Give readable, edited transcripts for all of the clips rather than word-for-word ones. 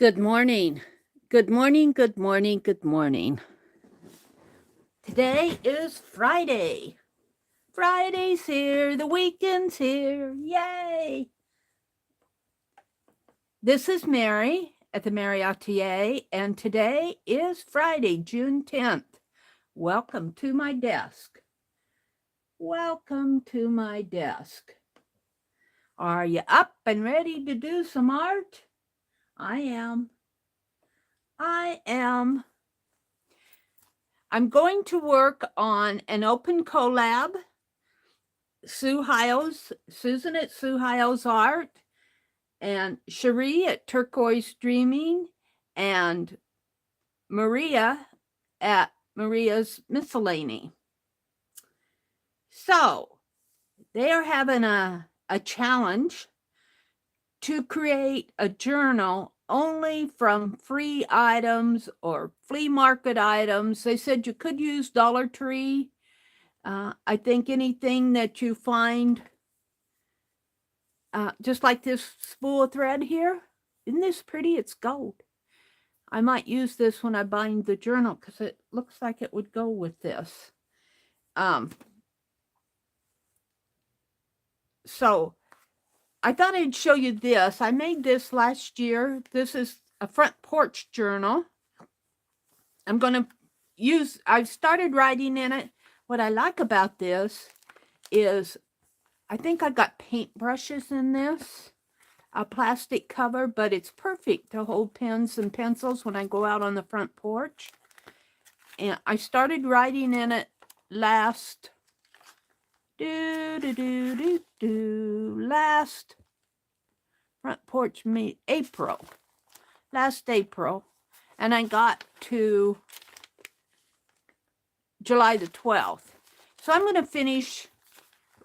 Good morning. Good morning, good morning, good morning. Today is Friday. Friday's here, the weekend's here. Yay! This is Meri at the.meri.atelier, and today is Friday, June 10th. Welcome to my desk. Welcome to my desk. Are you up and ready to do some art? I am. I'm going to work on an open collab. Susan at Sue Hyo's art, and Cherie at Turquoise Dreaming, and Maria at Maria's Miscellany. So they are having a challenge to create a journal only from free items or flea market items. They said you could use Dollar Tree. I think anything that you find, just like this spool of thread here. Isn't this pretty? It's gold. I might use this when I bind the journal because it looks like it would go with this. So I thought I'd show you this. I made this last year. This is a front porch journal. I'm going to I've started writing in it. What I like about this is I think I got paint brushes in this, a plastic cover, but it's perfect to hold pens and pencils when I go out on the front porch. And I started writing in it last front porch last April, and I got to July the 12th. So I'm going to finish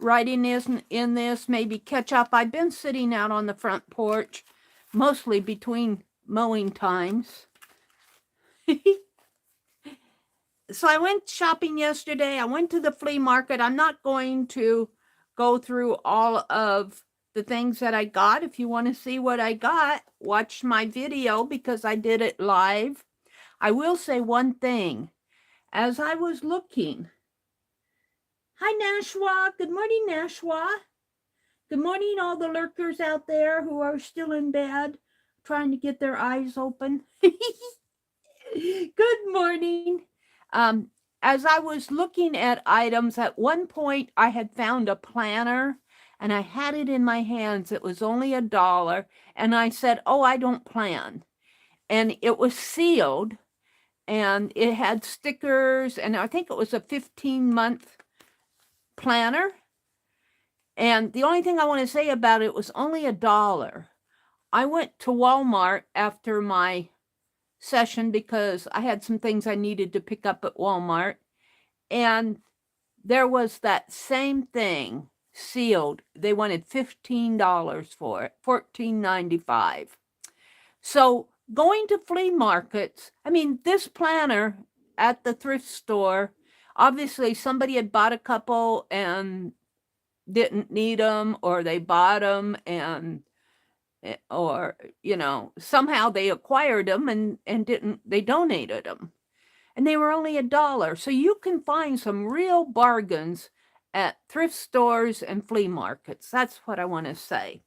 writing in this, maybe catch up. I've been sitting out on the front porch, mostly between mowing times. So I went shopping yesterday. I went to the flea market. I'm not going to go through all of the things that I got. If you want to see what I got, watch my video because I did it live. I will say one thing. As I was looking, hi Nashwa, good morning Nashwa. Good morning all the lurkers out there who are still in bed trying to get their eyes open. Good morning. As I was looking at items, at one point I had found a planner and I had it in my hands. It was only $1. And I said, oh, I don't plan. And it was sealed and it had stickers. And I think it was a 15-month planner. And the only thing I want to say about it was only $1. I went to Walmart after my session because I had some things I needed to pick up at Walmart, and there was that same thing sealed. They wanted $15 for it, $14.95. So going to flea markets, I mean, this planner at the thrift store, obviously somebody had bought a couple and didn't need them, or they bought them and or somehow they acquired them and they donated them, and they were only $1. So you can find some real bargains at thrift stores and flea markets. That's what I want to say.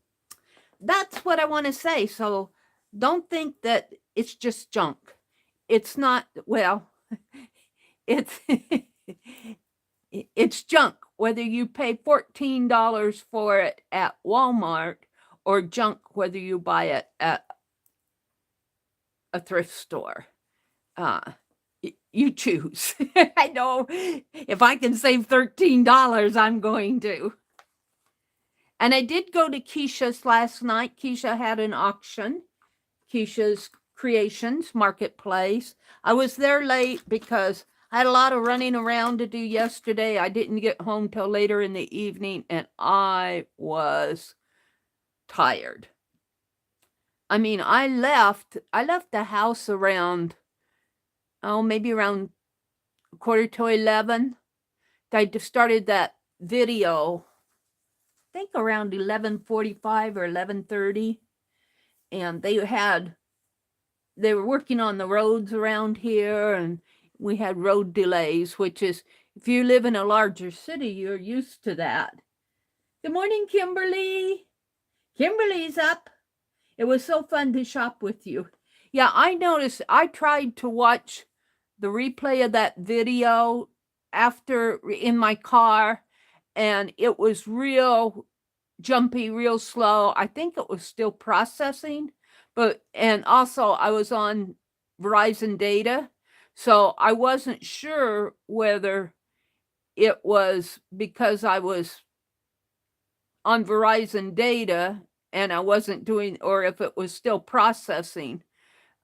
So don't think that it's just junk. It's not. Well, it's it's junk whether you pay $14 for it at Walmart, or junk whether you buy it at a thrift store. You choose. I know if I can save $13, I'm going to. And I did go to Keisha's last night. Keisha had an auction, Keisha's Creations Marketplace. I was there late because I had a lot of running around to do yesterday. I didn't get home till later in the evening, and I was tired. I mean, I left the house around, maybe around 11:15. I just started that video, I think around 11:45 or 11:30. And they had they were working on the roads around here, and we had road delays, which is, if you live in a larger city, you're used to that. Good morning, Kimberly. Kimberly's up. It was so fun to shop with you. Yeah, I noticed, I tried to watch the replay of that video after in my car, and it was real jumpy, real slow. I think it was still processing, and also I was on Verizon data, so I wasn't sure whether it was because I was on Verizon data and I wasn't doing, or if it was still processing.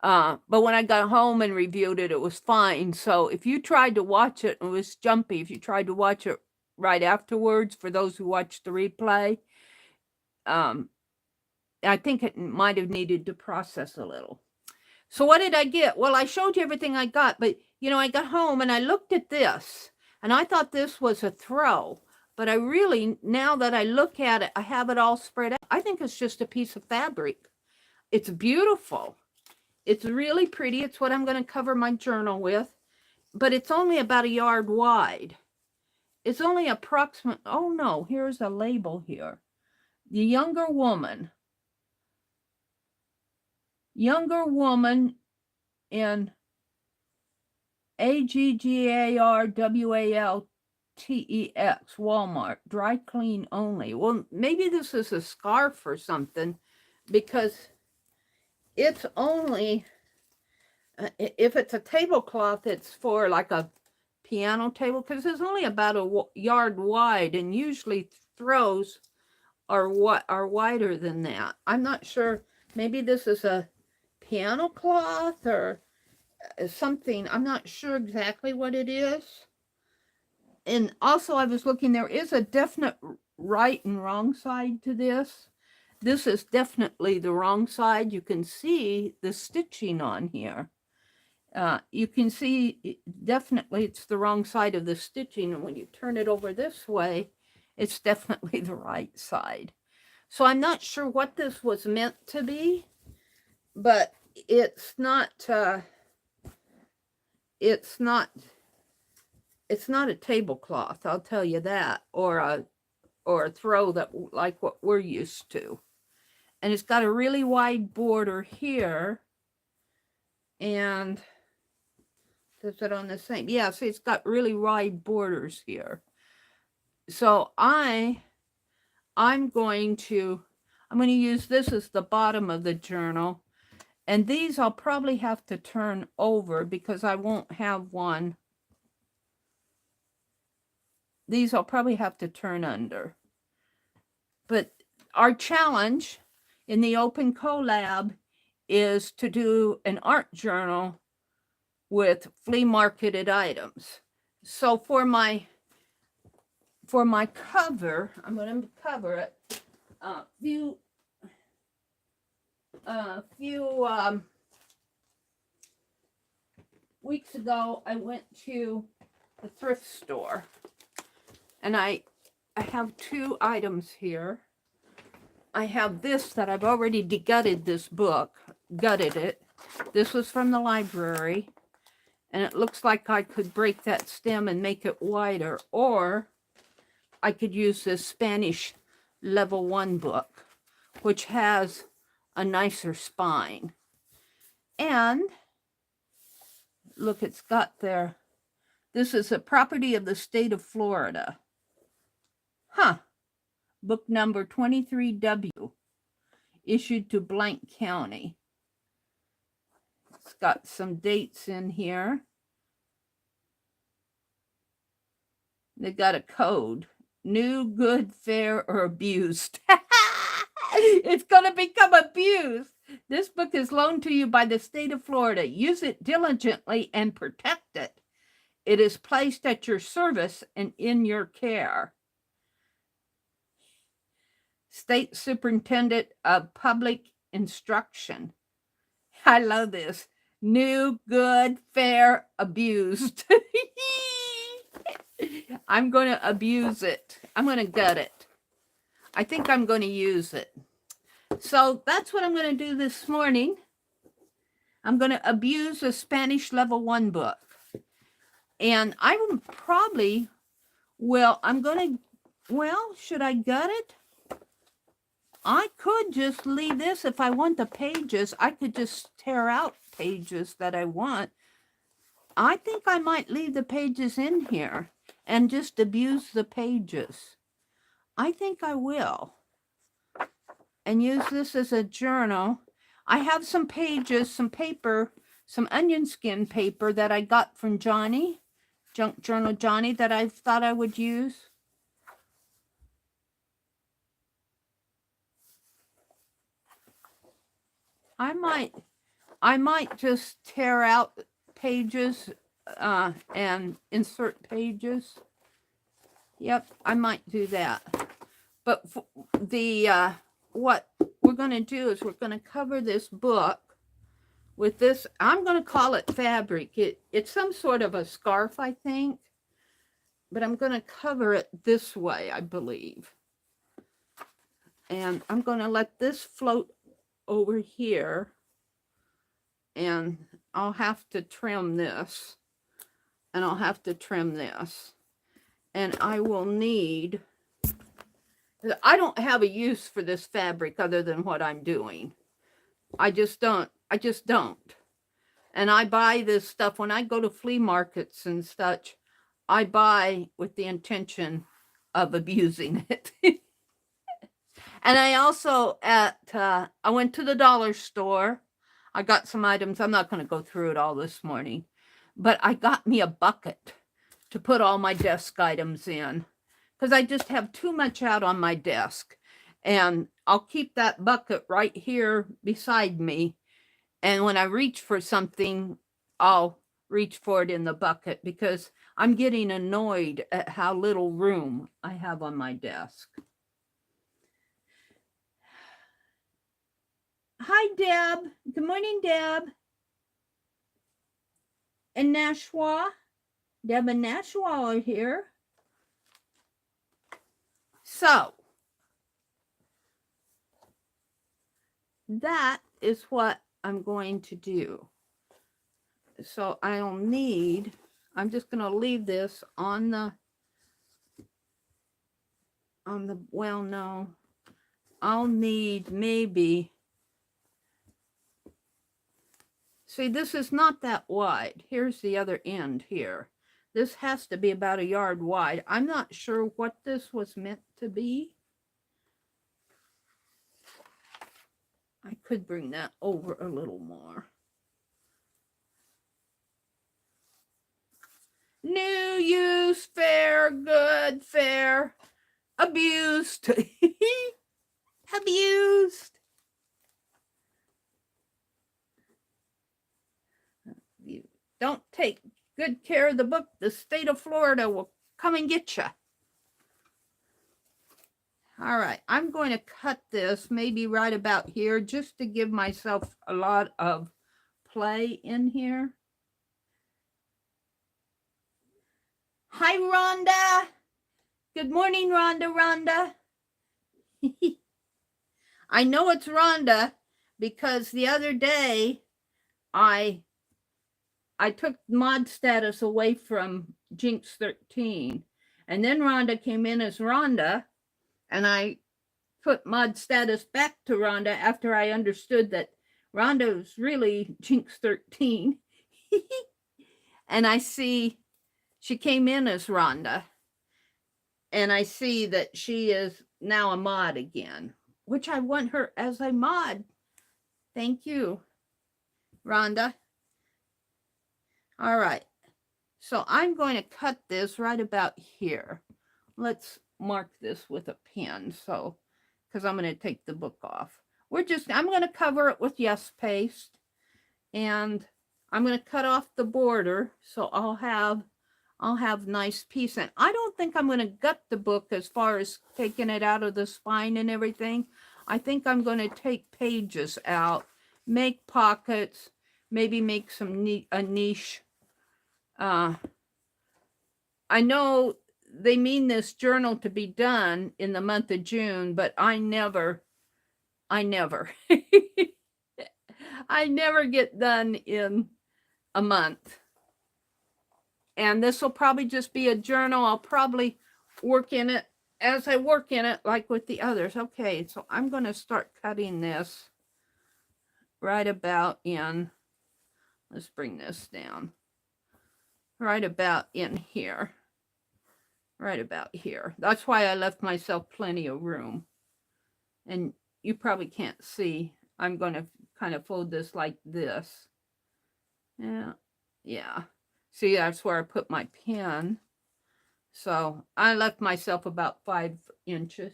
But when I got home and reviewed it, it was fine. So if you tried to watch it and it was jumpy, if you tried to watch it right afterwards, for those who watched the replay, I think it might have needed to process a little. So what did I get? Well, I showed you everything I got, but I got home and I looked at this and I thought this was a throw, but I really, now that I look at it, I have it all spread out. I think it's just a piece of fabric. It's beautiful. It's really pretty. It's what I'm going to cover my journal with, but it's only about a yard wide. It's only approximate. Oh no, here's a label here. The younger woman in AGGARWALTEX, Walmart, dry clean only. Well, maybe this is a scarf or something, because it's only, if it's a tablecloth, it's for like a piano table, because it's only about a yard wide, and usually throws are wider than that. I'm not sure. Maybe this is a piano cloth or something. I'm not sure exactly what it is. And also, I was looking, there is a definite right and wrong side to this. This is definitely the wrong side. You can see the stitching on here. You can see definitely it's the wrong side of the stitching, and when you turn it over this way, it's definitely the right side. So I'm not sure what this was meant to be, but it's not a tablecloth, I'll tell you that, or a throw that like what we're used to. And it's got a really wide border here, and is it on the same? Yeah, see, it's got really wide borders here. So I'm going to use this as the bottom of the journal, and these I'll probably have to turn over because I won't have one. These I'll probably have to turn under. But our challenge in the Open Collab is to do an art journal with flea marketed items. So for my cover, I'm going to cover it. A few weeks ago, I went to the thrift store, and I have two items here. I have this that I've already degutted this book, gutted it. This was from the library, and it looks like I could break that stem and make it wider, or I could use this Spanish level 1 book, which has a nicer spine. And look, it's got there, this is a property of the state of Florida. Book number 23W, issued to blank county. It's got some dates in here. They got a code. New, good, fair, or abused. It's going to become abused. This book is loaned to you by the state of Florida. Use it diligently and protect it. It is placed at your service and in your care. State Superintendent of Public Instruction. I love this. New, good, fair, abused. I'm going to abuse it. I'm going to gut it. I think I'm going to use it. So that's what I'm going to do this morning. I'm going to abuse a Spanish level 1 book. And I will probably, well, I'm going to, well, should I gut it? I could just leave this. If I want the pages, I could just tear out pages that I want. I think I might leave the pages in here and just abuse the pages. I think I will. And use this as a journal. I have some pages, some paper, some onion skin paper that I got from Johnny, Junk Journal Johnny, that I thought I would use. I might just tear out pages and insert pages. Yep, I might do that. But the what we're going to do is we're going to cover this book with this. I'm going to call it fabric. It's some sort of a scarf, I think. But I'm going to cover it this way, I believe. And I'm going to let this float over here. And I'll have to trim this. And I'll have to trim this. And I will need... I don't have a use for this fabric other than what I'm doing. I just don't. And I buy this stuff when I go to flea markets and such. I buy with the intention of abusing it. And I also I went to the dollar store. I got some items. I'm not going to go through it all this morning. But I got me a bucket to put all my desk items in. Because I just have too much out on my desk. And I'll keep that bucket right here beside me. And when I reach for something, I'll reach for it in the bucket because I'm getting annoyed at how little room I have on my desk. Hi, Deb. Good morning, Deb. And Nashua. Deb and Nashua are here. So, that is what I'm going to do. So I'll need, I'm just going to leave this on the, well, no, I'll need maybe, see, this is not that wide. Here's the other end here. This has to be about 1 yard wide. I'm not sure what this was meant to be. I could bring that over a little more. New, use, fair, good, fair, abused, abused. You don't take good care of the book, the state of Florida will come and get you. All right, I'm going to cut this maybe right about here just to give myself a lot of play in here. Hi, Rhonda. Good morning, Rhonda. I know it's Rhonda because the other day I took mod status away from Jinx 13. And then Rhonda came in as Rhonda. And I put mod status back to Rhonda after I understood that Rhonda was really Jinx 13. And I see she came in as Rhonda. And I see that she is now a mod again, which I want her as a mod. Thank you, Rhonda. All right. So I'm going to cut this right about here. Let's mark this with a pen, so because I'm going to take the book off. I'm going to cover it with yes paste, and I'm going to cut off the border so I'll have nice piece. And I don't think I'm going to gut the book as far as taking it out of the spine and everything. I think I'm going to take pages out, make pockets, maybe make a niche. I know they mean this journal to be done in the month of June, but I never. I never get done in a month. And this will probably just be a journal. I'll probably work in it as I work in it, like with the others. Okay, so I'm going to start cutting this right about in, let's bring this down, right about in here. Right about here. That's why I left myself plenty of room. And you probably can't see. I'm going to kind of fold this like this. Yeah. Yeah. See, that's where I put my pen. So I left myself about 5 inches.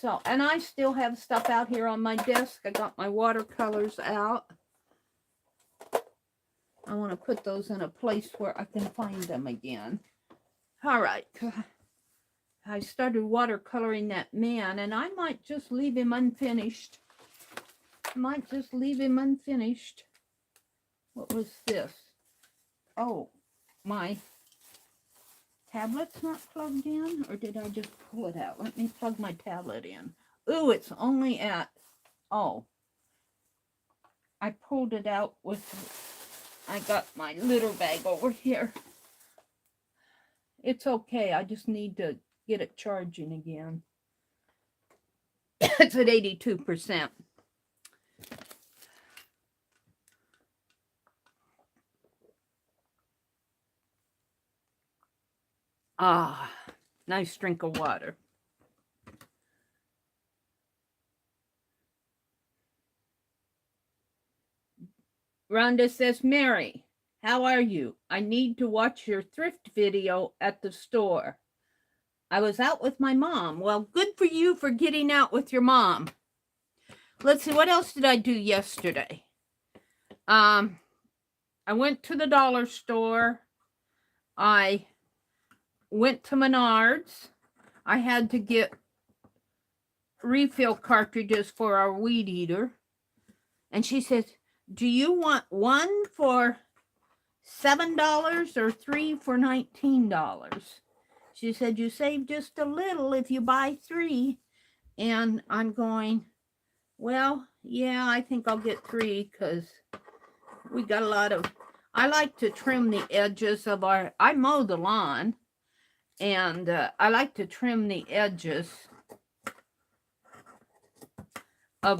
So, and I still have stuff out here on my desk. I got my watercolors out. I want to put those in a place where I can find them again. All right. I started watercoloring that man, and I might just leave him unfinished. Might just leave him unfinished. What was this? Oh, my tablet's not plugged in, or did I just pull it out? Let me plug my tablet in. Ooh, it's only at, oh, I pulled it out with, I got my litter bag over here. It's okay, I just need to get it charging again. It's at 82%. Ah, nice drink of water. Rhonda says, Mary, how are you? I need to watch your thrift video at the store. I was out with my mom. Well, good for you for getting out with your mom. Let's see, what else did I do yesterday? I went to the dollar store. I went to Menards. I had to get refill cartridges for our weed eater. And she says, do you want one for $7 or 3 for $19? She said, you save just a little if you buy 3. And I'm going, well, yeah, I think I'll get 3 because we got a lot of, I like to trim the edges of our, I mow the lawn, and I like to trim the edges of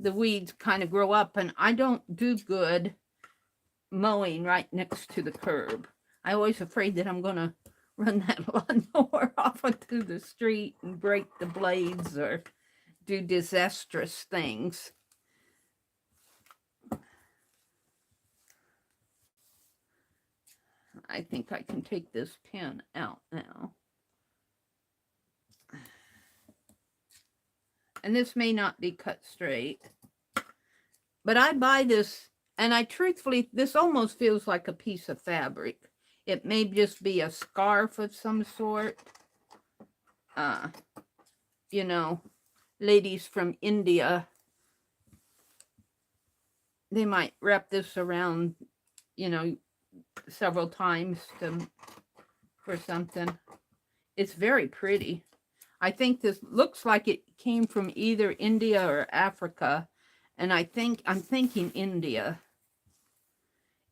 the weeds kind of grow up, and I don't do good mowing right next to the curb. I'm always afraid that I'm going to run that lawnmower off onto the street and break the blades or do disastrous things. I think I can take this pen out now. And this may not be cut straight, but I buy this, and I truthfully, this almost feels like a piece of fabric. It may just be a scarf of some sort. You know, ladies from India, they might wrap this around, you know, several times for something. It's very pretty. I think this looks like it came from either India or Africa, and I'm thinking India.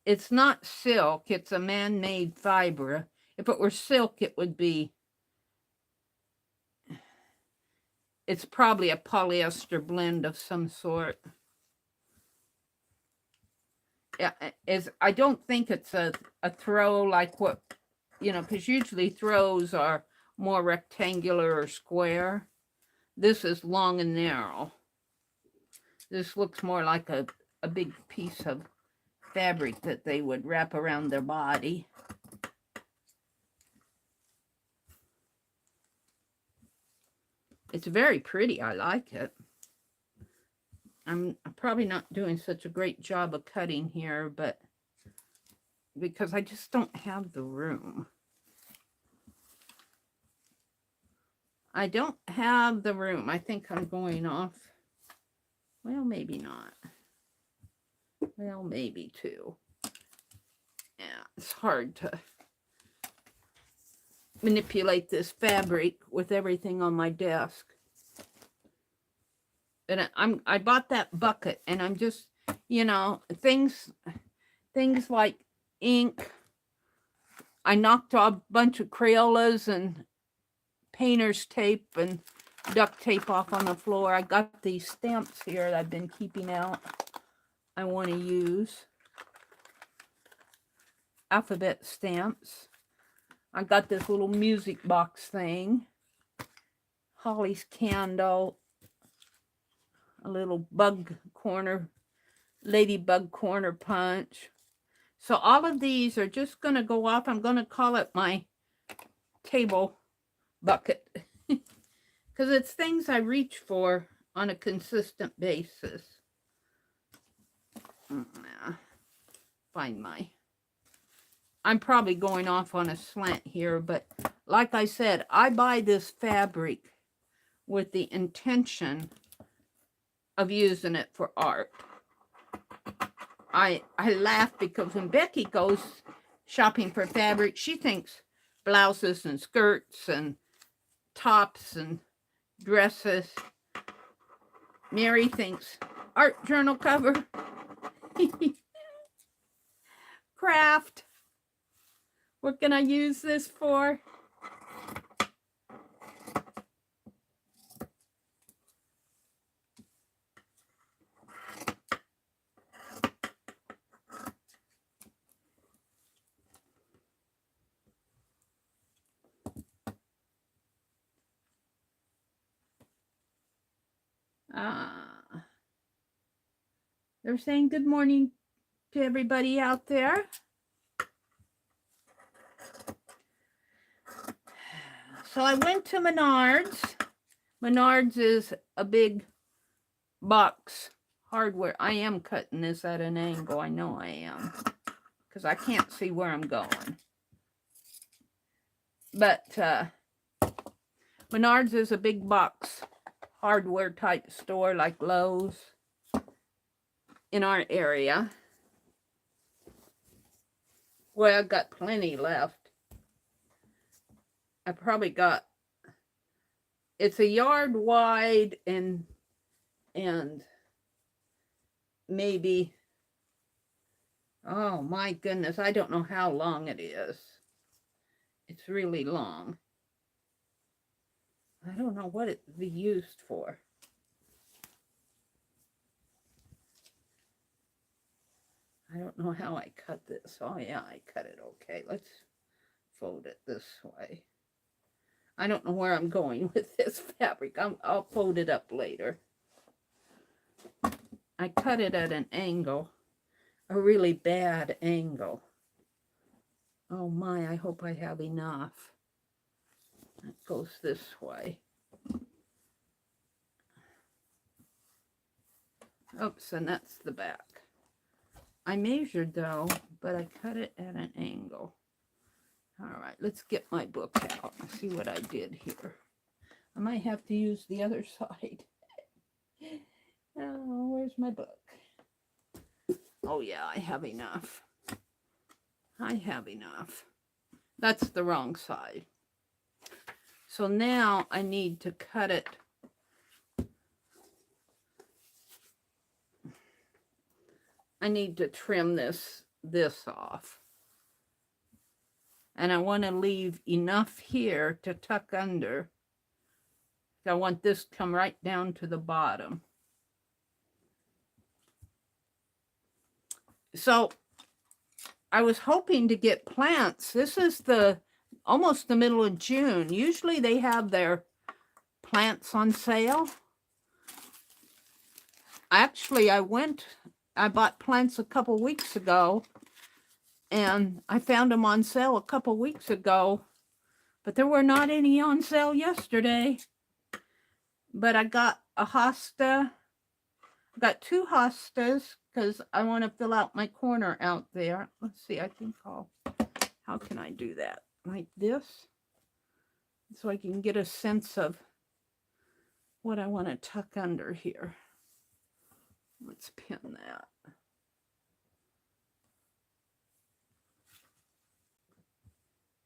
It's not silk, it's a man-made fiber. If it were silk, it would be, it's probably a polyester blend of some sort. Yeah, I don't think it's a throw like what, you know, because usually throws are more rectangular or square. This is long and narrow. This looks more like a big piece of fabric that they would wrap around their body. It's very pretty. I like it. I'm probably not doing such a great job of cutting here, but because I just don't have the room. I don't have the room. I think I'm going off. Well, maybe not. Well, maybe too. Yeah, it's hard to manipulate this fabric with everything on my desk. And I bought that bucket, and I'm just, you know, things like ink. I knocked off a bunch of Crayolas and painter's tape and duct tape off on the floor. I got these stamps here that I've been keeping out. I want to use alphabet stamps. I got this little music box thing. Holly's candle. A little bug corner, ladybug corner punch. So all of these are just going to go off. I'm going to call it my table bucket because it's things I reach for on a consistent basis. Find my... I'm probably going off on a slant here, but like I said, I buy this fabric with the intention of using it for art. I laugh because when Becky goes shopping for fabric, she thinks blouses and skirts and tops and dresses. Meri thinks art journal cover, craft. What can I use this for? They're saying good morning to everybody out there. So I went to Menards. Menards is a big box hardware. I am cutting this at an angle. I know I am, because I can't see where I'm going. But Menards is a big box hardware type store like Lowe's in our area. Well, I've got plenty left. I probably got, it's a yard wide and maybe, oh my goodness, I don't know how long it is. It's really long. I don't know what it'd be used for. I don't know how I cut this. Oh yeah, I cut it okay. Let's fold it this way. I don't know where I'm going with this fabric. I'll fold it up later. I cut it at an angle, a really bad angle. Oh my, I hope I have enough. It goes this way. Oops, and that's the back. I measured though, but I cut it at an angle. All right, let's get my book out and see what I did here. I might have to use the other side. Oh, where's my book? Oh yeah, I have enough. I have enough. That's the wrong side. So now I need to cut it. I need to trim this off. And I want to leave enough here to tuck under. I want this to come right down to the bottom. So I was hoping to get plants. This is almost the middle of June. Usually they have their plants on sale. Actually, I bought plants a couple weeks ago, and I found them on sale a couple weeks ago, but there were not any on sale yesterday. But I got a hosta. I got 2 hostas because I want to fill out my corner out there. Let's see, I think how can I do that? Like this? So I can get a sense of what I want to tuck under here. Let's pin that.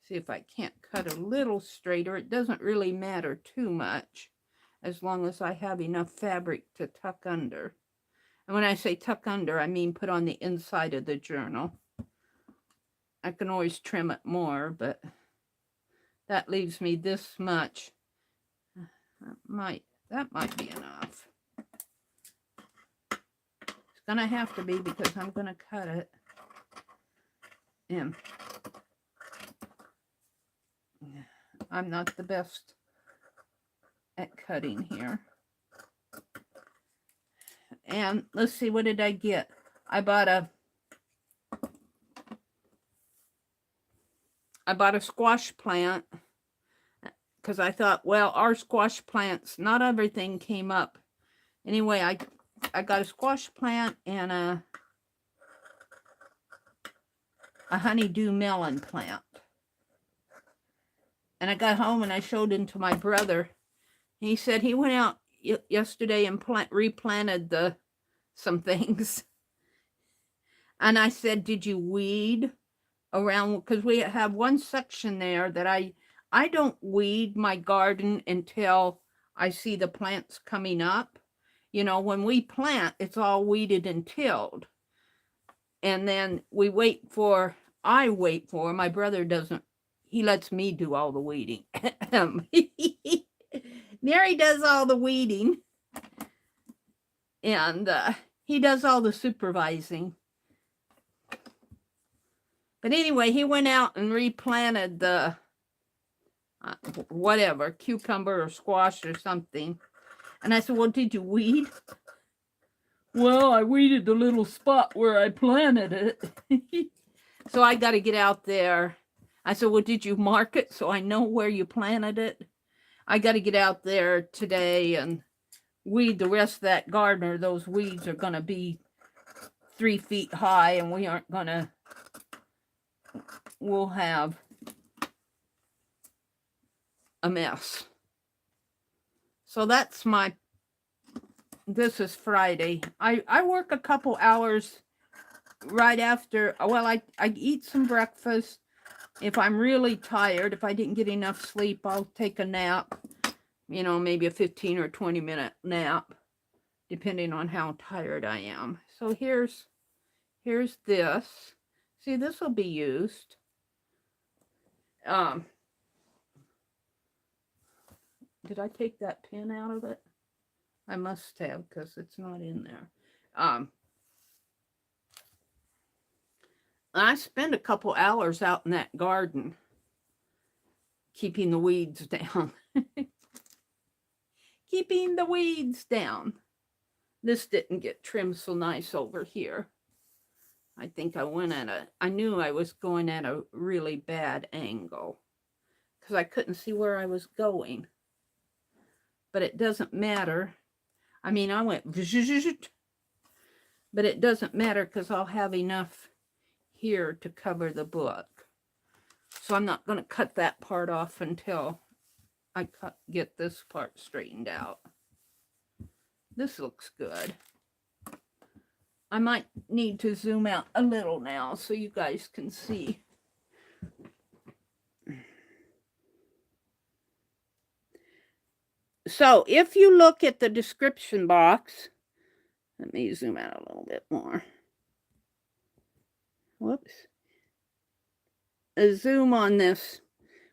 See if I can't cut a little straighter. It doesn't really matter too much. as long as I have enough fabric to tuck under. And when I say tuck under, I mean put on the inside of the journal. I can always trim it more, but that leaves me this much. That might be enough. It's gonna have to be because I'm gonna cut it. And I'm not the best at cutting here. And let's see, what did I get? I bought a squash plant because I thought, well, our squash plants, not everything came up. Anyway, I got a squash plant and a honeydew melon plant. And I got home and I showed them to my brother. He said he went out yesterday and replanted some things. And I said, did you weed around? Because we have one section there that I don't weed my garden until I see the plants coming up. You know, when we plant, it's all weeded and tilled. And then I wait for, my brother doesn't, he lets me do all the weeding. Meri does all the weeding. And he does all the supervising. But anyway, he went out and replanted the, whatever, cucumber or squash or something. And I said, well, did you weed? Well, I weeded the little spot where I planted it. So I got to get out there. I said, well, did you mark it so I know where you planted it? I got to get out there today and weed the rest of that garden, or those weeds are going to be 3 feet high and we aren't going to, we'll have a mess. So that's this is Friday. I work a couple hours right after, well, I eat some breakfast. If I'm really tired, if I didn't get enough sleep, I'll take a nap, you know, maybe a 15 or 20-minute nap, depending on how tired I am. So here's this. See, this will be used. Did I take that pin out of it? I must have, because it's not in there. I spend a couple hours out in that garden keeping the weeds down. Keeping the weeds down. This didn't get trimmed so nice over here. I think I knew I was going at a really bad angle because I couldn't see where I was going. But it doesn't matter. I mean, I went, but it doesn't matter because I'll have enough here to cover the book. So I'm not going to cut that part off until I get this part straightened out. This looks good. I might need to zoom out a little now so you guys can see. So if you look at the description box, let me zoom out a little bit more. Whoops. A zoom on this.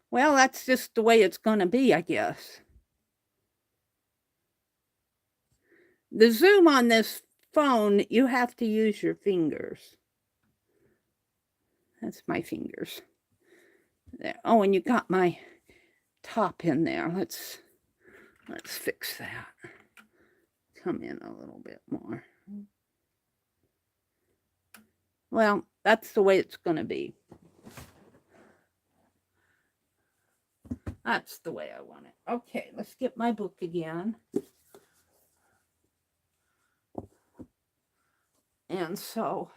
Well, that's just the way it's going to be, I guess. The zoom on this phone, you have to use your fingers. That's my fingers. There. Oh, and you got my top in there. Let's fix that. Come in a little bit more. Well, that's the way it's going to be. That's the way I want it. Okay, let's get my book again. And so,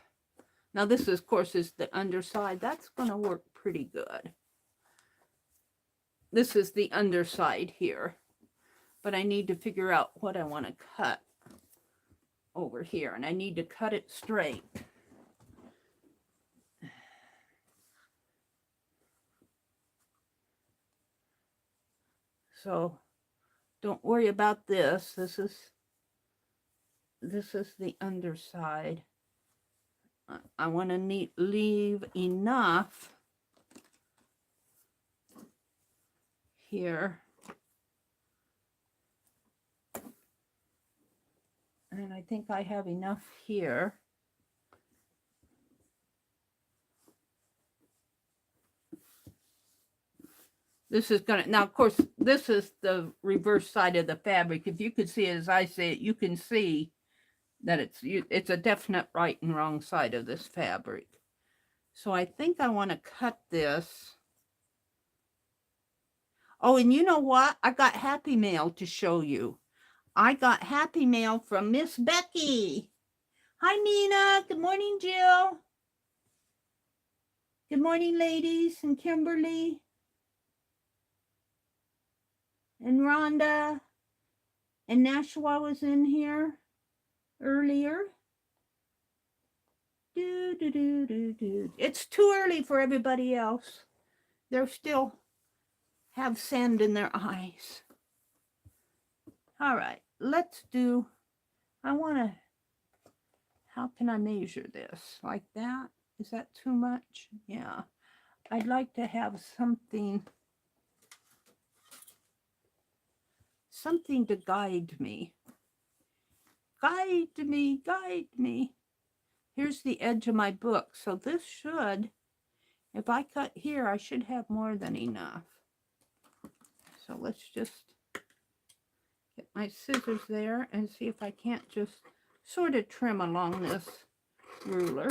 now this, of course, is the underside. That's going to work pretty good. This is the underside here. But I need to figure out what I want to cut over here. And I need to cut it straight. So Don't worry about this. This is the underside. I want to leave enough here. And I think I have enough here. This is gonna, now of course, this is the reverse side of the fabric. If you could see it as I see it, you can see that it's a definite right and wrong side of this fabric. So I think I want to cut this. Oh, and you know what? I got Happy Mail to show you. I got Happy Mail from Miss Becky. Hi, Nina. Good morning, Jill. Good morning, ladies, and Kimberly. And Rhonda. And Nashua was in here earlier. It's too early for everybody else. They're still have sand in their eyes. All right, let's do, I want to, how can I measure this? Like that? Is that too much? Yeah. I'd like to have something to guide me. Guide me, guide me. Here's the edge of my book. So this should, if I cut here, I should have more than enough. So let's just get my scissors there and see if I can't just sort of trim along this ruler.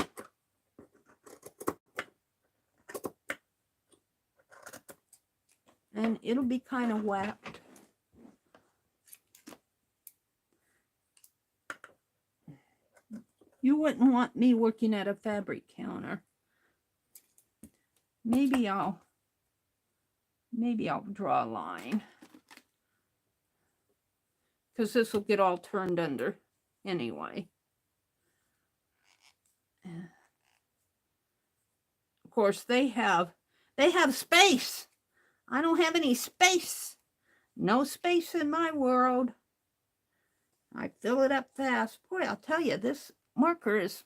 And it'll be kind of whacked. You wouldn't want me working at a fabric counter. Maybe I'll draw a line. Because this will get all turned under anyway. Of course, they have space. I don't have any space. No space in my world. I fill it up fast. Boy, I'll tell you, this marker is...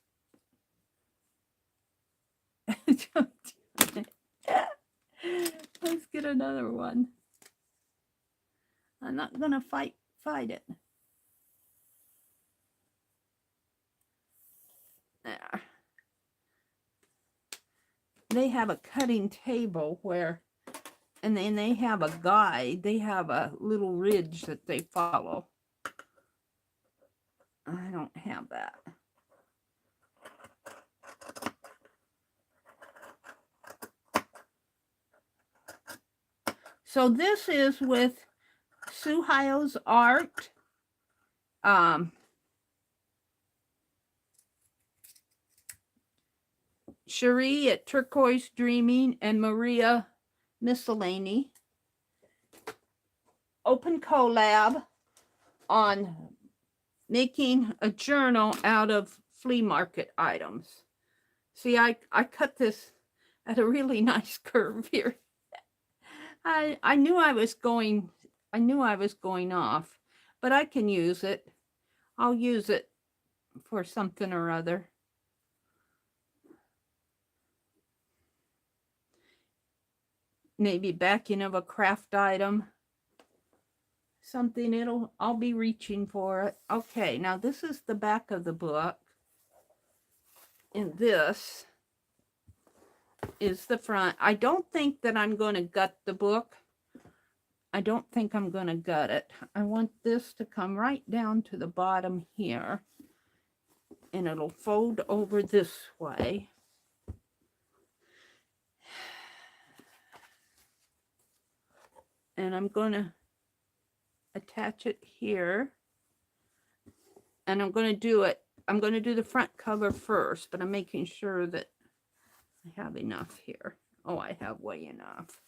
Let's get another one. I'm not going to fight it. There. They have a cutting table where, and then they have a guide. They have a little ridge that they follow. I don't have that. So this is with Suhayo's art. Cherie at Turquoise Dreaming and Maria Miscellany. Open collab on making a journal out of flea market items. See, I cut this at a really nice curve here. I knew I was going off, but I can use it. I'll use it for something or other. Maybe backing of a craft item. Something I'll be reaching for it. Okay, now this is the back of the book. And this is the front. I don't think that I'm going to gut the book. I don't think I'm going to gut it. I want this to come right down to the bottom here. And it'll fold over this way. And I'm going to attach it here. And I'm going to do the front cover first, but I'm making sure that I have enough here. Oh, I have way enough.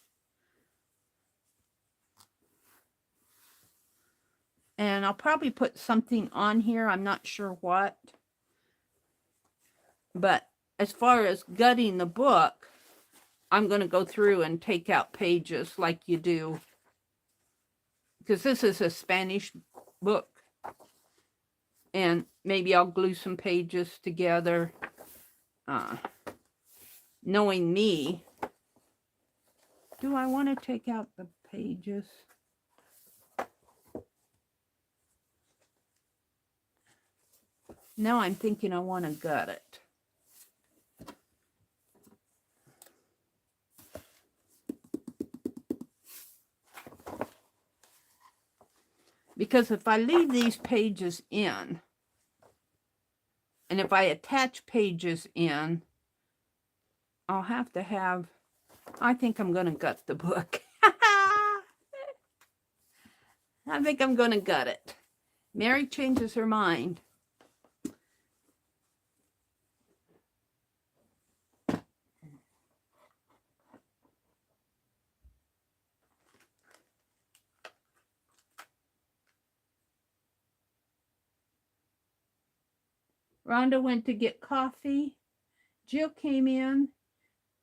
And I'll probably put something on here. I'm not sure what. But as far as gutting the book, I'm going to go through and take out pages like you do because this is a Spanish book. And maybe I'll glue some pages together. Knowing me, do I want to take out the pages? Now I'm thinking I want to gut it. Because if I leave these pages in, and if I attach pages in, I'll have to have, I think I'm going to gut the book. I think I'm going to gut it. Meri changes her mind. Rhonda went to get coffee. Jill came in.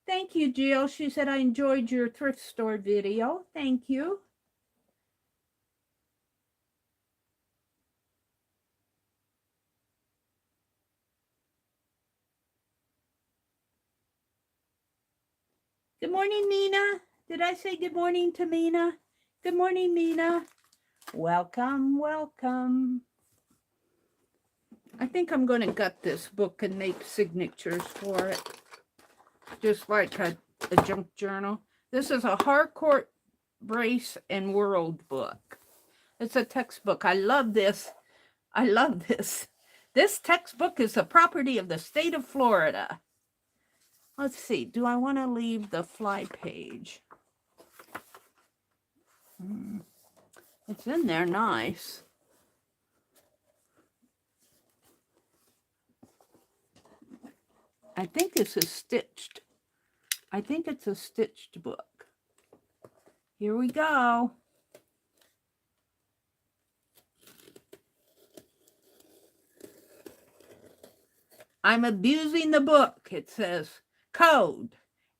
Thank you, Jill. She said, I enjoyed your thrift store video. Thank you. Good morning, Mina. Did I say good morning to Mina? Good morning, Mina. Welcome, welcome. I think I'm going to gut this book and make signatures for it. Just like a junk journal. This is a Harcourt Brace and World book. It's a textbook. I love this. I love this. This textbook is the property of the state of Florida. Let's see. Do I want to leave the fly page? It's in there nice. I think this is stitched. I think it's a stitched book. Here we go. I'm abusing the book. It says code.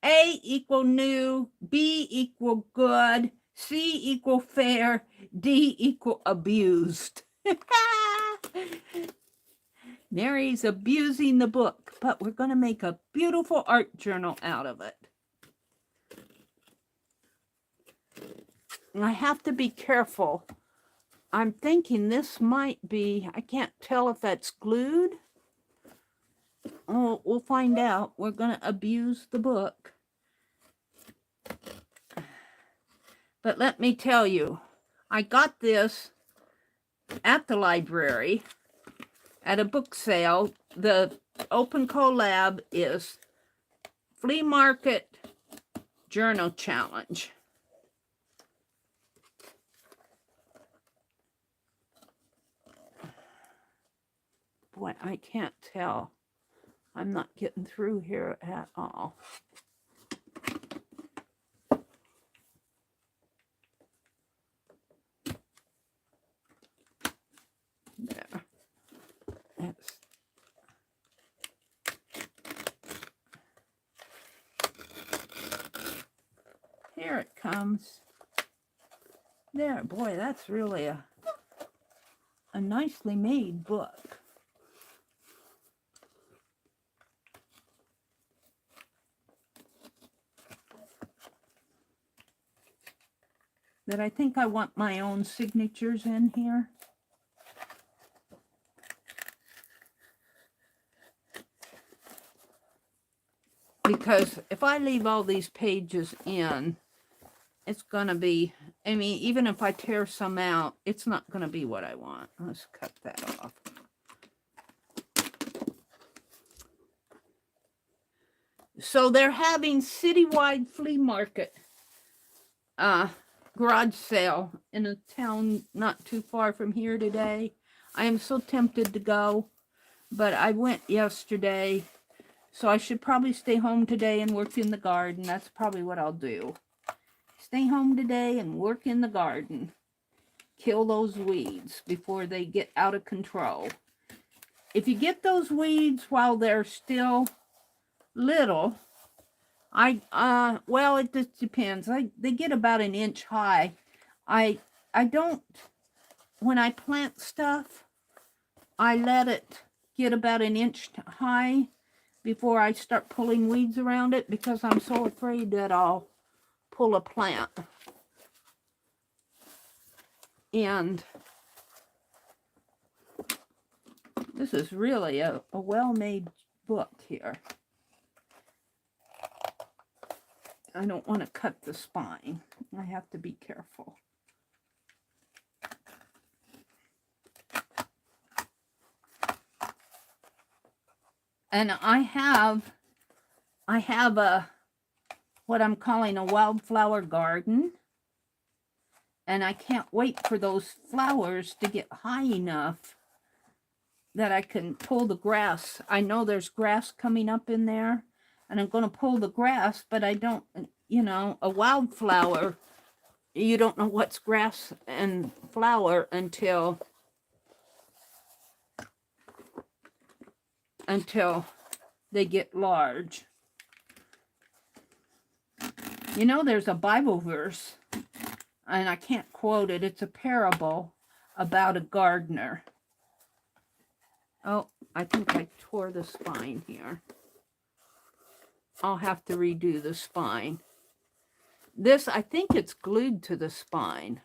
A equal new, B equal good, C equal fair, D equal abused. Meri's abusing the book, but we're going to make a beautiful art journal out of it. And I have to be careful. I'm thinking this might be, I can't tell if that's glued. Oh, we'll find out. We're going to abuse the book. But let me tell you, I got this at the library at a book sale. The open collab is Flea Market Journal Challenge. Boy, I can't tell. I'm not getting through here at all. There. That's... Here it comes. There, boy, that's really a nicely made book. That I think I want my own signatures in here. Because if I leave all these pages in, it's going to be, I mean, even if I tear some out, it's not going to be what I want. Let's cut that off. So they're having citywide flea market garage sale in a town not too far from here today. I am so tempted to go, but I went yesterday, so I should probably stay home today and work in the garden. That's probably what I'll do. Stay home today and work in the garden. Kill those weeds before they get out of control. If you get those weeds while they're still little, well, it just depends. They get about an inch high. I I don't, when I plant stuff, I let it get about an inch high before I start pulling weeds around it, because I'm so afraid that I'll pull a plant. And this is really a well-made book here. I don't want to cut the spine. I have to be careful. And I have a, what I'm calling a wildflower garden. And I can't wait for those flowers to get high enough that I can pull the grass. I know there's grass coming up in there, and I'm going to pull the grass, but I don't, you know, a wildflower, you don't know what's grass and flower until they get large. You know, there's a Bible verse, and I can't quote it. It's a parable about a gardener. Oh, I think I tore the spine here. I'll have to redo the spine. This, I think it's glued to the spine.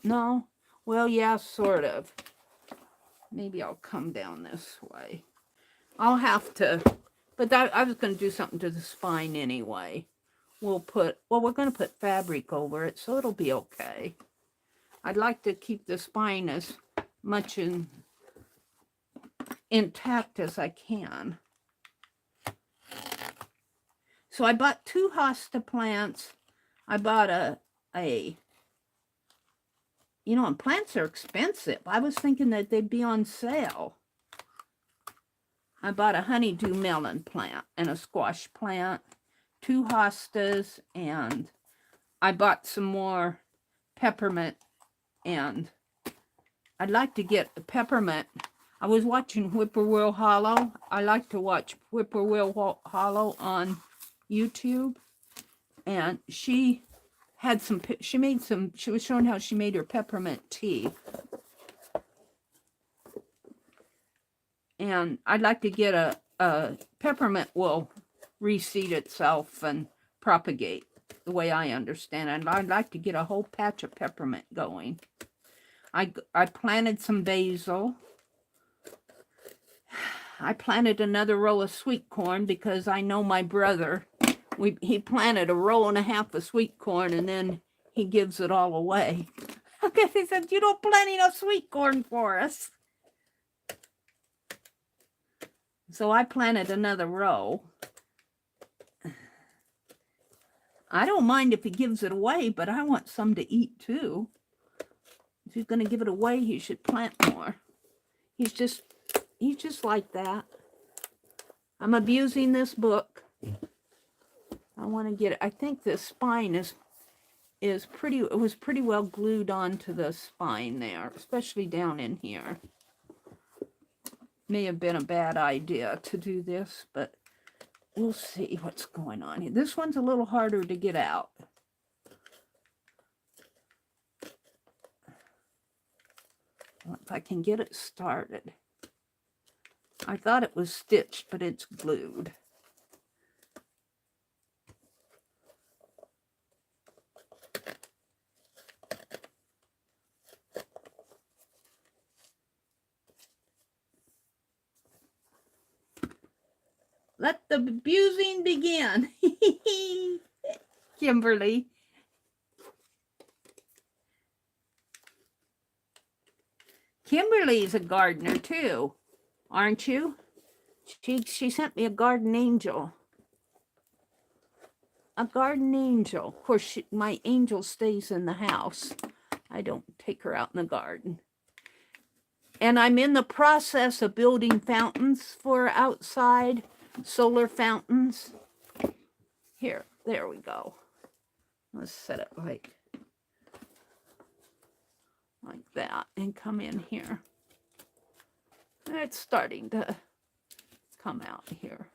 No. Well, yeah, sort of. Maybe I'll come down this way. I'll have to, but I was going to do something to the spine anyway. We're going to put fabric over it, so it'll be okay. I'd like to keep the spine as much intact as I can. So I bought 2 hosta plants. I bought you know, and plants are expensive. I was thinking that they'd be on sale. I bought a honeydew melon plant and a squash plant, 2 hostas, and I bought some more peppermint, and I'd like to get the peppermint. I was watching Whippoorwill Hollow. I like to watch Whippoorwill Hollow on YouTube, and she was showing how she made her peppermint tea. And I'd like to get a peppermint will reseed itself and propagate the way I understand it. I'd like to get a whole patch of peppermint going. I planted some basil. I planted another row of sweet corn because I know my brother. He planted a row and a half of sweet corn, and then he gives it all away. Because he said, "You don't plant enough sweet corn for us." So I planted another row. I don't mind if he gives it away, but I want some to eat too. If he's going to give it away, he should plant more. He's just like that. I'm abusing this book. I want to get it. I think the spine is pretty, it was pretty well glued onto the spine there, especially down in here. May have been a bad idea to do this, but we'll see what's going on here. This one's a little harder to get out. If I can get it started. I thought it was stitched, but it's glued. Let the abusing begin. Kimberly. Kimberly's a gardener too, aren't you? She sent me a garden angel. A garden angel. Of course, my angel stays in the house. I don't take her out in the garden. And I'm in the process of building fountains for outside. Solar fountains. Here, there we go. Let's set it like that and come in here. It's starting to come out here.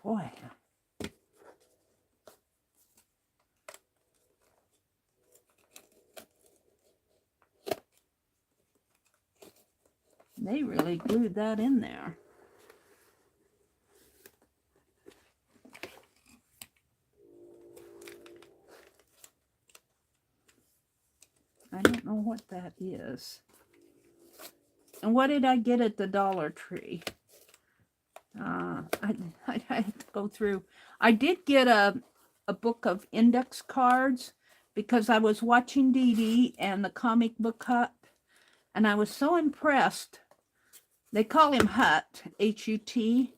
Boy. They really glued that in there. I don't know what that is. And what did I get at the Dollar Tree? I had to go through. I did get a book of index cards because I was watching Dee Dee and the Comic Book Hut, and I was so impressed. They call him Hut, H-U-T.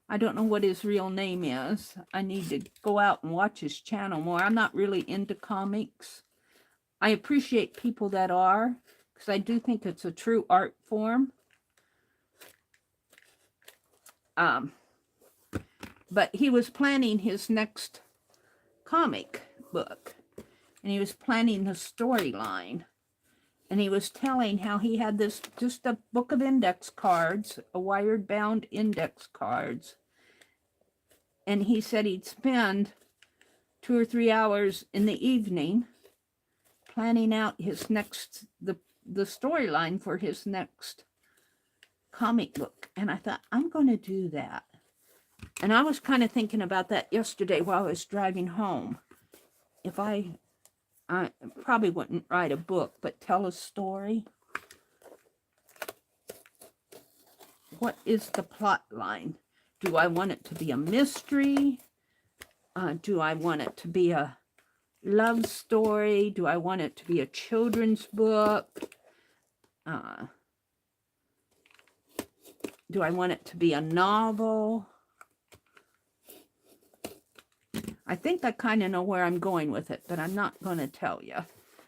I don't know what his real name is. I need to go out and watch his channel more. I'm not really into comics. I appreciate people that are, because I do think it's a true art form. But he was planning his next comic book, and he was planning the storyline, and he was telling how he had this, just a book of index cards, a wired bound index cards, and he said he'd spend 2 or 3 hours in the evening planning out his next, the storyline for his next comic book. And I thought, I'm going to do that. And I was kind of thinking about that yesterday while I was driving home. If I probably wouldn't write a book, but tell a story. What is the plot line? Do I want it to be a mystery? Do I want it to be a love story? Do I want it to be a children's book? Do I want it to be a novel? I think I kind of know where I'm going with it, but I'm not going to tell you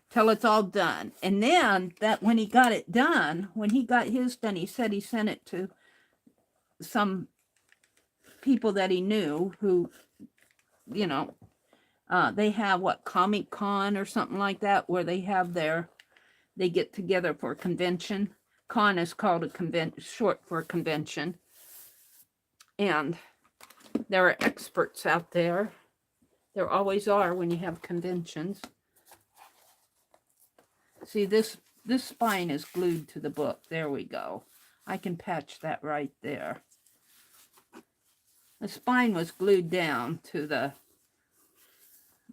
till it's all done. And then that when he got it done, when he got his done, he said he sent it to some people that he knew who, you know, they have what, Comic Con or something like that, where they have they get together for a convention. Con is called a convention, short for a convention. And there are experts out there. There always are when you have conventions. See, this spine is glued to the book. There we go. I can patch that right there. The spine was glued down to the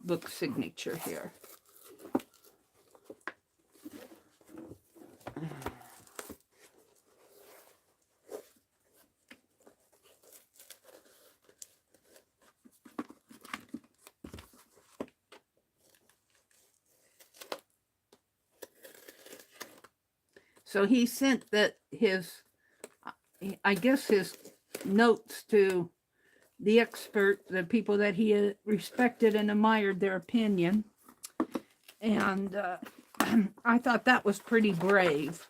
book signature here. So he sent I guess his notes to the expert, the people that he respected and admired their opinion. And I thought that was pretty brave.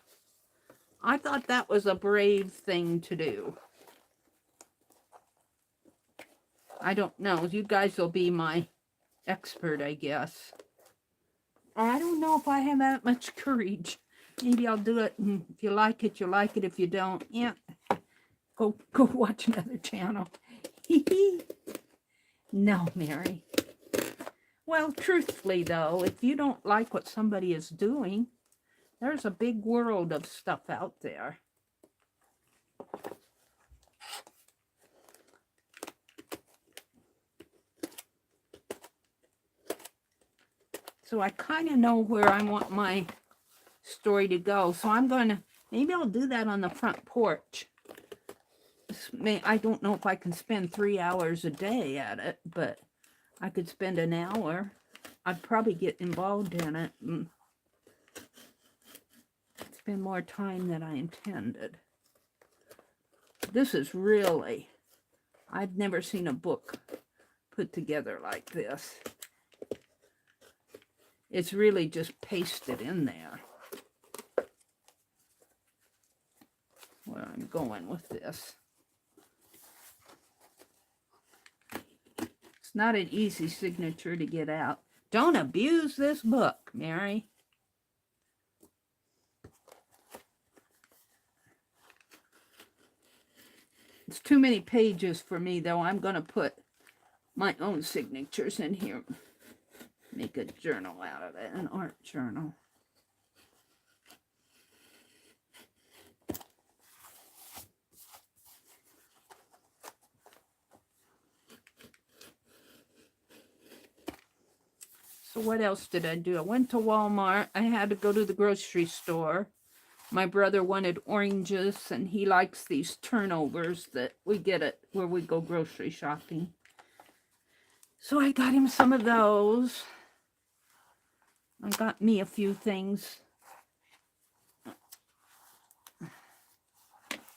I thought that was a brave thing to do. I don't know. You guys will be my expert, I guess. I don't know if I have that much courage. Maybe I'll do it, and if you like it, you like it. If you don't, yeah, go watch another channel. No, Meri. Well, truthfully, though, if you don't like what somebody is doing, there's a big world of stuff out there. So I kind of know where I want my story to go. So I'm going to, maybe I'll do that on the front porch. I don't know if I can spend 3 hours a day at it, but I could spend an hour. I'd probably get involved in it and spend more time than I intended. This is really, I've never seen a book put together like this. It's really just pasted in there. Where I'm going with this. It's not an easy signature to get out. Don't abuse this book, Meri. It's too many pages for me, though. I'm going to put my own signatures in here. Make a journal out of it, an art journal. So what else did I do? I went to Walmart. I had to go to the grocery store. My brother wanted oranges, and he likes these turnovers that we get at where we go grocery shopping. So I got him some of those. I got me a few things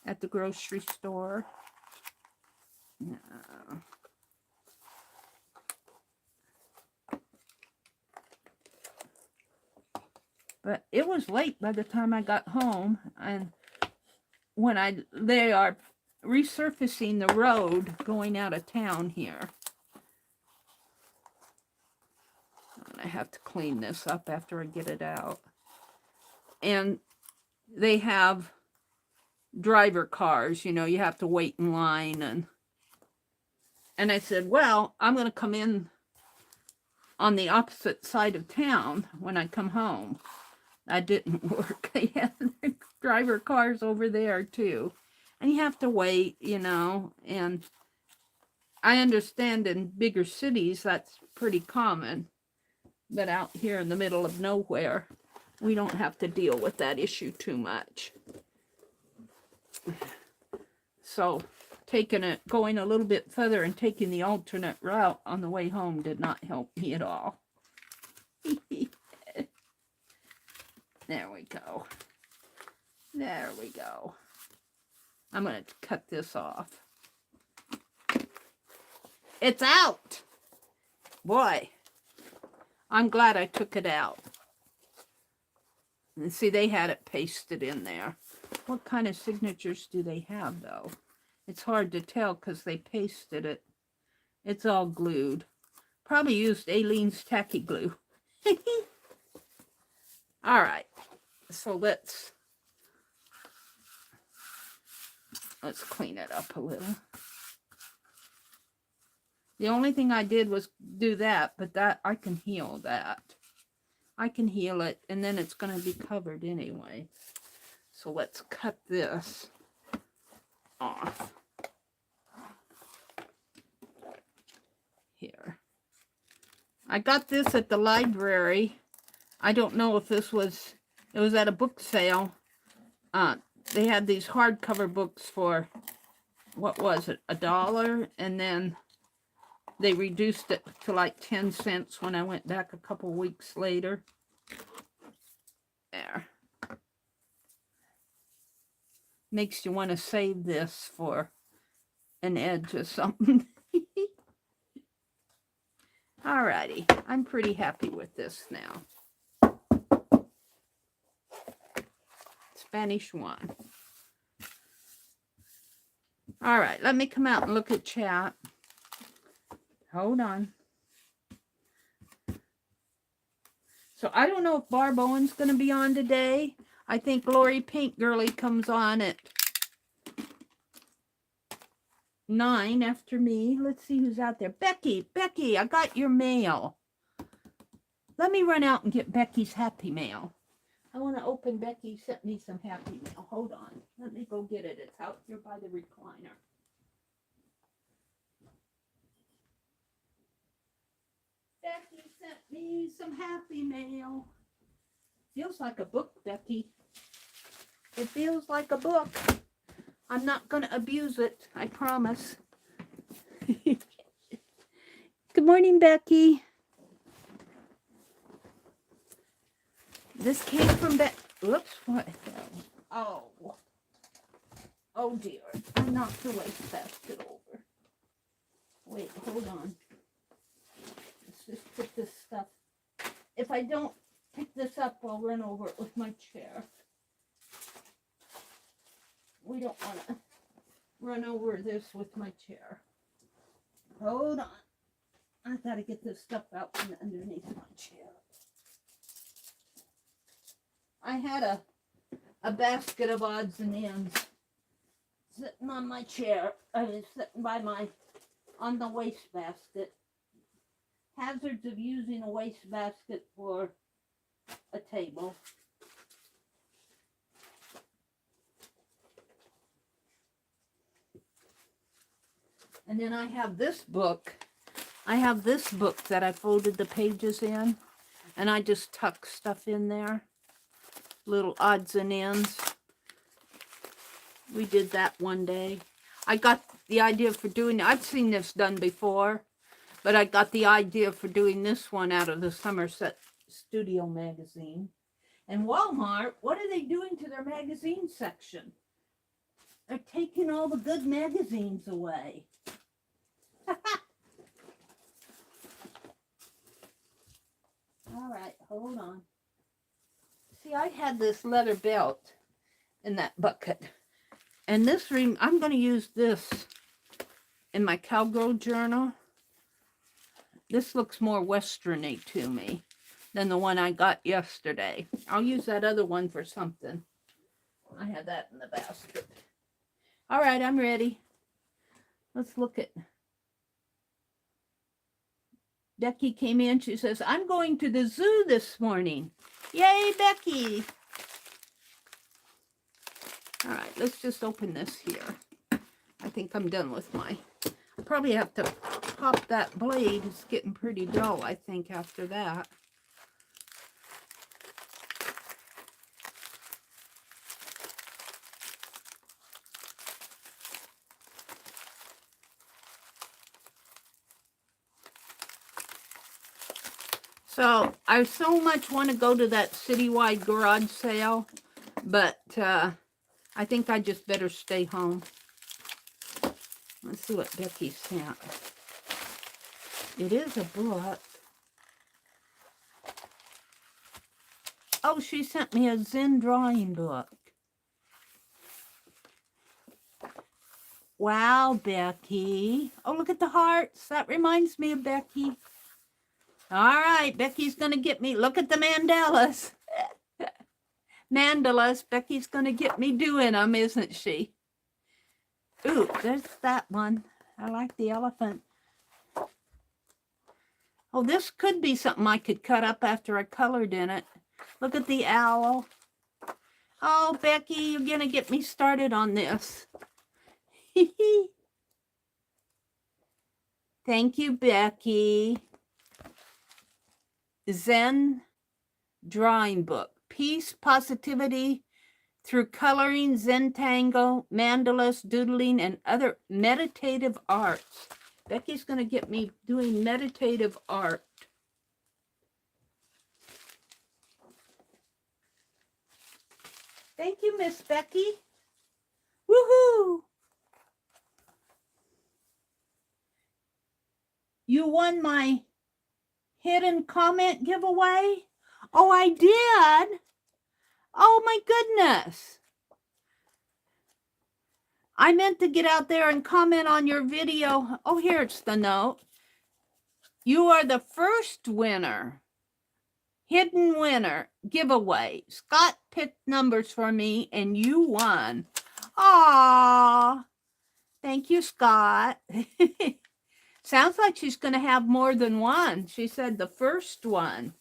at the grocery store. But it was late by the time I got home, and when they are resurfacing the road going out of town here. And I have to clean this up after I get it out. And they have driver cars, you know, you have to wait in line. And I said, well, I'm going to come in on the opposite side of town when I come home. That didn't work. They had driver cars over there too. And you have to wait, you know, and I understand in bigger cities that's pretty common. But out here in the middle of nowhere, we don't have to deal with that issue too much. So going a little bit further and taking the alternate route on the way home did not help me at all. There we go. There we go. I'm going to cut this off. It's out! Boy, I'm glad I took it out. And see, they had it pasted in there. What kind of signatures do they have, though? It's hard to tell because they pasted it. It's all glued. Probably used Aileen's tacky glue. All right. So let's clean it up a little. The only thing I did was do that, but that I can heal that. I can heal it, and then it's going to be covered anyway. So let's cut this off. Here. I got this at the library. I don't know if it was at a book sale. They had these hardcover books for, what was it, $1, and then they reduced it to like 10 cents when I went back a couple weeks later. There. Makes you want to save this for an edge or something. Alrighty, I'm pretty happy with this now. Spanish 1. All right, let me come out and look at chat. Hold on. So I don't know if Barb Owen's going to be on today. I think Lori Pink Girly comes on at 9 after me. Let's see who's out there. Becky, I got your mail. Let me run out and get Becky's happy mail. I want to open. Becky sent me some happy mail. Hold on. Let me go get it. It's out here by the recliner. Becky sent me some happy mail. Feels like a book, Becky. It feels like a book. I'm not going to abuse it. I promise. Good morning, Becky. This came from Oops, what? Oh. Oh, dear. I knocked the wastebasket over. Wait, hold on. Let's just put this stuff. If I don't pick this up, I'll run over it with my chair. We don't want to run over this with my chair. Hold on. I got to get this stuff out from underneath my chair. I had a basket of odds and ends sitting on my chair. I was sitting by on the wastebasket. Hazards of using a wastebasket for a table. And then I have this book. I have this book that I folded the pages in, and I just tuck stuff in there. Little odds and ends. We did that one day. I got the idea for doing, I've seen this done before, but I got the idea for doing this one out of the Somerset Studio magazine. And Walmart, what are they doing to their magazine section? They're taking all the good magazines away. All right, hold on. See, I had this leather belt in that bucket. And this ring, I'm going to use this in my cowgirl journal. This looks more westerny to me than the one I got yesterday. I'll use that other one for something. I have that in the basket. All right, I'm ready. Let's look at... Becky came in. She says, I'm going to the zoo this morning. Yay, Becky. All right, let's just open this here. I think I'm done with my... I probably have to pop that blade. It's getting pretty dull, I think, after that. So I so much want to go to that citywide garage sale, but I think I just better stay home. Let's see what Becky sent. It is a book. Oh, she sent me a Zen drawing book. Wow, Becky. Oh, look at the hearts. That reminds me of Becky. All right, Becky's going to get me. Look at the mandalas. Mandalas. Becky's going to get me doing them, isn't she? Ooh, there's that one. I like the elephant. Oh, this could be something I could cut up after I colored in it. Look at the owl. Oh, Becky, you're going to get me started on this. Thank you, Becky. Zen drawing book. Peace, positivity through coloring, Zentangle, mandalas, doodling, and other meditative arts. Becky's going to get me doing meditative art. Thank you, Miss Becky. Woohoo! You won my hidden comment giveaway? Oh, I did? Oh, my goodness. I meant to get out there and comment on your video. Oh, here's the note. You are the first winner. Hidden winner giveaway. Scott picked numbers for me and you won. Aww. Thank you, Scott. Sounds like she's going to have more than one. She said the first one.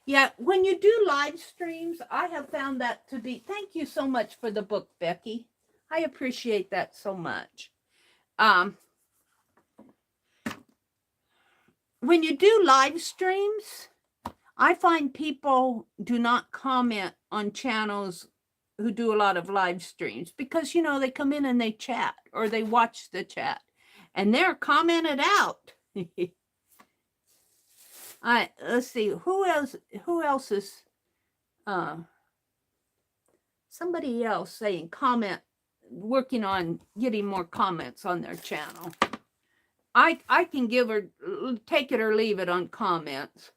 Yeah, when you do live streams, I have found that to be... Thank you so much for the book, Becky. I appreciate that so much. When you do live streams, I find people do not comment on channels who do a lot of live streams because, you know, they come in and they chat or they watch the chat and they're commented out. Let's see, who else is somebody else saying working on getting more comments on their channel. I can take it or leave it on comments.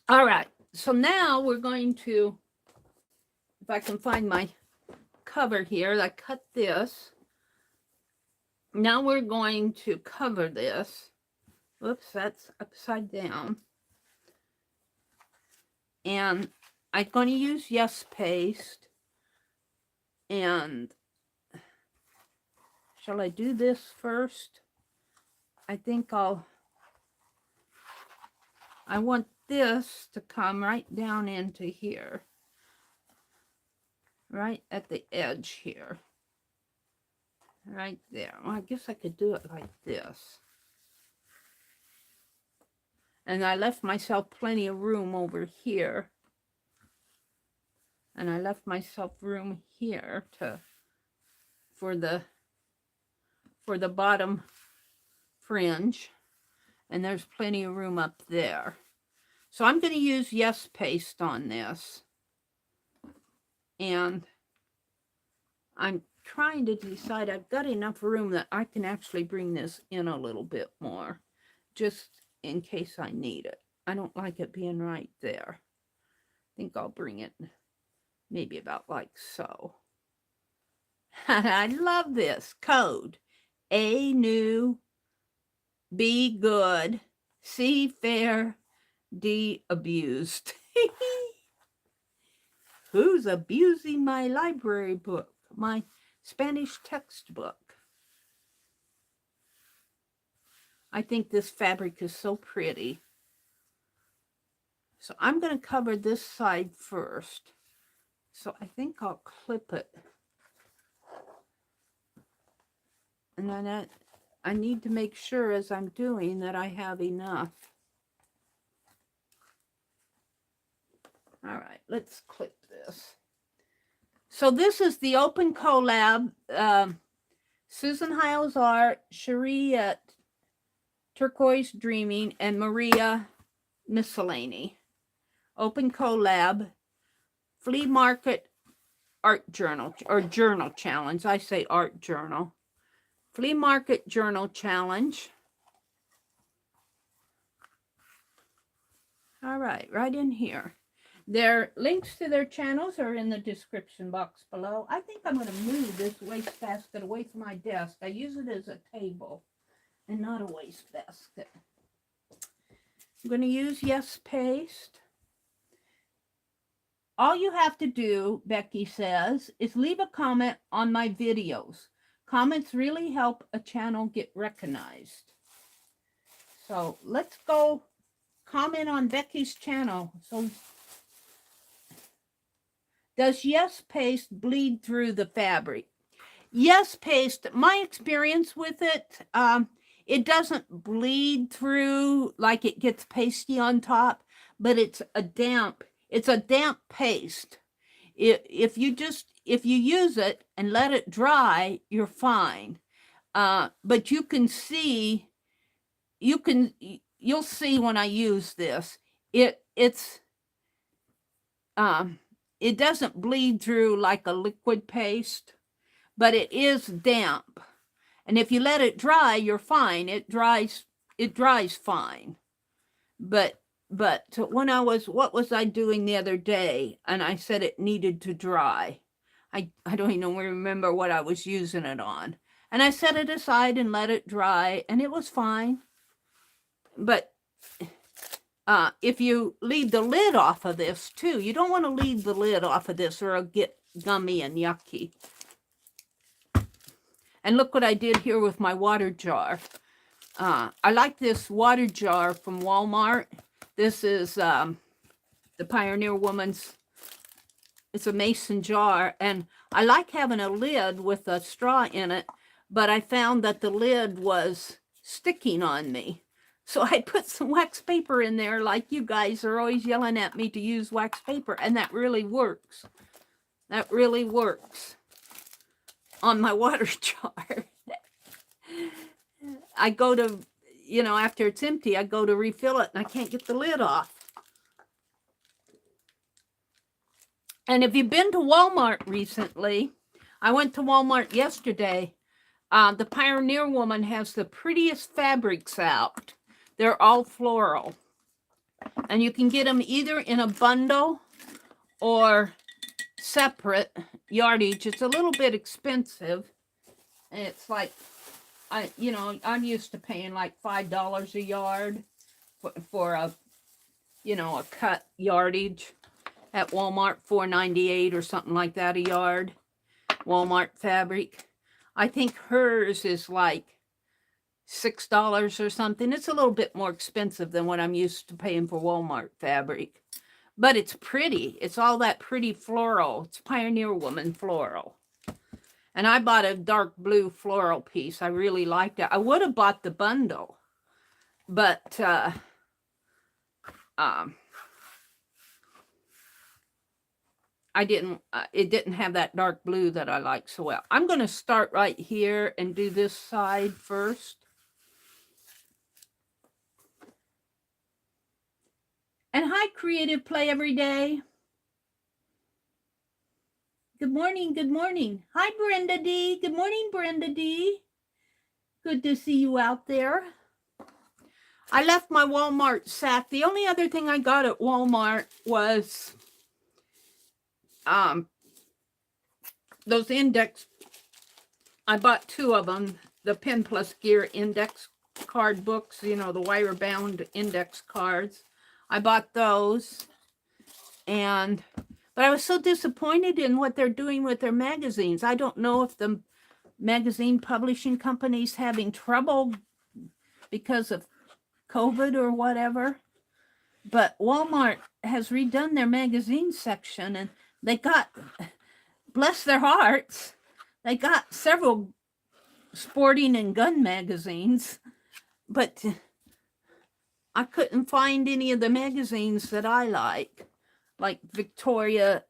All right, so now we're going to, if I can find my cover here, I cut this. Now we're going to cover this. Whoops, that's upside down. And I'm going to use Yes Paste. And shall I do this first? I think I want this to come right down into here. Right at the edge here. Right there. Well, I guess I could do it like this. And I left myself plenty of room over here. And I left myself room here for the bottom fringe. And there's plenty of room up there. So I'm going to use Yes Paste on this. And I'm trying to decide, I've got enough room that I can actually bring this in a little bit more, just in case I need it. I don't like it being right there. I think I'll bring it maybe about like so. I love this code. A, new. B, good. C, fair. D, abused. Who's abusing my library book? My Spanish textbook. I think this fabric is so pretty. So I'm going to cover this side first. So I think I'll clip it. And then I need to make sure as I'm doing that I have enough. All right, let's clip this. So this is the open collab. Susan Hiles Art, Cherie at Turquoise Dreaming, and Maria Miscellany. Open collab. Flea Market Art Journal, or Journal Challenge. I say Art Journal. Flea Market Journal Challenge. All right, right in here. Their links to their channels are in the description box below. I think I'm going to move this wastebasket away from my desk. I use it as a table and not a wastebasket. I'm going to use Yes Paste. All you have to do, Becky says, is leave a comment on my videos. Comments really help a channel get recognized. So let's go comment on Becky's channel. So, does Yes Paste bleed through the fabric? Yes Paste, my experience with it, it doesn't bleed through like it gets pasty on top, but it's a damp paste. If you use it and let it dry, you're fine. But you'll see when I use this, it doesn't bleed through like a liquid paste, but it is damp. And if you let it dry, you're fine. It dries fine. But when what was I doing the other day? And I said it needed to dry. I don't even remember what I was using it on. And I set it aside and let it dry, and it was fine. But if you leave the lid off of this too, you don't want to leave the lid off of this or it'll get gummy and yucky. And look what I did here with my water jar. I like this water jar from Walmart. This is the Pioneer Woman's, it's a mason jar. And I like having a lid with a straw in it, but I found that the lid was sticking on me. So I put some wax paper in there, like you guys are always yelling at me to use wax paper, and that really works. That really works on my water jar. I go to, after it's empty, I go to refill it, and I can't get the lid off. And if you've been to Walmart recently, I went to Walmart yesterday. The Pioneer Woman has the prettiest fabrics out. They're all floral. And you can get them either in a bundle or separate yardage. It's a little bit expensive. And it's like, I'm used to paying like $5 a yard for a cut yardage. at Walmart, $4.98 or something like that a yard. Walmart fabric. I think hers is like $6 or something. It's a little bit more expensive than what I'm used to paying for Walmart fabric. But it's pretty. It's all that pretty floral. It's Pioneer Woman floral. And I bought a dark blue floral piece. I really liked it. I would have bought the bundle, but I didn't. It didn't have that dark blue that I like so well. I'm going to start right here and do this side first. And hi, Creative Play Every Day. Good morning, good morning. Hi, Brenda D. Good morning, Brenda D. Good to see you out there. I left my Walmart sack. The only other thing I got at Walmart was those index. I bought 2 of them, the Pen Plus Gear index card books, you know, the wire bound index cards. I bought those, but I was so disappointed in what they're doing with their magazines. I don't know if the magazine publishing company's having trouble because of COVID or whatever, but Walmart has redone their magazine section, and they got, bless their hearts, they got several sporting and gun magazines, but I couldn't find any of the magazines that I like Victoria.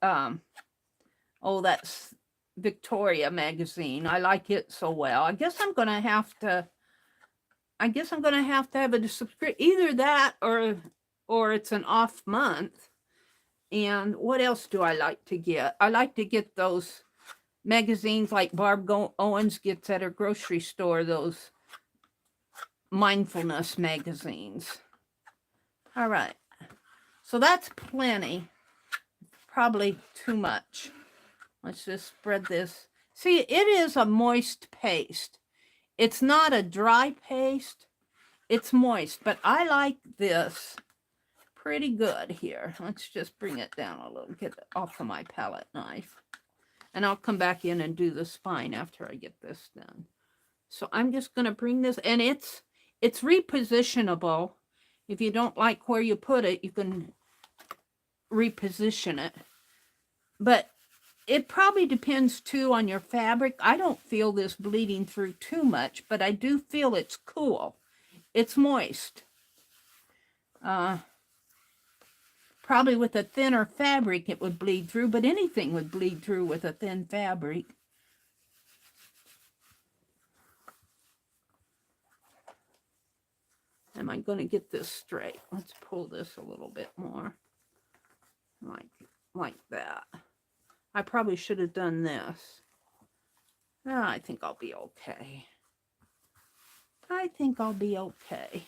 That's Victoria magazine. I like it so well. I guess I'm gonna have to have a subscription, either that or it's an off month. And what else do I like to get? I like to get those magazines like Barb Owens gets at her grocery store, those mindfulness magazines. All right, so that's plenty. Probably too much. Let's just spread this. See, it is a moist paste. It's not a dry paste. It's moist, but I like this pretty good here. Let's just bring it down a little, get it off of my palette knife. And I'll come back in and do the spine after I get this done. So I'm just going to bring this, and it's repositionable. If you don't like where you put it, you can reposition it. But it probably depends too on your fabric. I don't feel this bleeding through too much, but I do feel it's cool. It's moist. Probably with a thinner fabric it would bleed through, but anything would bleed through with a thin fabric. Am I going to get this straight? Let's pull this a little bit more. Like that. I probably should have done this. I think I'll be okay. I think I'll be okay.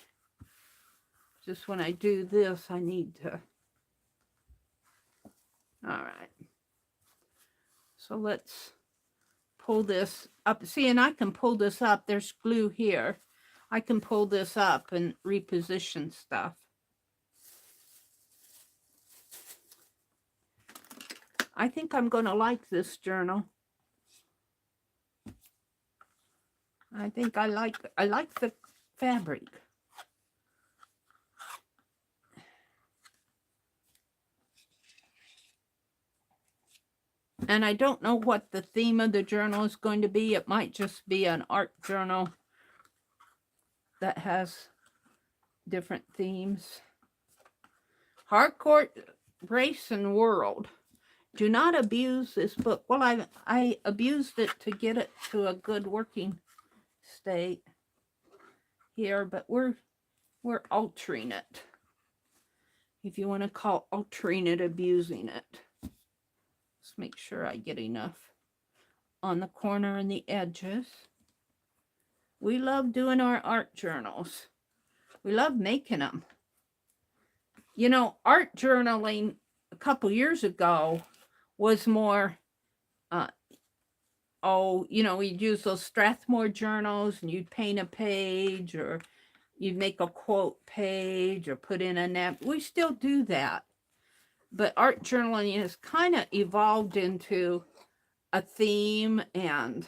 Just when I do this, I need to. All right. So let's pull this up. See, and I can pull this up. There's glue here. I can pull this up and reposition stuff. I think I'm going to like this journal. I think I like the fabric. And I don't know what the theme of the journal is going to be. It might just be an art journal that has different themes. Harcourt, Race and World. Do not abuse this book. Well, I abused it to get it to a good working state here, but we're altering it. If you want to call altering it abusing it. Let's make sure I get enough on the corner and the edges. We love doing our art journals. We love making them. You know, art journaling a couple years ago was more, we'd use those Strathmore journals and you'd paint a page or you'd make a quote page or put in a nap. We still do that. but art journaling has kind of evolved into a theme and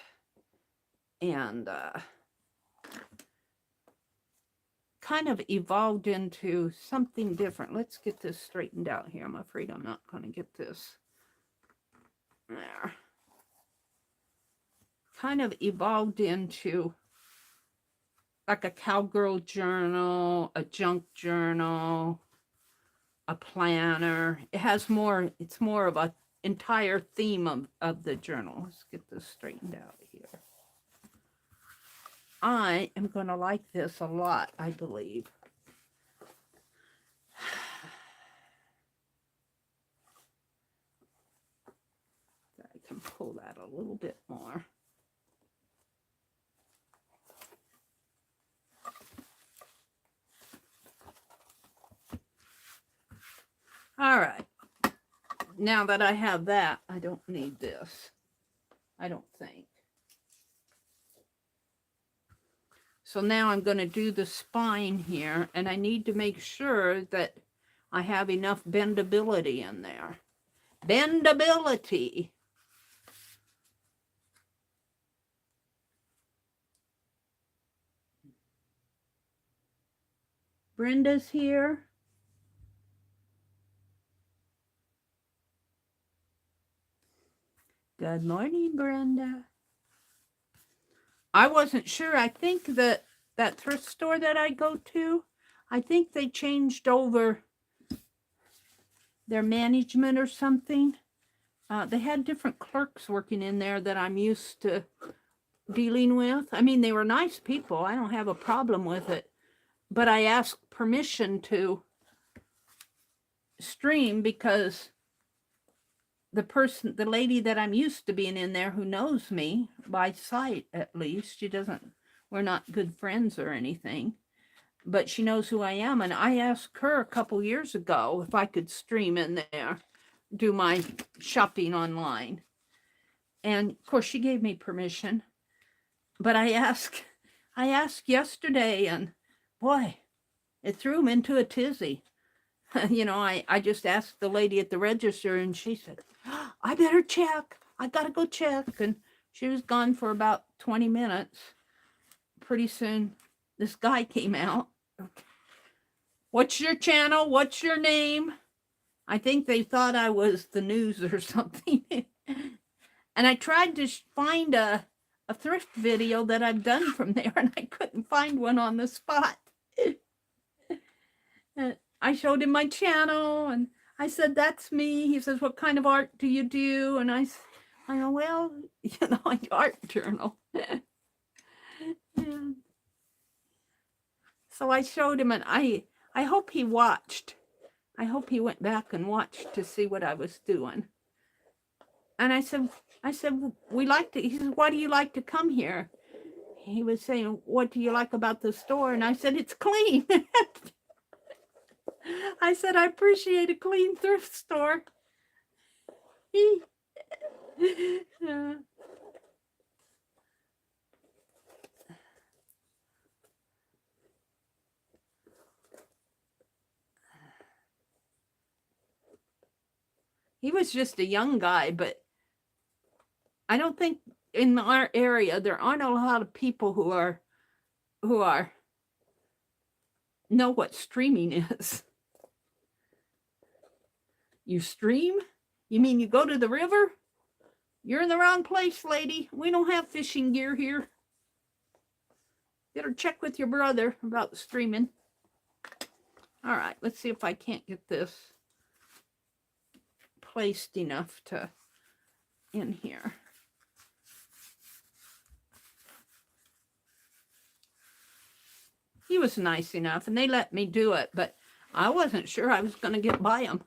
kind of evolved into something different. Let's get this straightened out here. I'm afraid I'm not going to get this there. Kind of evolved into like a cowgirl journal, a junk journal, a planner. It has more, it's more of an entire theme of the journal. Let's get this straightened out here. I am going to like this a lot, I believe. I can pull that a little bit more. All right. Now that I have that, I don't need this. I don't think. So now I'm going to do the spine here, and I need to make sure that I have enough bendability in there. Bendability. Brenda's here. Good morning, Brenda. I wasn't sure. I think that that thrift store that I go to, I think they changed over their management or something. They had different clerks working in there that I'm used to dealing with. I mean, they were nice people. I don't have a problem with it. But I asked permission to stream because the lady that I'm used to being in there, who knows me by sight at least, we're not good friends or anything, but she knows who I am. And I asked her a couple years ago if I could stream in there, do my shopping online. And of course she gave me permission, but I asked yesterday, and boy, it threw him into a tizzy. You know, I just asked the lady at the register, and she said, I better check. I got to go check. And she was gone for about 20 minutes. Pretty soon, this guy came out. What's your channel? What's your name? I think they thought I was the news or something. And I tried to find a thrift video that I've done from there, and I couldn't find one on the spot. I showed him my channel, and I said, that's me. He says, what kind of art do you do? And I go, well, you know, like art journal. Yeah. So I showed him, and I hope he watched. I hope he went back and watched to see what I was doing. And I said, we like to, he says, why do you like to come here? He was saying, what do you like about the store? And I said, it's clean. I said, I appreciate a clean thrift store. He was just a young guy, but I don't think in our area there aren't a lot of people who know what streaming is. You stream? You mean you go to the river? You're in the wrong place, lady. We don't have fishing gear here. Better check with your brother about streaming. All right, let's see if I can't get this placed enough to in here. He was nice enough, and they let me do it, but I wasn't sure I was going to get by him.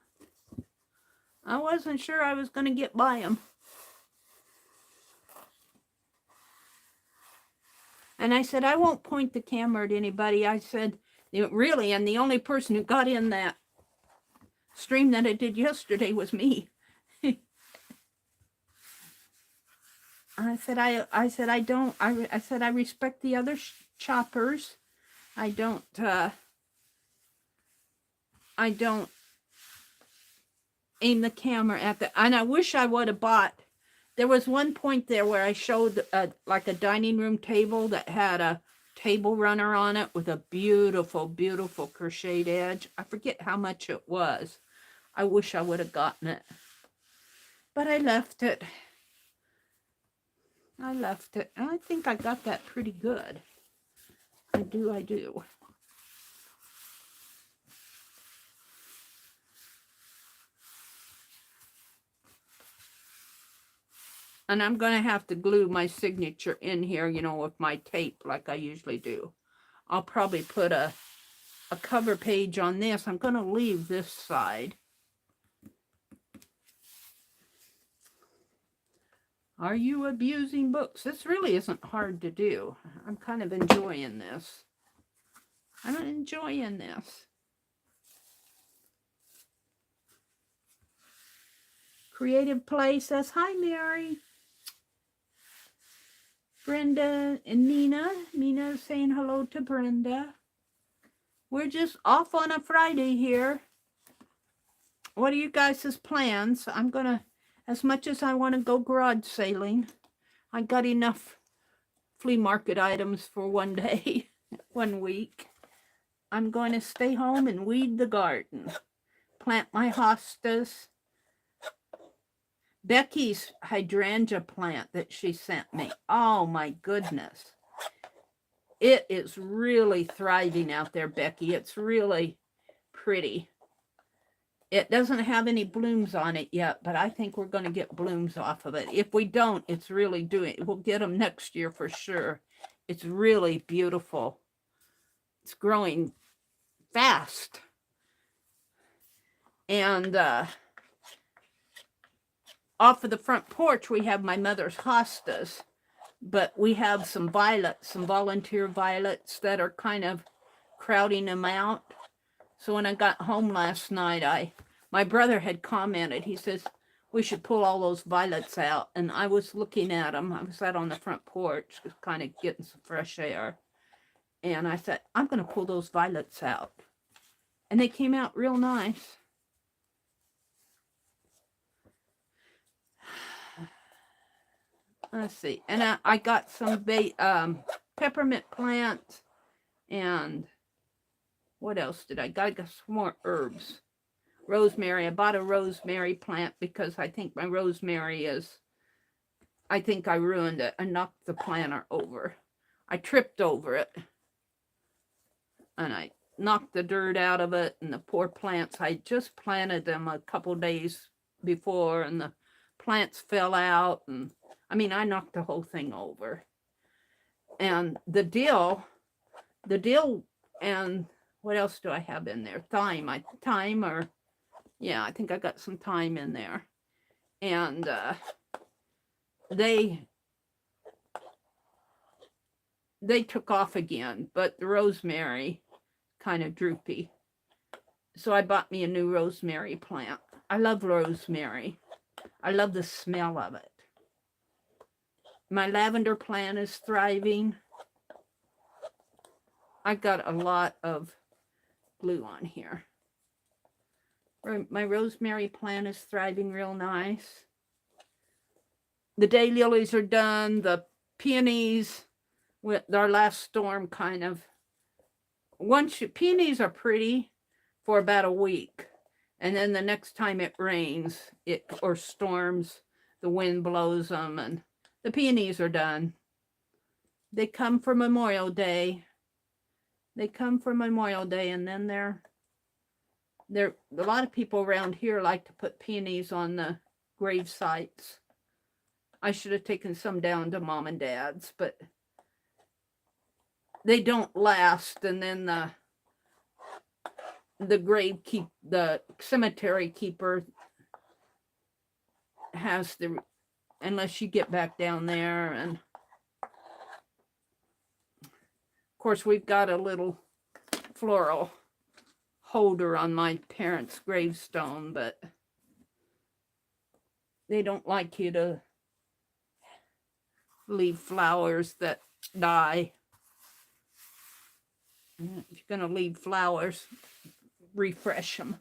I wasn't sure I was going to get by him. And I said, I won't point the camera at anybody. I said, really, and the only person who got in that stream that I did yesterday was me. I said, I said, I respect the other choppers. I don't aim the camera at the, and I wish I would have bought, there was one point there where I showed like a dining room table that had a table runner on it with a beautiful, beautiful crocheted edge. I forget how much it was. I wish I would have gotten it. But I left it. I left it. And I think I got that pretty good. I do. And I'm going to have to glue my signature in here, you know, with my tape like I usually do. I'll probably put a cover page on this. I'm going to leave this side. Are you abusing books? This really isn't hard to do. I'm kind of enjoying this. I'm enjoying this. Creative Play says, hi, Mary. Brenda and Nina. Nina's saying hello to Brenda. We're just off on a Friday here. What are you guys' plans? I'm going to, as much as I want to go garage sailing, I got enough flea market items for one day, 1 week. I'm going to stay home and weed the garden. Plant my hostas. Becky's hydrangea plant that she sent me. Oh my goodness. It is really thriving out there, Becky. It's really pretty. It doesn't have any blooms on it yet, but I think we're going to get blooms off of it. If we don't, it's really doing it. We'll get them next year for sure. It's really beautiful. It's growing fast. And off of the front porch, we have my mother's hostas, but we have some violets, some volunteer violets that are kind of crowding them out. So when I got home last night, my brother had commented, he says, we should pull all those violets out. And I was looking at them. I was out on the front porch, just kind of getting some fresh air. And I said, I'm going to pull those violets out. And they came out real nice. Let's see. And I got some peppermint plants. And what else did I got? I got some more herbs. Rosemary. I bought a rosemary plant because I think my rosemary is, I think I ruined it. I knocked the planter over. I tripped over it. And I knocked the dirt out of it. And the poor plants, I just planted them a couple days before. And the plants fell out. And I mean, I knocked the whole thing over. And the dill, and what else do I have in there? Thyme, yeah, I think I got some thyme in there. And they took off again, but the rosemary kind of droopy. So I bought me a new rosemary plant. I love rosemary. I love the smell of it. My lavender plant is thriving. I got a lot of glue on here. My rosemary plant is thriving real nice. The daylilies are done. The peonies, with our last storm kind of, peonies are pretty for about a week. And then the next time it rains or storms, the wind blows them and the peonies are done. They come for Memorial Day. They come for Memorial Day, and then they're a lot of people around here like to put peonies on the grave sites. I should have taken some down to Mom and Dad's, but they don't last. And then the cemetery keeper has the, unless you get back down there. And of course, we've got a little floral holder on my parents' gravestone, but they don't like you to leave flowers that die. If you're going to leave flowers, refresh them.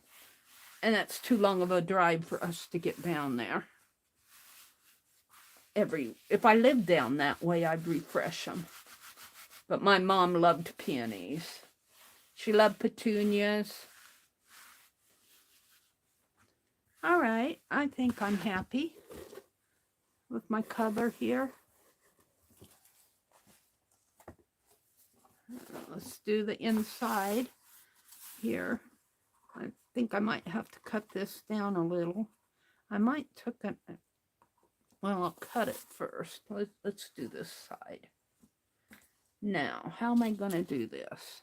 And that's too long of a drive for us to get down there. If I lived down that way, I'd refresh them. But my mom loved peonies. She loved petunias. All right, I think I'm happy with my cover here. Let's do the inside here. I think I might have to cut this down a little. I might well, I'll cut it first. Let's do this side. Now, how am I going to do this?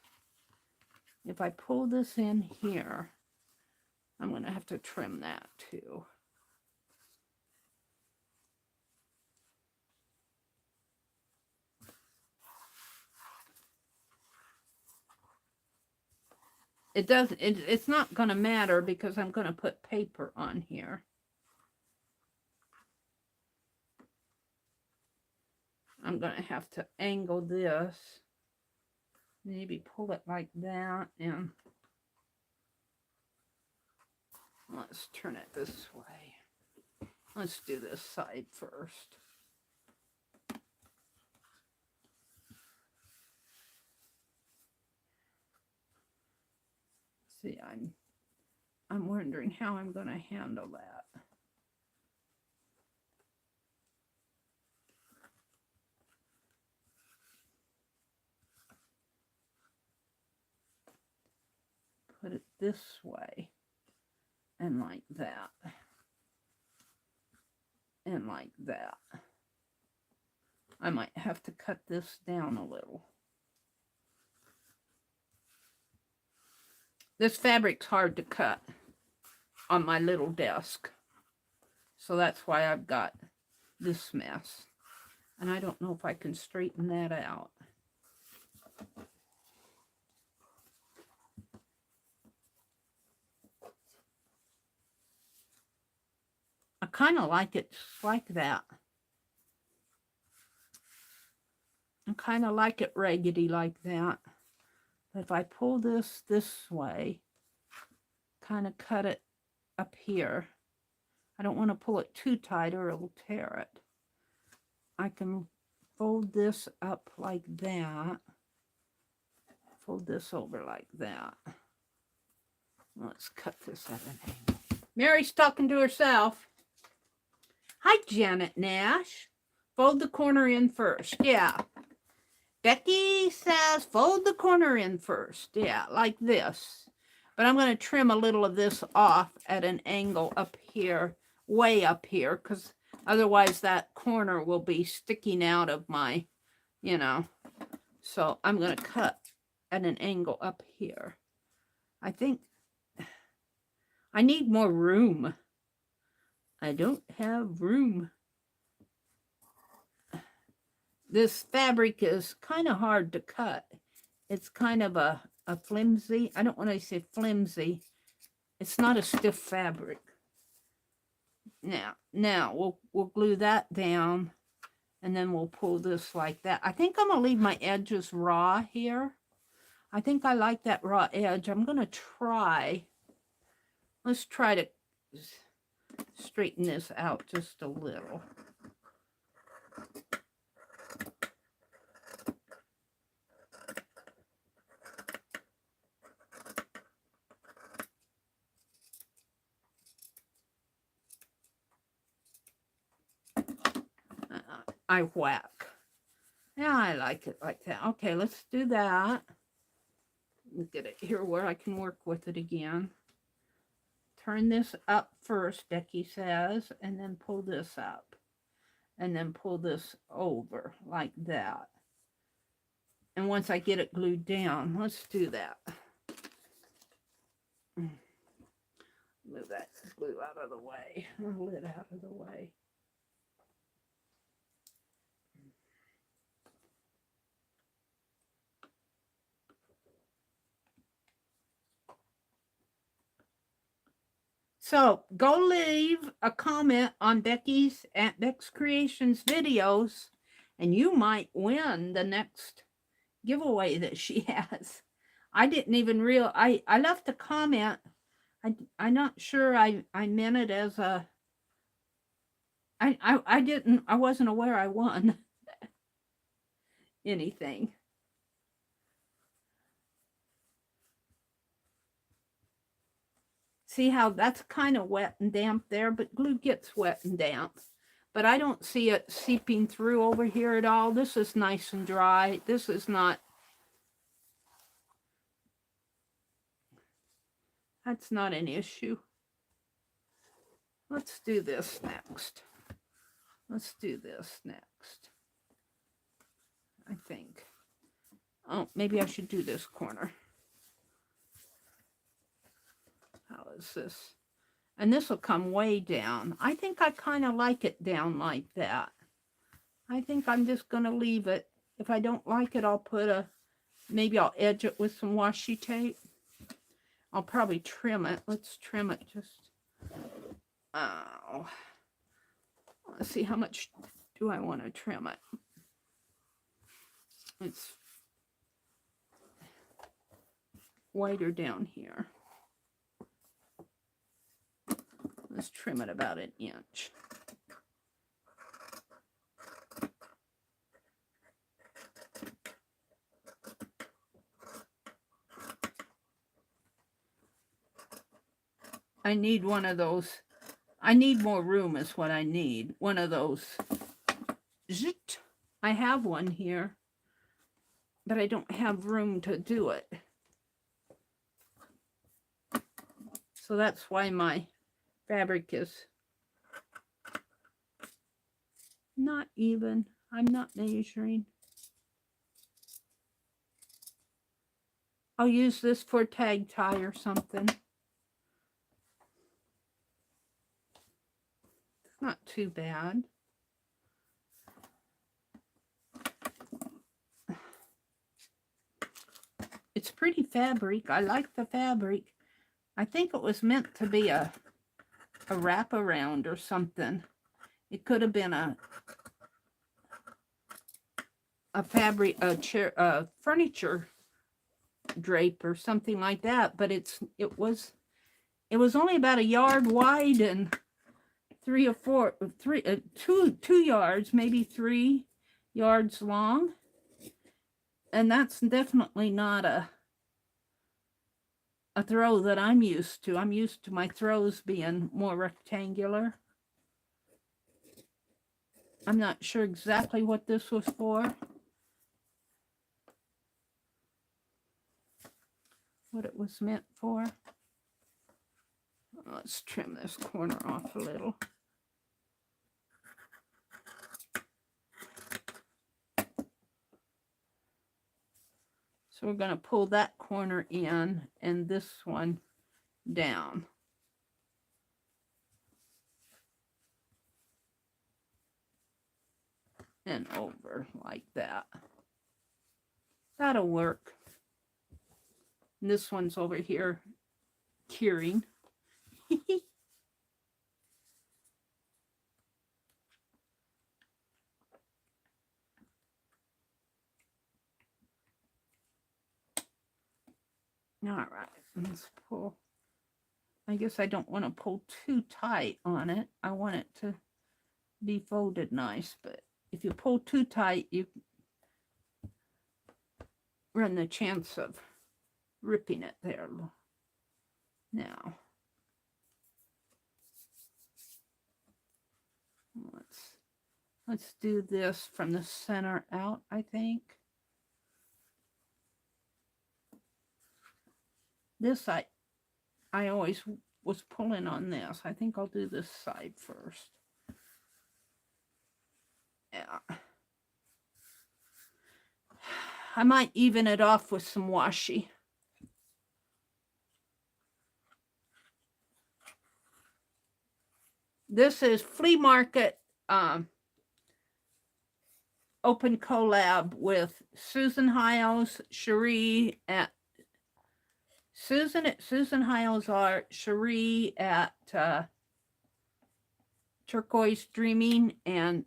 If I pull this in here, I'm going to have to trim that too. It's not going to matter because I'm going to put paper on here. I'm going to have to angle this. Maybe pull it like that, and let's turn it this way. Let's do this side first. See, I'm wondering how I'm going to handle that. Put it this way, and like that, and like that. I might have to cut this down a little. This fabric's hard to cut on my little desk, so that's why I've got this mess. And I don't know if I can straighten that out. I kind of like it just like that. I kind of like it raggedy like that. But if I pull this way, kind of cut it up here. I don't want to pull it too tight or it'll tear it. I can fold this up like that. Fold this over like that. Let's cut this at an angle. Mary's talking to herself. Hi, Janet Nash. Fold the corner in first. Yeah. Becky says fold the corner in first. Yeah, like this. But I'm going to trim a little of this off at an angle up here, way up here, because otherwise that corner will be sticking out of my, you know. So I'm going to cut at an angle up here. I think I need more room. I don't have room. This fabric is kind of hard to cut. It's kind of a flimsy. I don't want to say flimsy. It's not a stiff fabric. Now we'll glue that down, and then we'll pull this like that. I think I'm gonna leave my edges raw here. I think I like that raw edge. I'm gonna try. Let's try to straighten this out just a little. I whack. Yeah, I like it like that. Okay, let's do that. Get it here where I can work with it again. Turn this up first, Becky says, and then pull this up. And then pull this over like that. And once I get it glued down, let's do that. Move that glue out of the way. Lid out of the way. So go leave a comment on Becky's at Beck's Creations videos, and you might win the next giveaway that she has. I didn't even realize, I left a comment I'm not sure I meant it as a, I wasn't aware I won anything. See how that's kind of wet and damp there, but glue gets wet and damp. But I don't see it seeping through over here at all. This is nice and dry. This is not, that's not an issue. Let's do this next. Let's do this next. I think. Oh, maybe I should do this corner. How is this? And this will come way down. I think I kind of like it down like that. I think I'm just going to leave it. If I don't like it, I'll put a, maybe I'll edge it with some washi tape. I'll probably trim it. Let's trim it just. Oh. Let's see, how much do I want to trim it? It's whiter down here. Let's trim it about an inch. I need one of those. I need more room is what I need. One of those. I have one here, but I don't have room to do it. So that's why my fabric is not even. I'm not measuring. I'll use this for tag tie or something. It's not too bad. It's pretty fabric. I like the fabric. I think it was meant to be a wraparound or something. It could have been a fabric, a chair, a furniture drape or something like that. But it was only about a yard wide and 2 yards, maybe 3 yards long. And that's definitely not a throw that I'm used to. I'm used to my throws being more rectangular. I'm not sure exactly what this was for. What it was meant for. Let's trim this corner off a little. So we're going to pull that corner in and this one down. And over like that. That'll work. And this one's over here curing. All right, let's pull. I guess I don't want to pull too tight on it. I want it to be folded nice, but if you pull too tight, you run the chance of ripping it there. Now, let's do this from the center out, I think. This I always was pulling on this. I think I'll do this side first. Yeah. I might even it off with some washi. This is Flea Market open collab with Susan Hiles, Cherie at Susan Hiles art, Cherie at Turquoise Dreaming, and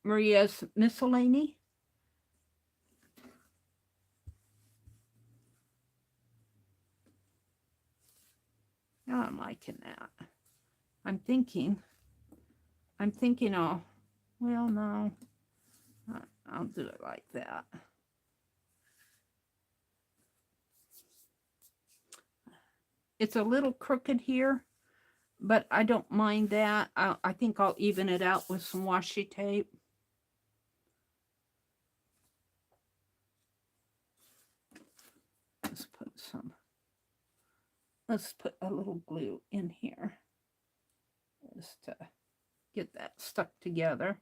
Maria's Miscellany. All I'm liking that. I'm thinking, oh, well, no, I'll do it like that. It's a little crooked here, but I don't mind that. I think I'll even it out with some washi tape. Let's put a little glue in here just to get that stuck together.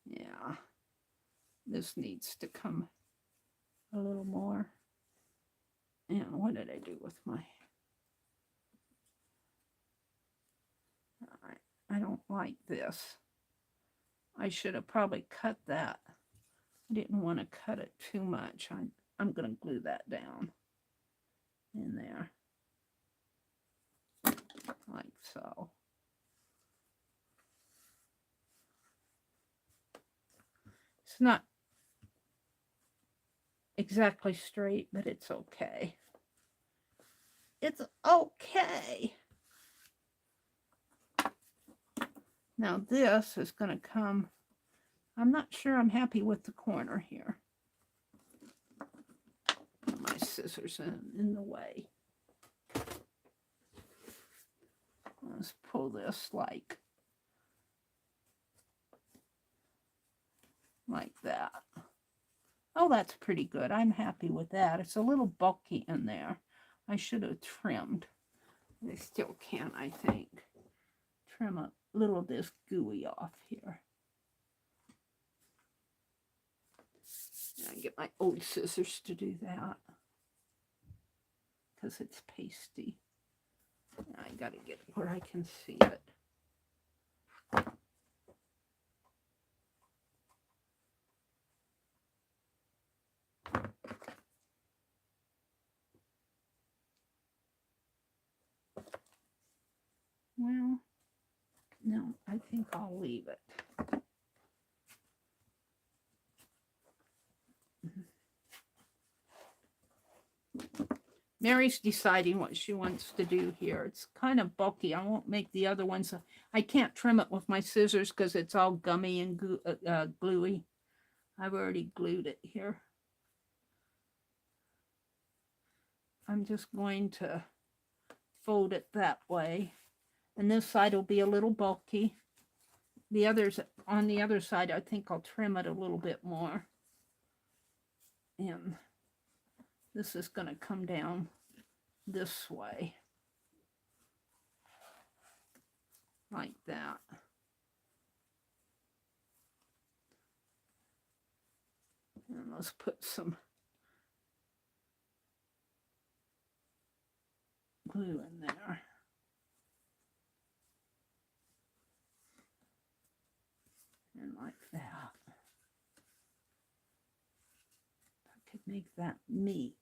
Yeah, this needs to come a little more. And what did I do with my... I don't like this. I should have probably cut that. I didn't want to cut it too much. I'm going to glue that down in there. Like so. It's not exactly straight, but it's okay. It's okay. Now this is going to come, I'm not sure I'm happy with the corner here. My scissors in the way. Let's pull this like that. Oh, that's pretty good. I'm happy with that. It's a little bulky in there. I should have trimmed. I still can, I think. Trim a little of this gooey off here. And I get my old scissors to do that because it's pasty. I got to get it where I can see it. Well, no, I think I'll leave it. Meri's deciding what she wants to do here. It's kind of bulky. I won't make the other ones. I can't trim it with my scissors because it's all gummy and gluey. I've already glued it here. I'm just going to fold it that way. And this side will be a little bulky. The others, on the other side, I think I'll trim it a little bit more. And this is going to come down this way. Like that. And let's put some glue in there. And like that. I could make that neat.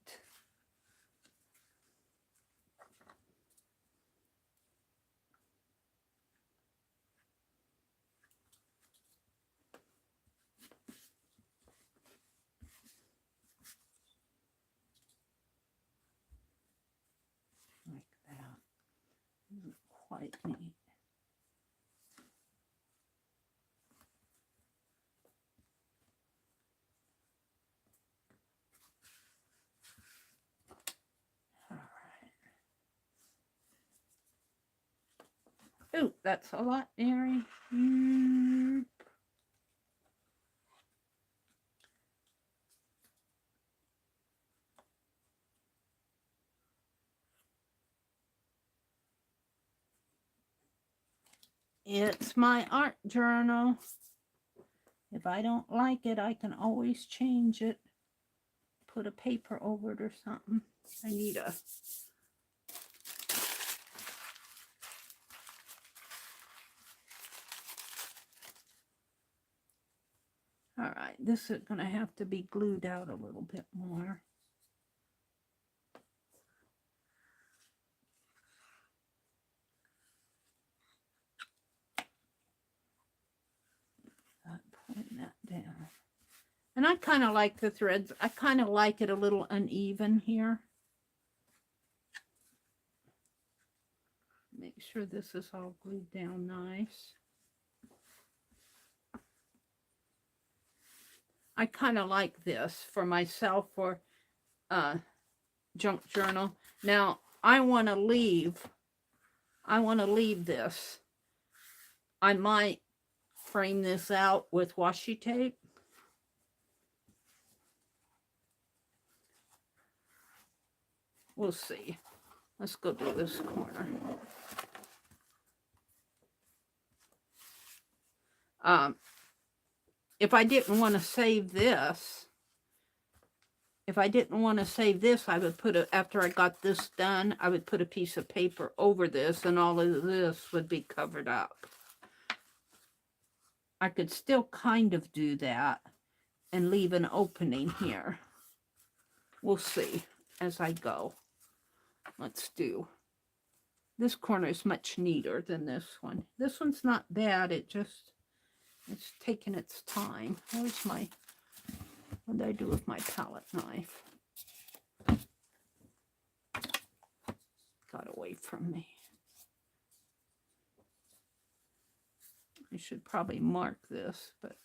Like that. Isn't quite neat. Ooh, that's a lot, Meri. It's my art journal. If I don't like it, I can always change it. Put a paper over it or something. I need a... All right, this is going to have to be glued out a little bit more. And I kind of like the threads. I kind of like it a little uneven here. Make sure this is all glued down nice. I kind of like this for myself for junk journal. Now I want to leave this. I might frame this out with washi tape. We'll see. Let's go do this corner. If I didn't want to save this, I would put a, after I got this done, I would put a piece of paper over this and all of this would be covered up. I could still kind of do that and leave an opening here. We'll see as I go. Let's do. This corner is much neater than this one. This one's not bad. It's taking its time. Where's my, what did I do with my palette knife? Got away from me. I should probably mark this, but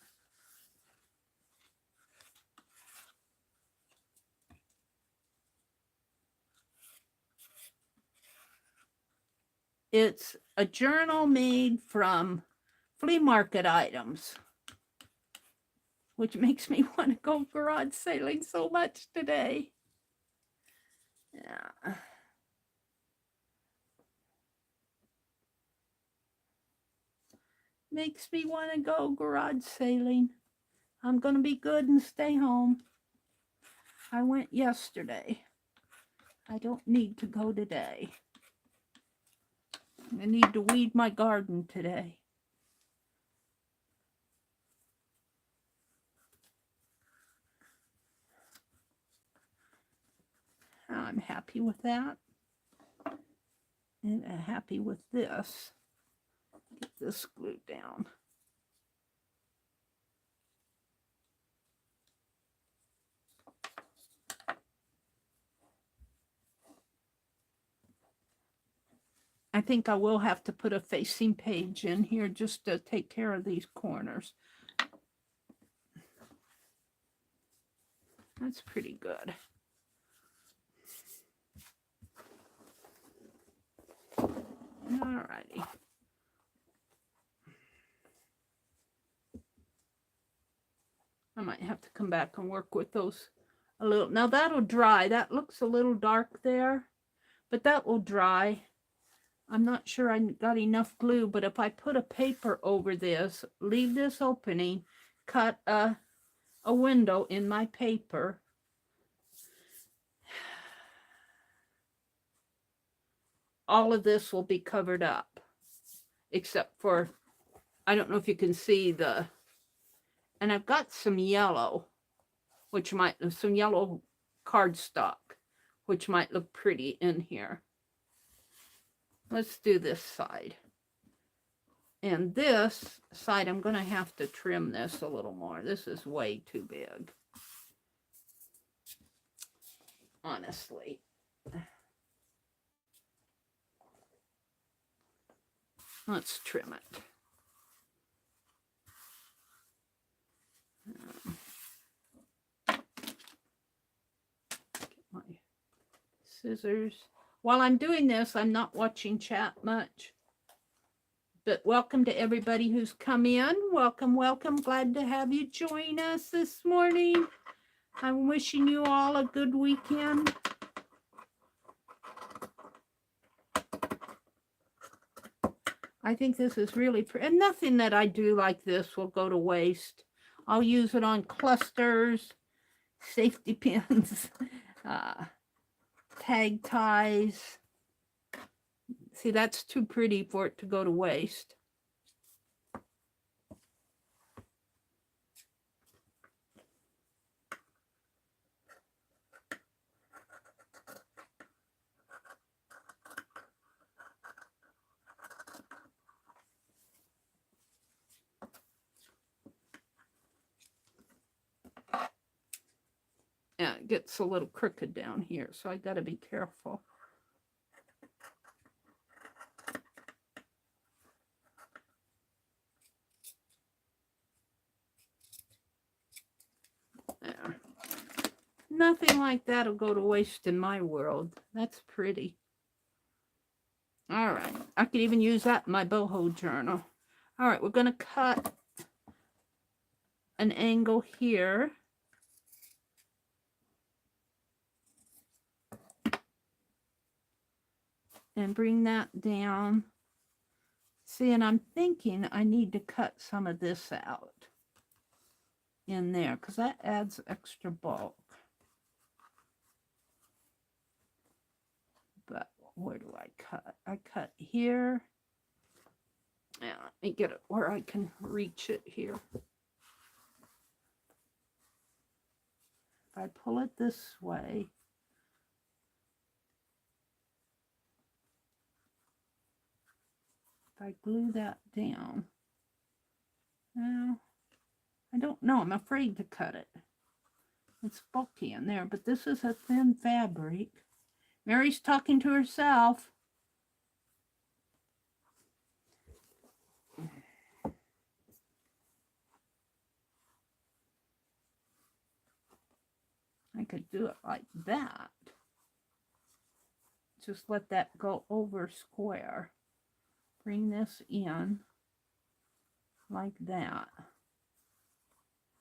it's a journal made from flea market items, which makes me want to go garage sailing so much today. Yeah. Makes me want to go garage sailing. I'm going to be good and stay home. I went yesterday. I don't need to go today. I need to weed my garden today. I'm happy with that. And I'm happy with this. Get this glued down. I think I will have to put a facing page in here just to take care of these corners. That's pretty good. Alrighty. I might have to come back and work with those a little. Now that'll dry. That looks a little dark there, but that will dry. I'm not sure I got enough glue, but if I put a paper over this, leave this opening, cut a window in my paper, all of this will be covered up, except for, I don't know if you can see the, and I've got some yellow, which might, some yellow cardstock, which might look pretty in here. Let's do this side. And this side, I'm going to have to trim this a little more. This is way too big. Honestly. Let's trim it. Get my scissors. While I'm doing this, I'm not watching chat much. But welcome to everybody who's come in. Welcome, welcome. Glad to have you join us this morning. I'm wishing you all a good weekend. I think this is really pretty. And nothing that I do like this will go to waste. I'll use it on clusters, safety pins, tag ties. See, that's too pretty for it to go to waste. Yeah, it gets a little crooked down here, so I got to be careful. There. Nothing like that'll go to waste in my world. That's pretty. All right. I could even use that in my boho journal. All right, we're going to cut an angle here. And bring that down. See, and I'm thinking I need to cut some of this out in there because that adds extra bulk. But where do I cut? I cut here. Yeah, let me get it where I can reach it here. If I pull it this way, if I glue that down, now I don't know. I'm afraid to cut it. It's bulky in there, but this is a thin fabric. Meri's talking to herself. I could do it like that. Just let that go over square. Bring this in like that.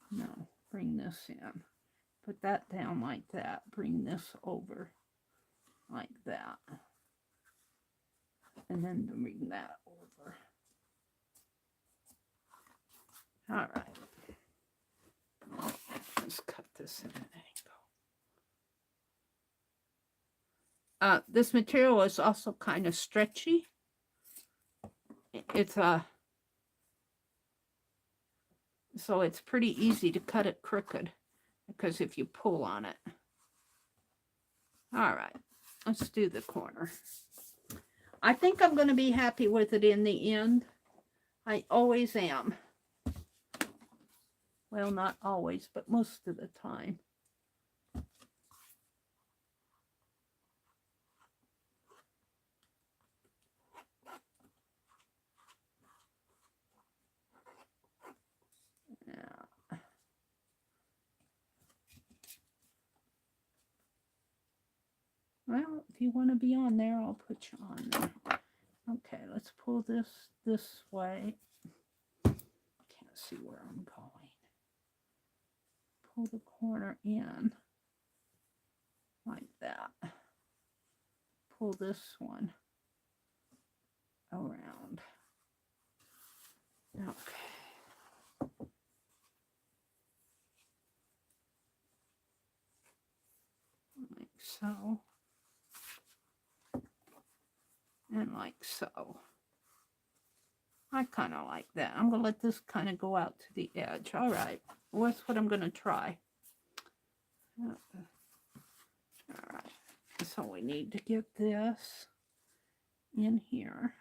No, bring this in. Put that down like that. Bring this over like that. And then bring that over. All right. Let's cut this in an angle. This material is also kind of stretchy. It's so it's pretty easy to cut it crooked because if you pull on it. All right, let's do the corner. I think I'm going to be happy with it in the end. I always am. Well, not always, but most of the time. Yeah. Well, if you want to be on there, I'll put you on there. Okay, let's pull this way. Can't see where I'm going. Pull the corner in like that. Pull this one around. Okay. Like so. And like so. I kind of like that. I'm going to let this kind of go out to the edge. All right. Well, that's what I'm going to try. All right. So we need to get this in here.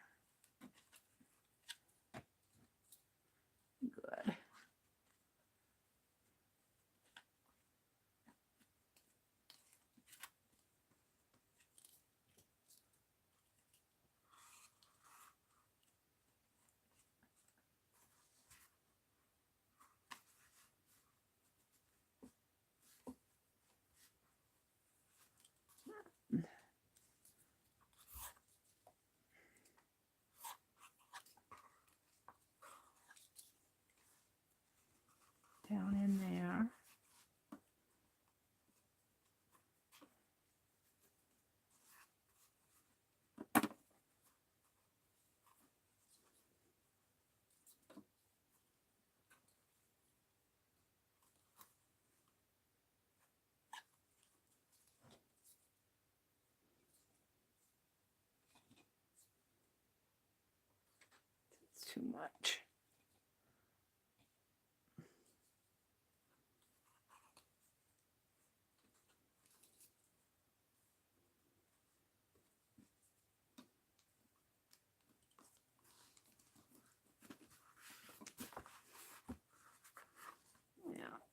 Good. Down in there. It's too much.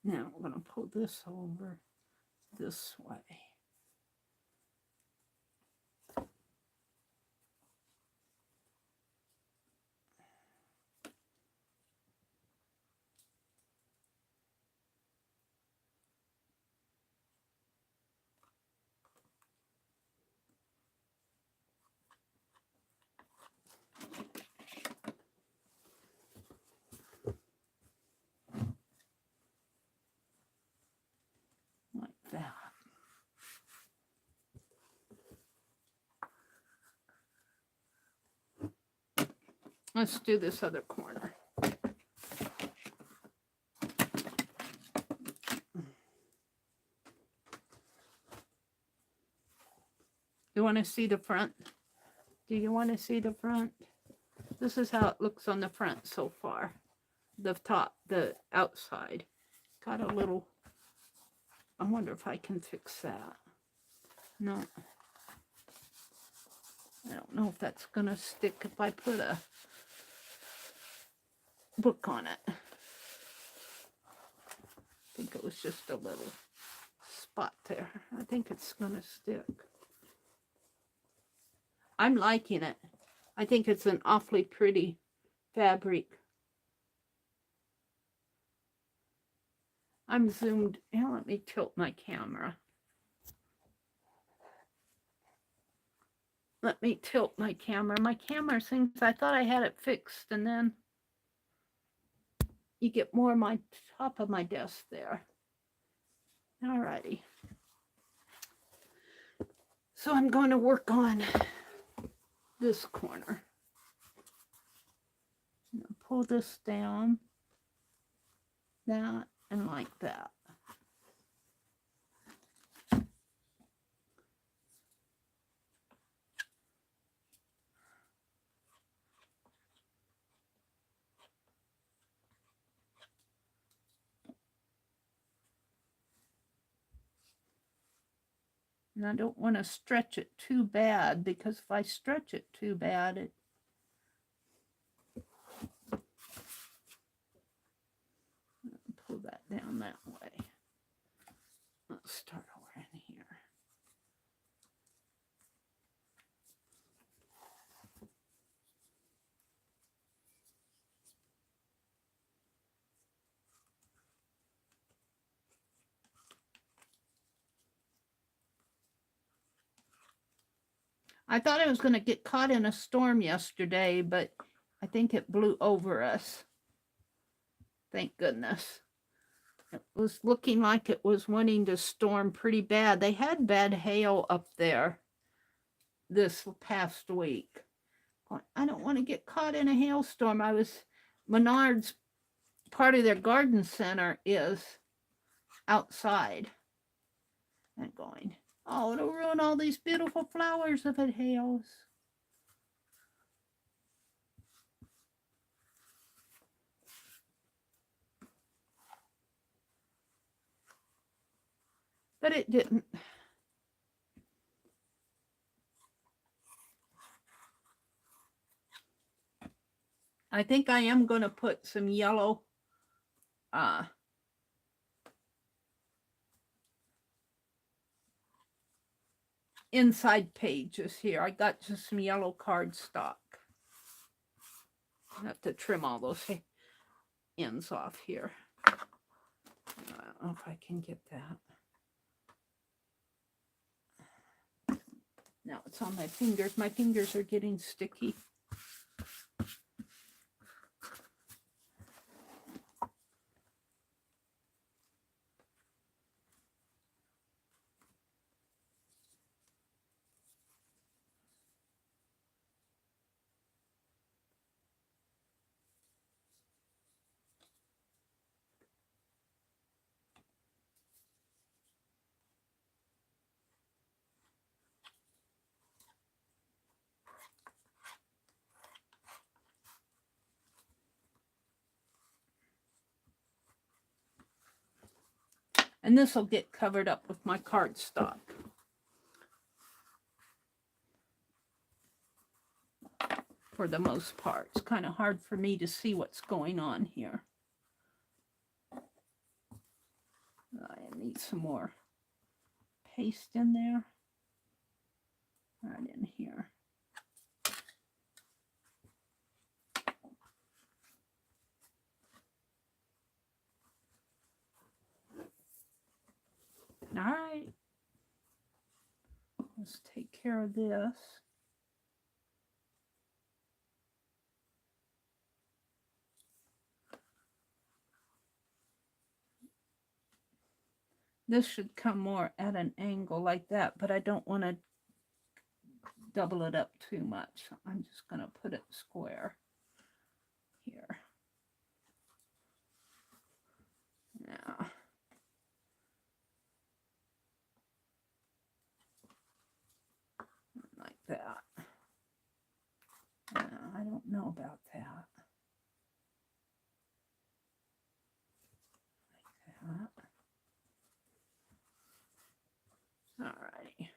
Now I'm going to pull this over this way. Like that. Let's do this other corner. You want to see the front? Do you want to see the front? This is how it looks on the front so far. The top, the outside. Got a little, I wonder if I can fix that. No. I don't know if that's going to stick if I put a book on it. I think it was just a little spot there. I think it's going to stick. I'm liking it. I think it's an awfully pretty fabric. I'm zoomed. Now let me tilt my camera. Let me tilt my camera. My camera seems, I thought I had it fixed, and then you get more of my top of my desk there. Alrighty. So I'm going to work on this corner. Pull this down, that, and like that. And I don't want to stretch it too bad, because if I stretch it too bad, it pull that down that way. Let's start over in here. I thought I was going to get caught in a storm yesterday, but I think it blew over us. Thank goodness. It was looking like it was wanting to storm pretty bad. They had bad hail up there this past week. I don't want to get caught in a hailstorm. Menards, part of their garden center is outside. And going, oh, it'll ruin all these beautiful flowers if it hails. But it didn't. I think I am going to put some yellow inside pages here. I got just some yellow cardstock. I have to trim all those ends off here. I don't know if I can get that. Now it's on my fingers. My fingers are getting sticky. And this will get covered up with my cardstock. For the most part. It's kind of hard for me to see what's going on here. I need some more paste in there. Right in here. All right. Let's take care of this. This should come more at an angle like that, but I don't want to double it up too much. I'm just going to put it square here. Now, like that. I don't know about that. Like that. All righty.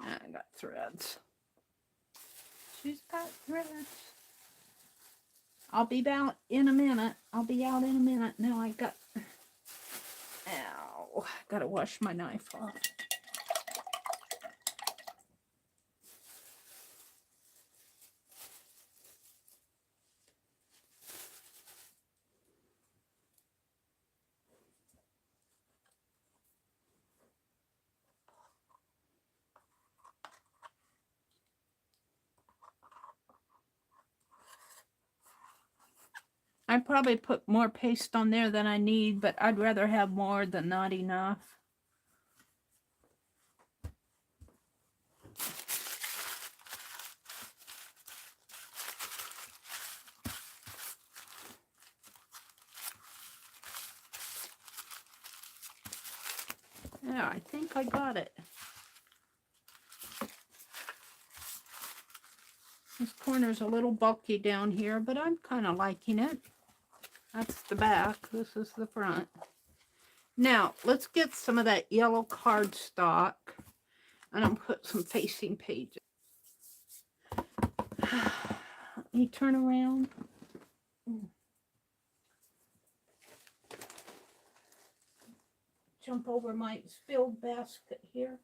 I got threads. She's got threads. I'll be out in a minute. I'll be out in a minute. Now I got... Ow. Gotta wash my knife off. I probably put more paste on there than I need, but I'd rather have more than not enough. Yeah, I think I got it. This corner's a little bulky down here, but I'm kind of liking it. That's the back. This is the front. Now, let's get some of that yellow cardstock, and I'll put some facing pages. Let me turn around. Jump over my spilled basket here.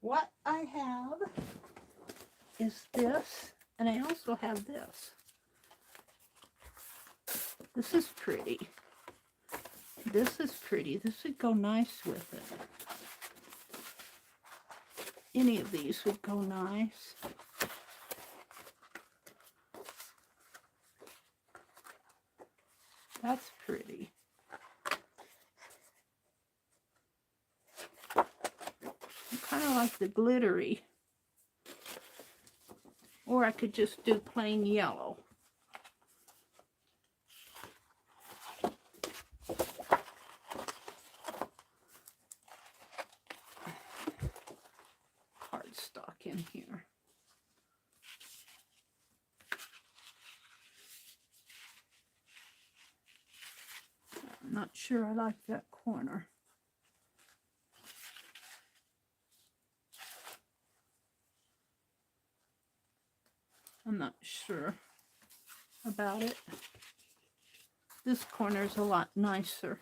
What I have is this, and I also have this. This is pretty. This is pretty. This would go nice with it. Any of these would go nice. That's pretty. I kind of like the glittery. Or I could just do plain yellow. Cardstock in here. I'm not sure I like that corner. I'm not sure about it. This corner is a lot nicer.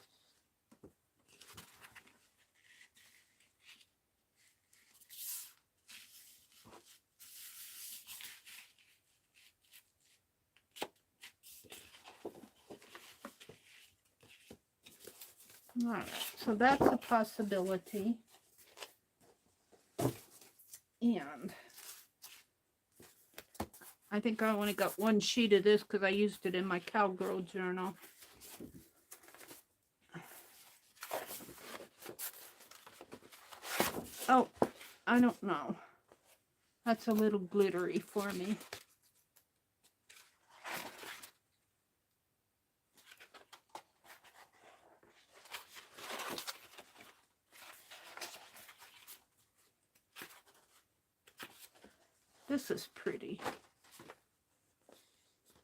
All right, so that's a possibility. And I think I only got one sheet of this because I used it in my cowgirl journal. Oh, I don't know. That's a little glittery for me. This is pretty.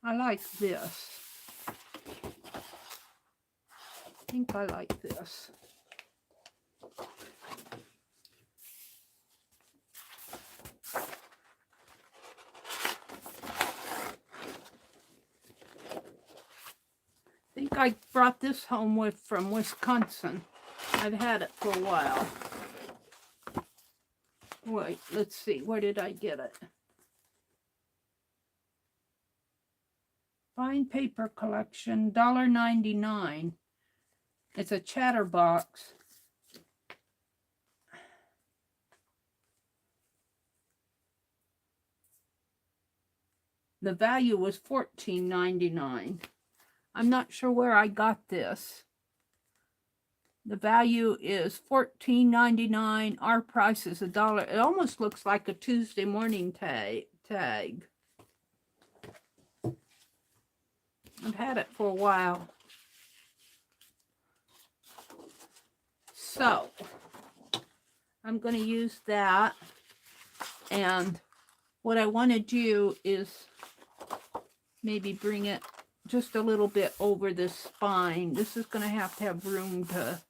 I like this. I think I like this. I think I brought this home from Wisconsin. I've had it for a while. Wait, let's see. Where did I get it? Fine paper collection, $1.99. It's a chatterbox. The value was $14.99. I'm not sure where I got this. The value is $14.99. Our price is $1. It almost looks like a Tuesday morning tag. I've had it for a while. So, I'm going to use that. And what I want to do is maybe bring it just a little bit over this spine. This is going to have room to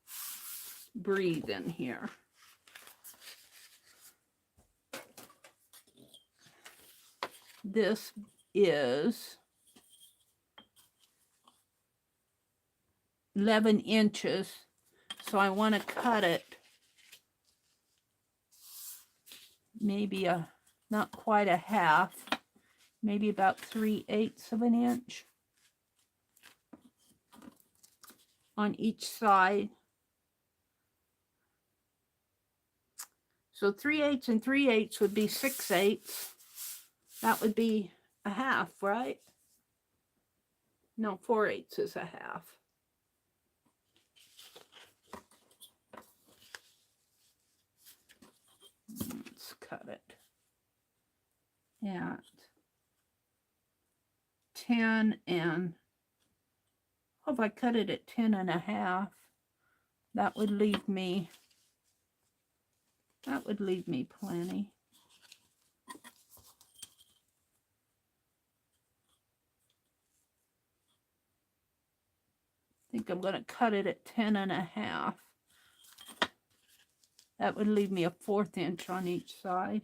breathe in here. This is 11 inches, so I want to cut it maybe not quite a half, maybe about 3/8 of an inch on each side. So 3/8 and 3/8 would be 6/8. That would be a half, right? No, 4/8 is a half. Let's cut it at 10 and, if I cut it at 10 and a half, that would leave me plenty. I think I'm going to cut it at 10 and a half. That would leave me a 1/4 inch on each side.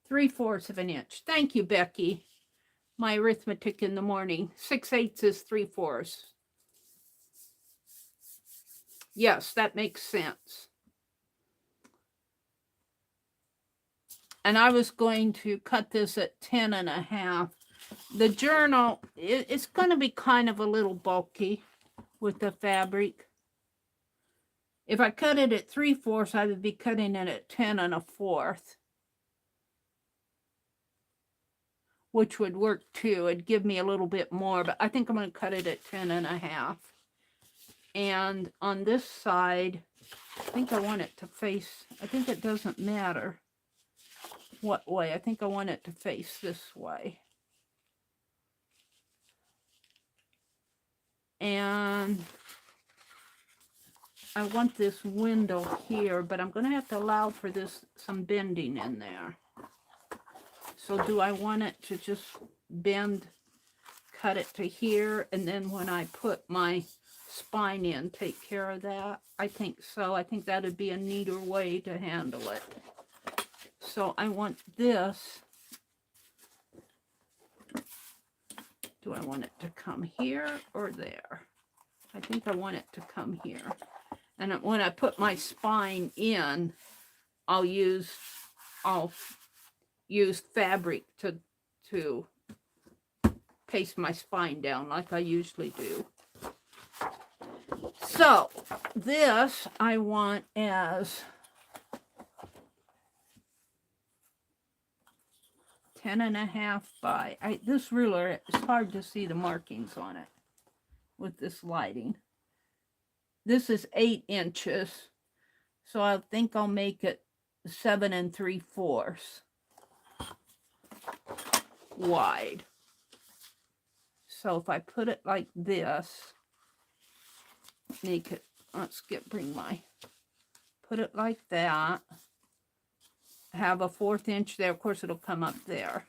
Three-fourths of an inch. Thank you, Becky. My arithmetic in the morning. 6/8 is 3/4. Yes, that makes sense. And I was going to cut this at 10 and a half. The journal, it's going to be kind of a little bulky with the fabric. If I cut it at 3/4, I would be cutting it at 10 and a 1/4. Which would work too. It'd give me a little bit more, but I think I'm going to cut it at 10 and a half. And on this side, I think I want it to face, I think it doesn't matter what way. I think I want it to face this way. And I want this window here, but I'm going to have to allow for this, some bending in there. So do I want it to just bend, cut it to here, and then when I put my spine in, take care of that? I think so. I think that would be a neater way to handle it. So I want this. Do I want it to come here or there? I think I want it to come here. And when I put my spine in, I'll use fabric to paste my spine down like I usually do. So this I want as 10.5 by, this ruler, it's hard to see the markings on it with this lighting. This is 8 inches, so I think I'll make it 7 3/4 wide. So if I put it like this, make it, put it like that, have a 1/4 inch there, of course it'll come up there.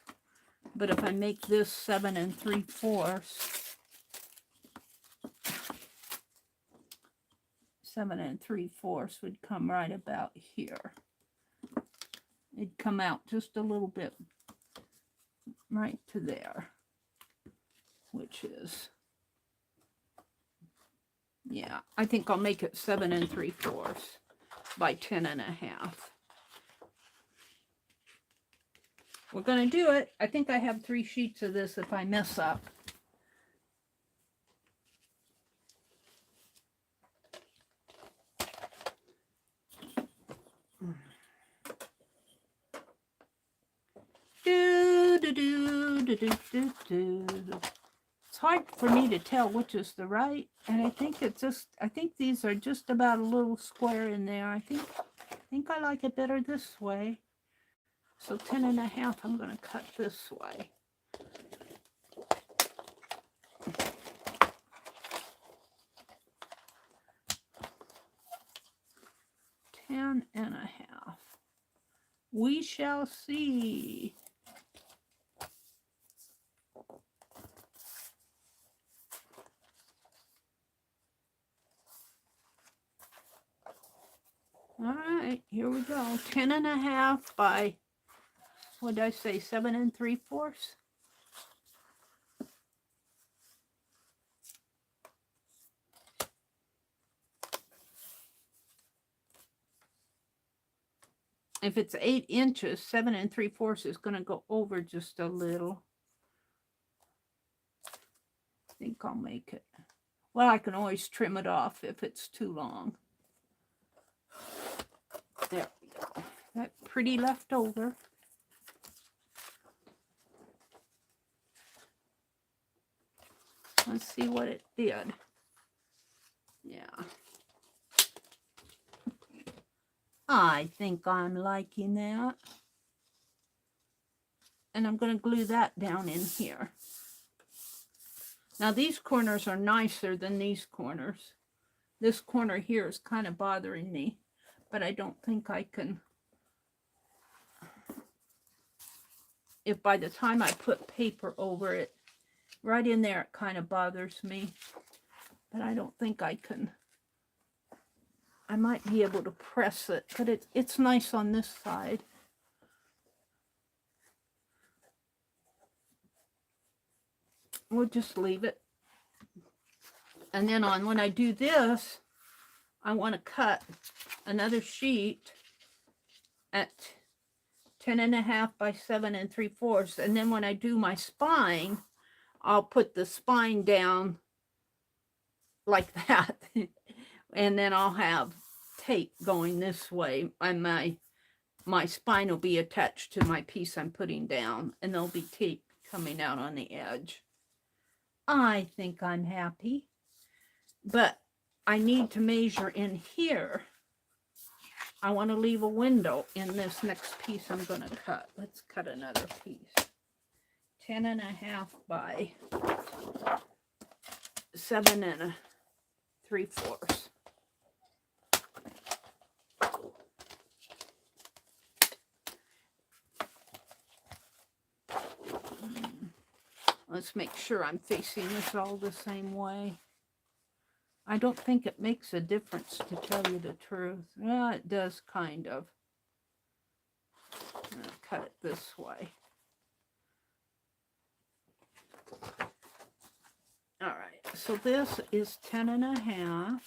But if I make this 7 3/4, 7 3/4 would come right about here. It'd come out just a little bit right to there, which is, yeah, I think I'll make it 7 3/4 by 10.5. We're going to do it. I think I have 3 sheets of this if I mess up. It's hard for me to tell which is the right, and I think these are just about a little square in there. I think I like it better this way. So 10.5, I'm going to cut this way. Ten and a half. We shall see. All right, here we go. 10.5 by, what did I say, 7 3/4? If it's 8 inches, 7 3/4 is going to go over just a little. I think I'll make it. Well, I can always trim it off if it's too long. There we go. That pretty leftover. Let's see what it did. Yeah. I think I'm liking that. And I'm going to glue that down in here. Now these corners are nicer than these corners. This corner here is kind of bothering me, but I don't think I can. If by the time I put paper over it, right in there it kind of bothers me, but I don't think I can. I might be able to press it, but it's nice on this side. We'll just leave it. And then when I do this, I want to cut another sheet at 10.5 by 7 3/4. And then when I do my spine, I'll put the spine down like that. And then I'll have tape going this way, and my spine will be attached to my piece I'm putting down, and there'll be tape coming out on the edge. I think I'm happy, but I need to measure in here. I want to leave a window in this next piece I'm going to cut. Let's cut another piece. 10.5 by 7 3/4. Let's make sure I'm facing this all the same way. I don't think it makes a difference, to tell you the truth. Well, it does kind of. I'm going to cut it this way. All right, so this is 10.5.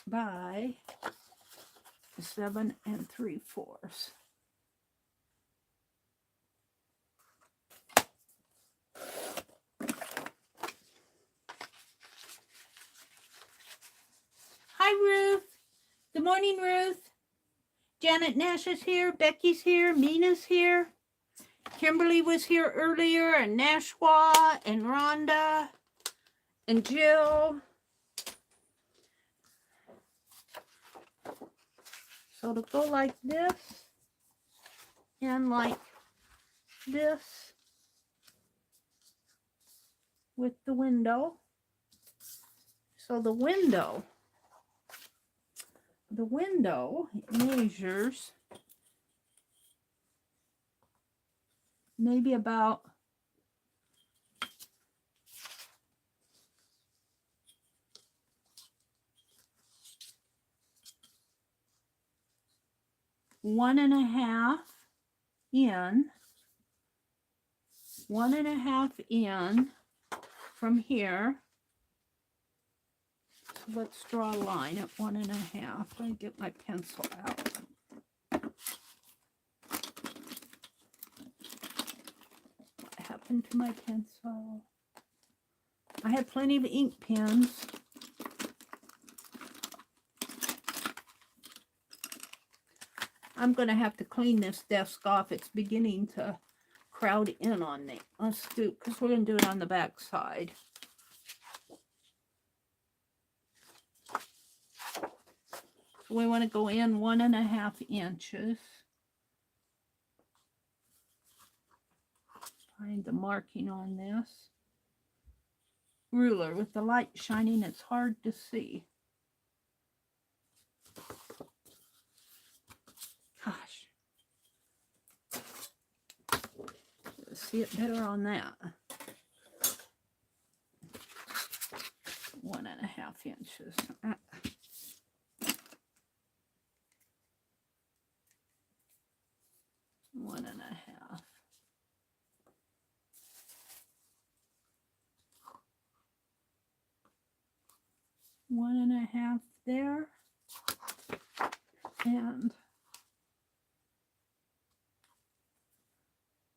by 7 3/4. Hi, Ruth. Good morning, Ruth. Janet Nash is here. Becky's here. Mina's here. Kimberly was here earlier, and Nashwa, and Rhonda, and Jill. So to go like this, and like this, with the window. So the window measures maybe about 1.5 in, 1.5 in from here. So let's draw a line at 1.5. Let me get my pencil out. What happened to my pencil? I had plenty of ink pens. I'm going to have to clean this desk off. It's beginning to crowd in on me. Let's do, because we're going to do it on the back side. So we want to go in 1.5 inches. Find the marking on this. Ruler, with the light shining, it's hard to see. Gosh. See it better on that. 1.5 inches. 1.5. One and a half there, and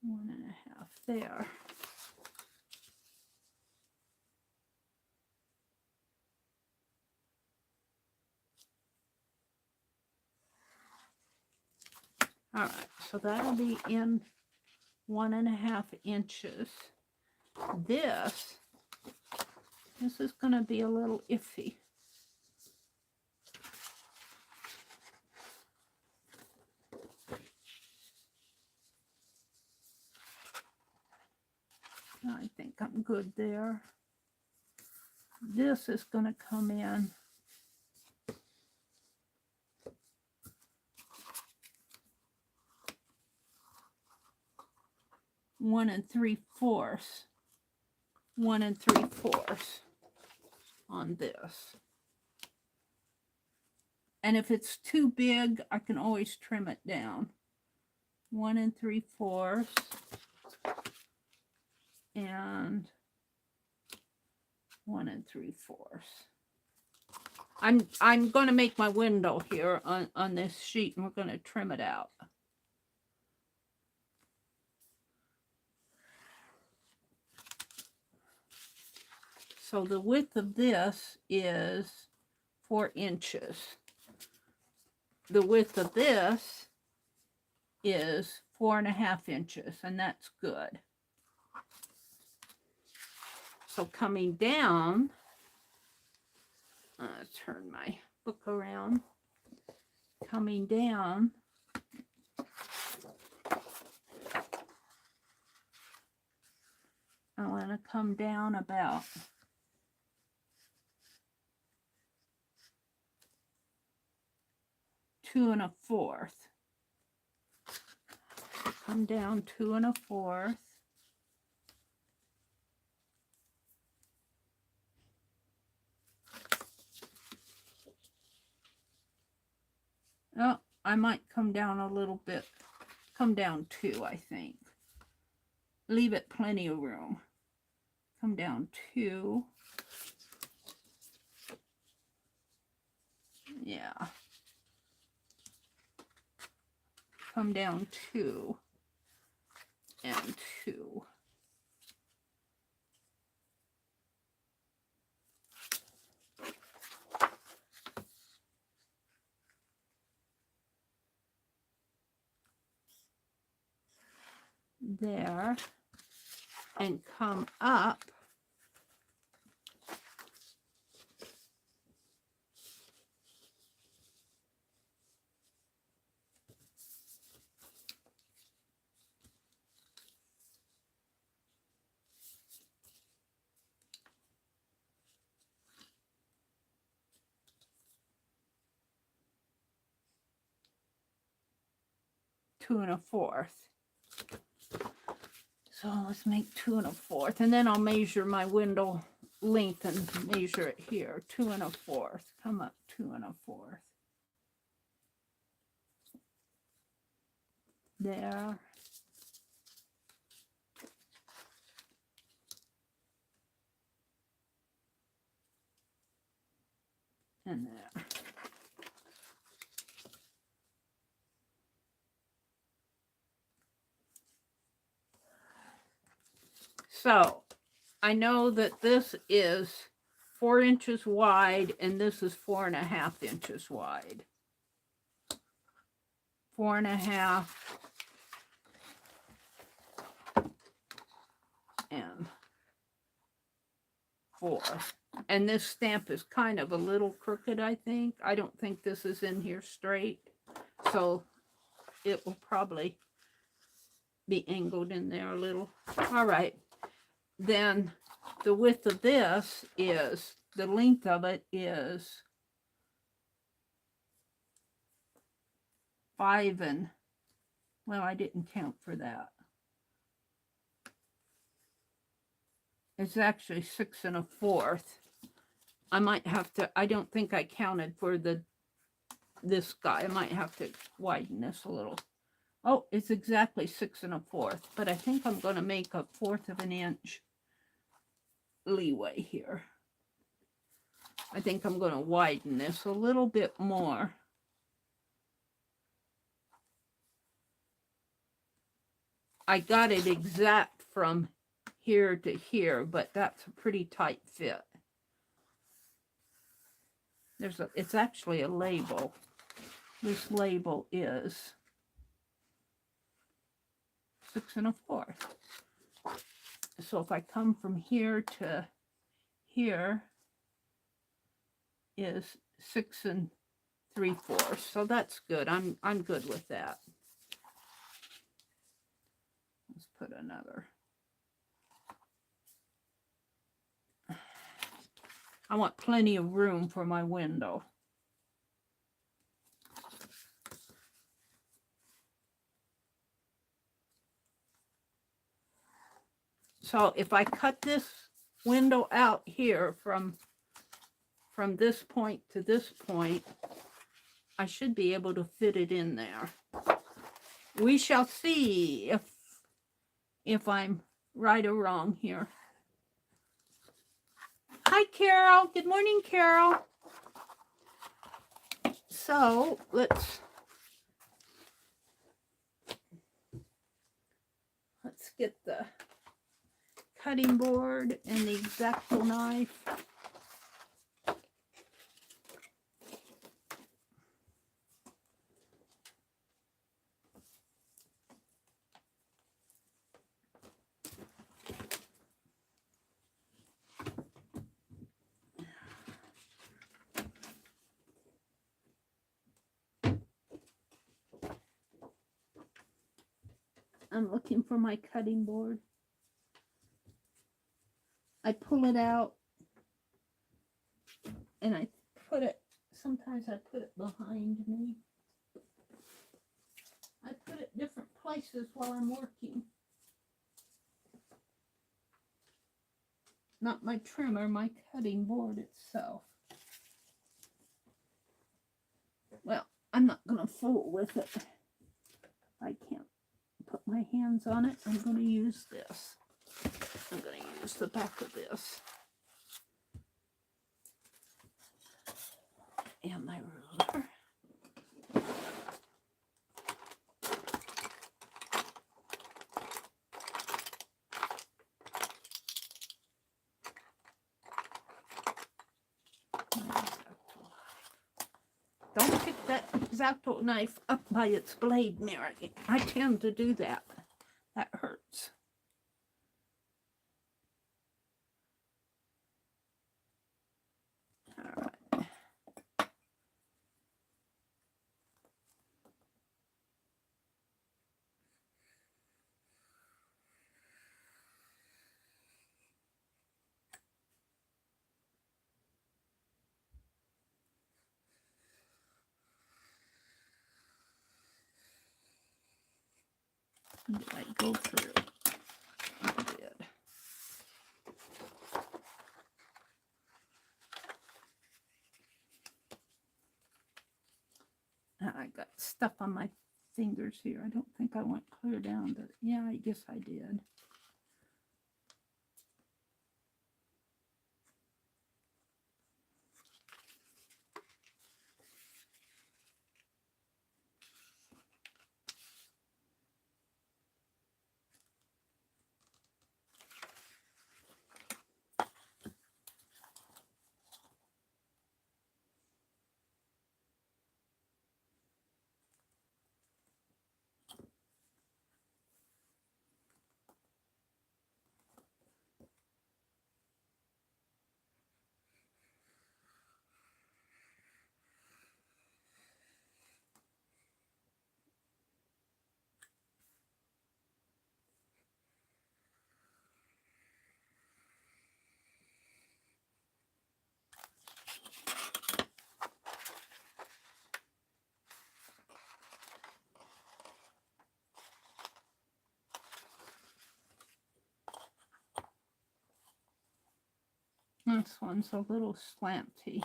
1.5 there. All right, so that'll be in 1.5 inches. This is going to be a little iffy. I think I'm good there. This is going to come in 1 3/4. 1 3/4 on this. And if it's too big, I can always trim it down. 1 3/4 and 1 3/4. I'm going to make my window here on this sheet, and we're going to trim it out. So the width of this is 4 inches. The width of this is 4.5 inches, and that's good. So coming down, turn my book around. Coming down, I want to come down about 2 1/4. Come down 2 1/4. Oh, I might come down a little bit. Come down 2, I think. Leave it plenty of room. Come down 2. Yeah. Come down 2 and 2. There, and come up two and a fourth. So let's make 2 1/4, and then I'll measure my window length and measure it here. 2 1/4. Come up 2 1/4. There. And there. So I know that this is 4 inches wide and this is 4 1/2 inches wide. 4 1/2 and 4. And this stamp is kind of a little crooked, I think. I don't think this is in here straight. So it will probably be angled in there a little. All right. Then the width of this is, the length of it is 5 and, well, I didn't count for that. It's actually 6 1/4. I might have to, I don't think I counted for this guy. I might have to widen this a little. Oh, it's exactly 6 1/4, but I think I'm going to make a 1/4 of an inch leeway here. I think I'm going to widen this a little bit more. I got it exact from here to here, but that's a pretty tight fit. It's actually a label. This label is 6 1/4. So if I come from here to here is 6 3/4. So that's good. I'm good with that. Let's put another. I want plenty of room for my window. So if I cut this window out here from this point to this point, I should be able to fit it in there. We shall see if I'm right or wrong here. Hi, Carol. Good morning, Carol. So let's get the cutting board and the X-Acto knife. I'm looking for my cutting board. I pull it out and I put it, sometimes I put it behind me. I put it different places while I'm working. Not my trimmer, my cutting board itself. Well, I'm not going to fool with it. I can't put my hands on it. I'm going to use this. I'm going to use the back of this. And my ruler. X-Acto knife up by its blade, Meri. I tend to do that. That hurts. All right. Did I go through? I did. I got stuff on my fingers here. I don't think I went clear down, but yeah, I guess I did. This one's a little slanty.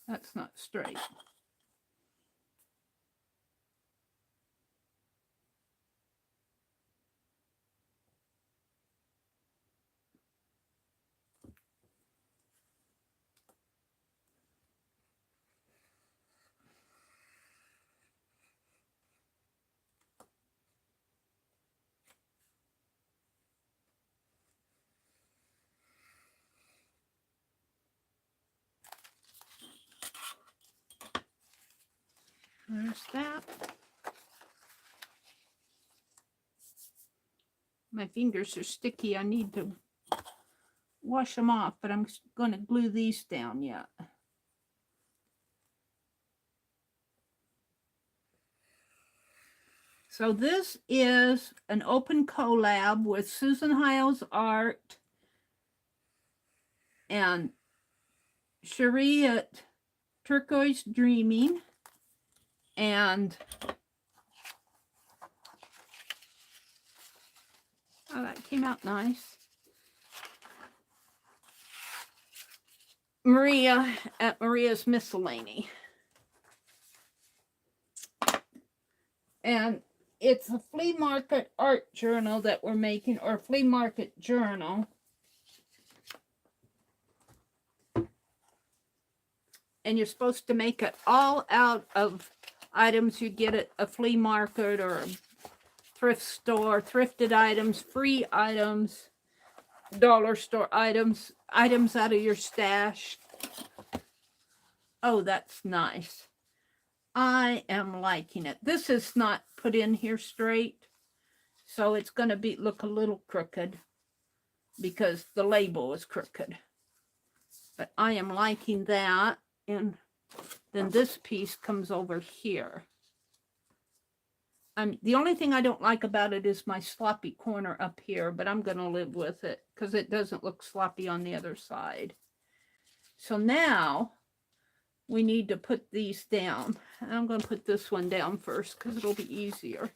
That's not straight. There's that. My fingers are sticky. I need to wash them off, but I'm going to glue these down yet. So this is an open collab with Susan Hiles Art and Cherie at Turquoise Dreaming. And oh, that came out nice. Maria at Maria's Miscellany. And it's a flea market art journal that we're making, or flea market journal. And you're supposed to make it all out of items you get at a flea market or a thrift store, thrifted items, free items, dollar store items, items out of your stash. Oh, that's nice. I am liking it. This is not put in here straight, so it's going to look a little crooked because the label is crooked. But I am liking that. And then this piece comes over here. The only thing I don't like about it is my sloppy corner up here, but I'm going to live with it because it doesn't look sloppy on the other side. So now we need to put these down. I'm going to put this one down first because it'll be easier.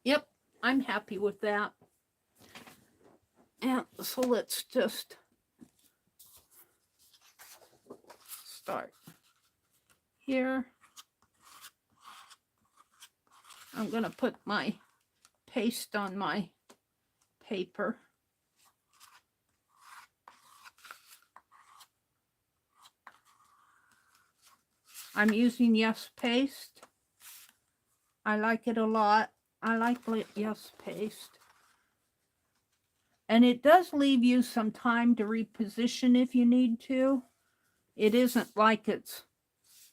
Yep, I'm happy with that. And so let's just start here. I'm going to put my paste on my paper. I'm using Yes Paste. I like it a lot. I like yes paste. And it does leave you some time to reposition if you need to. It isn't like it's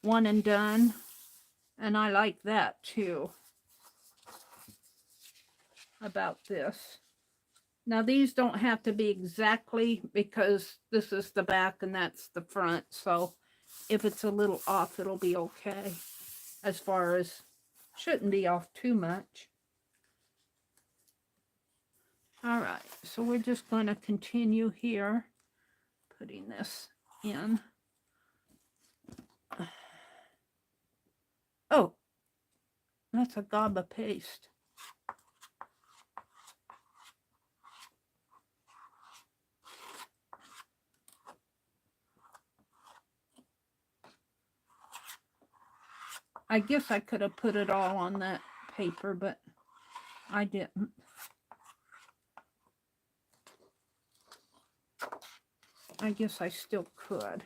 one and done. And I like that too about this. Now these don't have to be exactly because this is the back and that's the front. So if it's a little off, it'll be okay. As far as shouldn't be off too much. All right, so we're just going to continue here, putting this in. Oh, that's a gob of paste. I guess I could have put it all on that paper, but I didn't. I guess I still could.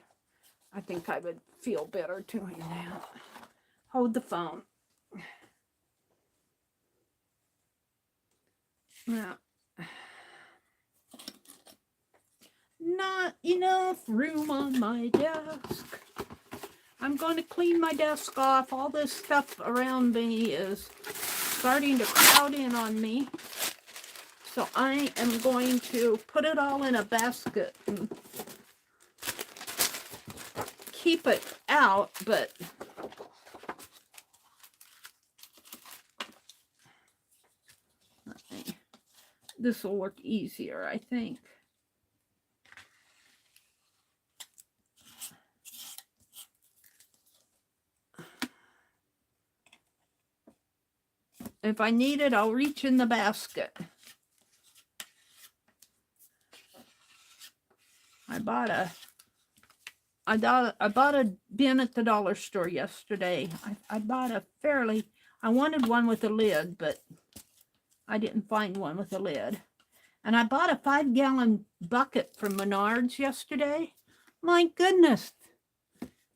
I think I would feel better doing that. Hold the phone. Now, not enough room on my desk. I'm going to clean my desk off. All this stuff around me is starting to crowd in on me. So I am going to put it all in a basket and keep it out, but this will work easier, I think. If I need it, I'll reach in the basket. I bought a bin at the dollar store yesterday. I bought a I wanted one with a lid, but I didn't find one with a lid. And I bought a 5-gallon bucket from Menards yesterday. My goodness.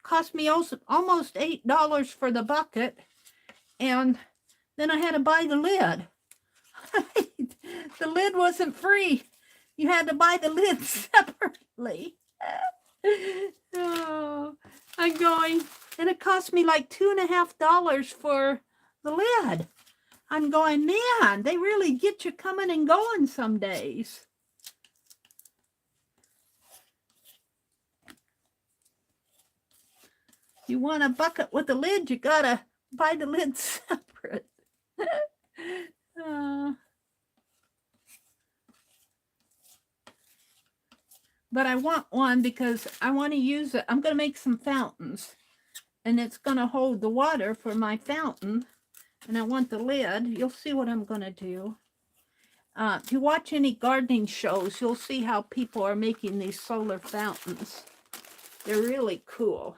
Cost me almost $8 for the bucket. And then I had to buy the lid. The lid wasn't free. You had to buy the lid separately. Oh, I'm going, and it cost me like $2.50 for the lid. I'm going, man, they really get you coming and going some days. You want a bucket with a lid, you gotta buy the lid separate. But I want one because I want to use it. I'm going to make some fountains, and it's going to hold the water for my fountain. And I want the lid. You'll see what I'm going to do. If you watch any gardening shows, you'll see how people are making these solar fountains. They're really cool.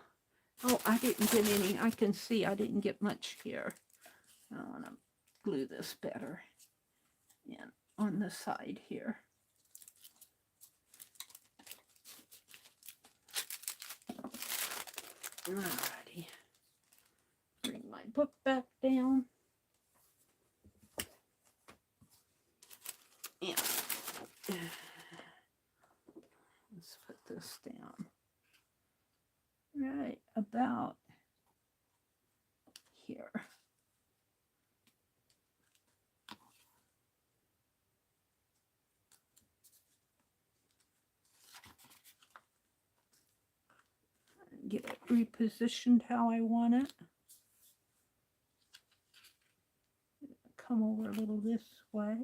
Oh, I didn't get any. I can see I didn't get much here. I want to glue this better in on the side here. Alrighty. Bring my book back down. And let's put this down. Right about here. Get it repositioned how I want it. Come over a little this way.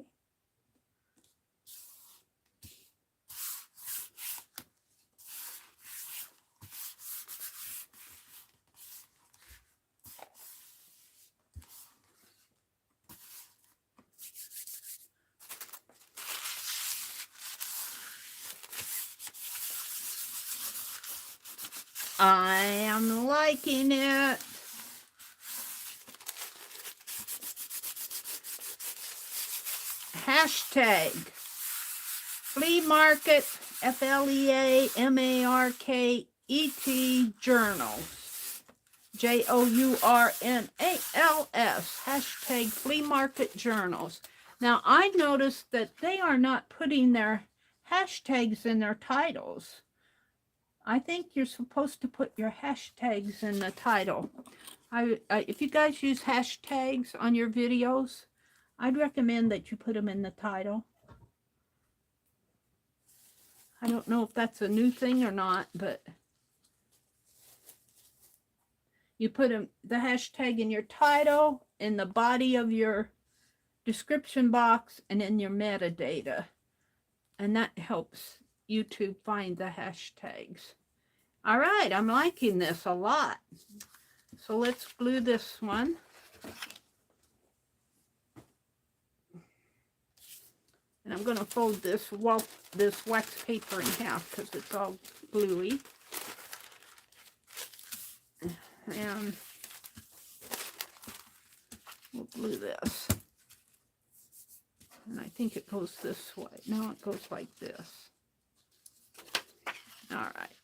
I am liking it. Hashtag Flea Market FLEA MARKET journals. JOURNALS, hashtag flea market journals. Now, I noticed that they are not putting their hashtags in their titles. I think you're supposed to put your hashtags in the title. If you guys use hashtags on your videos, I'd recommend that you put them in the title. I don't know if that's a new thing or not, but you put the hashtag in your title, in the body of your description box, and in your metadata. And that helps YouTube find the hashtags. All right, I'm liking this a lot. So let's glue this one. And I'm going to fold this wax paper in half because it's all gluey. And we'll glue this. And I think it goes this way. No, it goes like this. All right.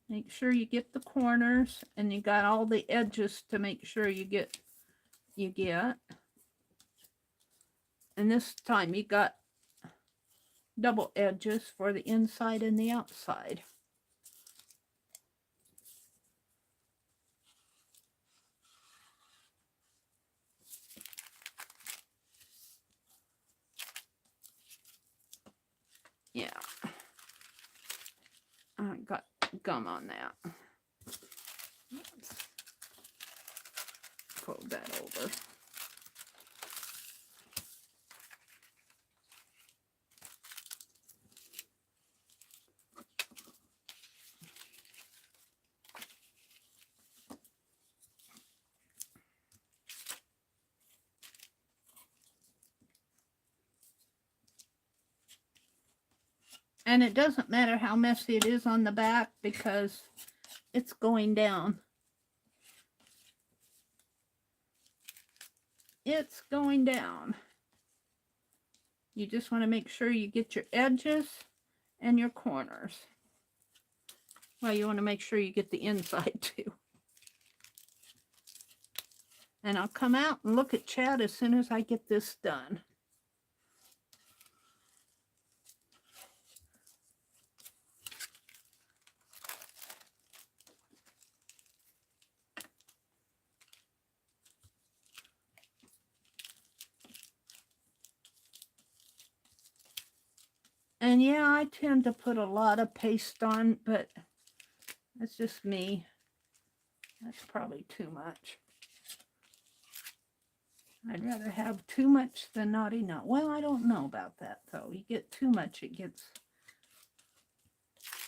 Make sure you get the corners, and you got all the edges to make sure you get. And this time you got double edges for the inside and the outside. Yeah. I got gum on that. Let's fold that over. And it doesn't matter how messy it is on the back because it's going down. It's going down. You just want to make sure you get your edges and your corners. Well, you want to make sure you get the inside too. And I'll come out and look at Chad as soon as I get this done. And yeah, I tend to put a lot of paste on, but that's just me. That's probably too much. I'd rather have too much than not enough. Well, I don't know about that, though. You get too much, it gets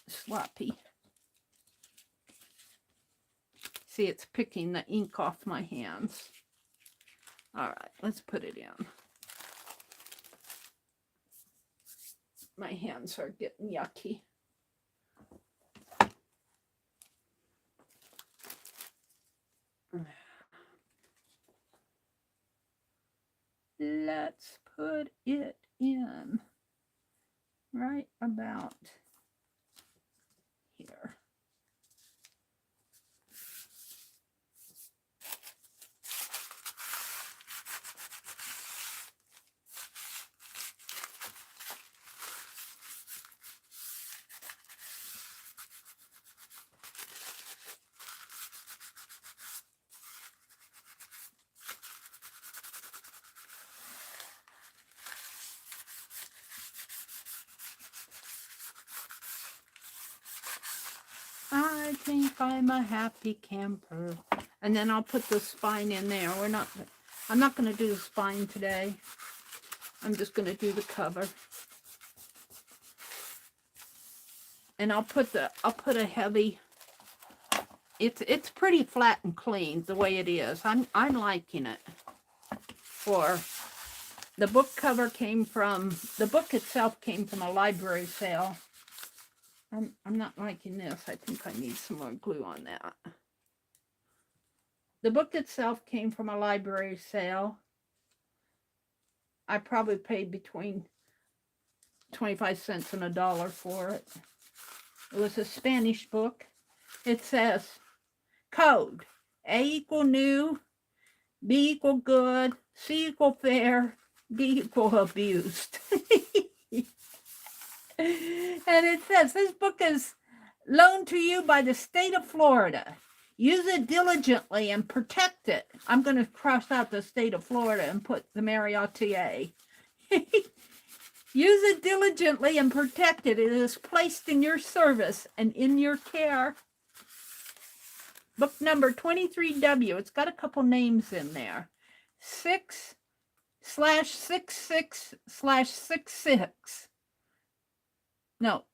sloppy. See, it's picking the ink off my hands. All right, let's put it in. My hands are getting yucky. Let's put it in right about here. I think I'm a happy camper. And then I'll put the spine in there. I'm not going to do the spine today. I'm just going to do the cover. And I'll put a heavy, it's pretty flat and clean the way it is. I'm liking it. For the book cover the book itself came from a library sale. I'm not liking this. I think I need some more glue on that. The book itself came from a library sale. I probably paid between 25 cents and $1 for it. It was a Spanish book. It says, code, A equal new, B equal good, C equal fair, D equal abused. And it says, this book is loaned to you by the state of Florida. Use it diligently and protect it. I'm going to cross out the state of Florida and put the Meri Atelier. Use it diligently and protect it. It is placed in your service and in your care. Book number 23W. It's got a couple names in there. 6/66/66. No.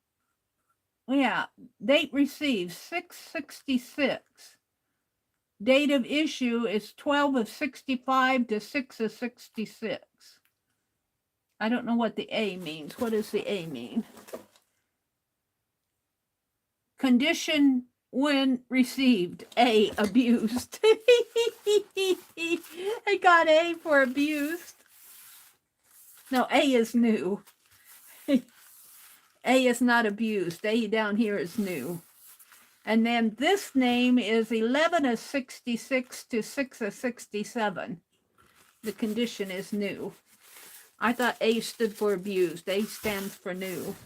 Yeah. Date received 6/66. Date of issue is 12/65 to 6/66. I don't know what the A means. What does the A mean? Condition when received. A, abused. I got A for abused. No, A is new. A is not abused. A down here is new. And then this name is 11/66 to 6/67. The condition is new. I thought A stood for abused. A stands for new.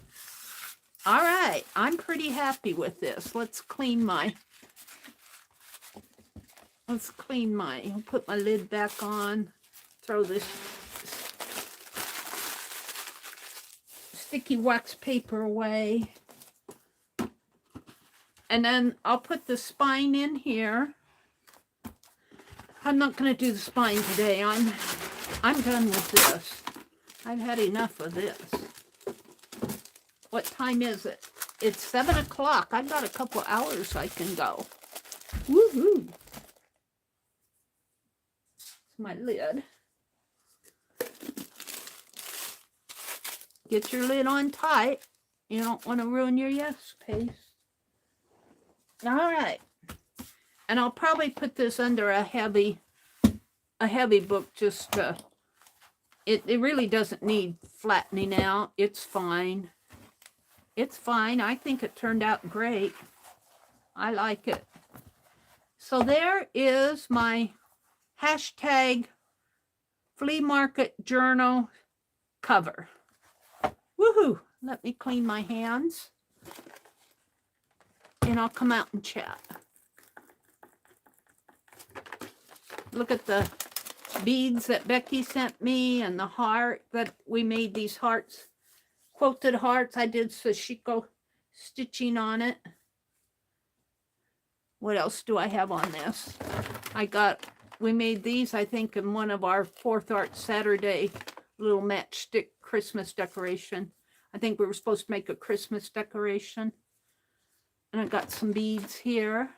All right. I'm pretty happy with this. Let's clean my... I'll put my lid back on. Throw this sticky wax paper away. And then I'll put the spine in here. I'm not going to do the spine today. I'm done with this. I've had enough of this. What time is it? It's 7 o'clock. I've got a couple hours I can go. Woohoo! It's my lid. Get your lid on tight. You don't want to ruin your yes paste. All right. And I'll probably put this under a heavy book just to... It really doesn't need flattening out. It's fine. It's fine. I think it turned out great. I like it. So there is my hashtag flea market journal cover. Woohoo! Let me clean my hands. And I'll come out and chat. Look at the beads that Becky sent me and the heart that we made, these hearts. Quilted hearts. I did sashiko stitching on it. What else do I have on this? We made these, I think, in one of our 4th Art Saturday little matchstick Christmas decoration. I think we were supposed to make a Christmas decoration. And I got some beads here.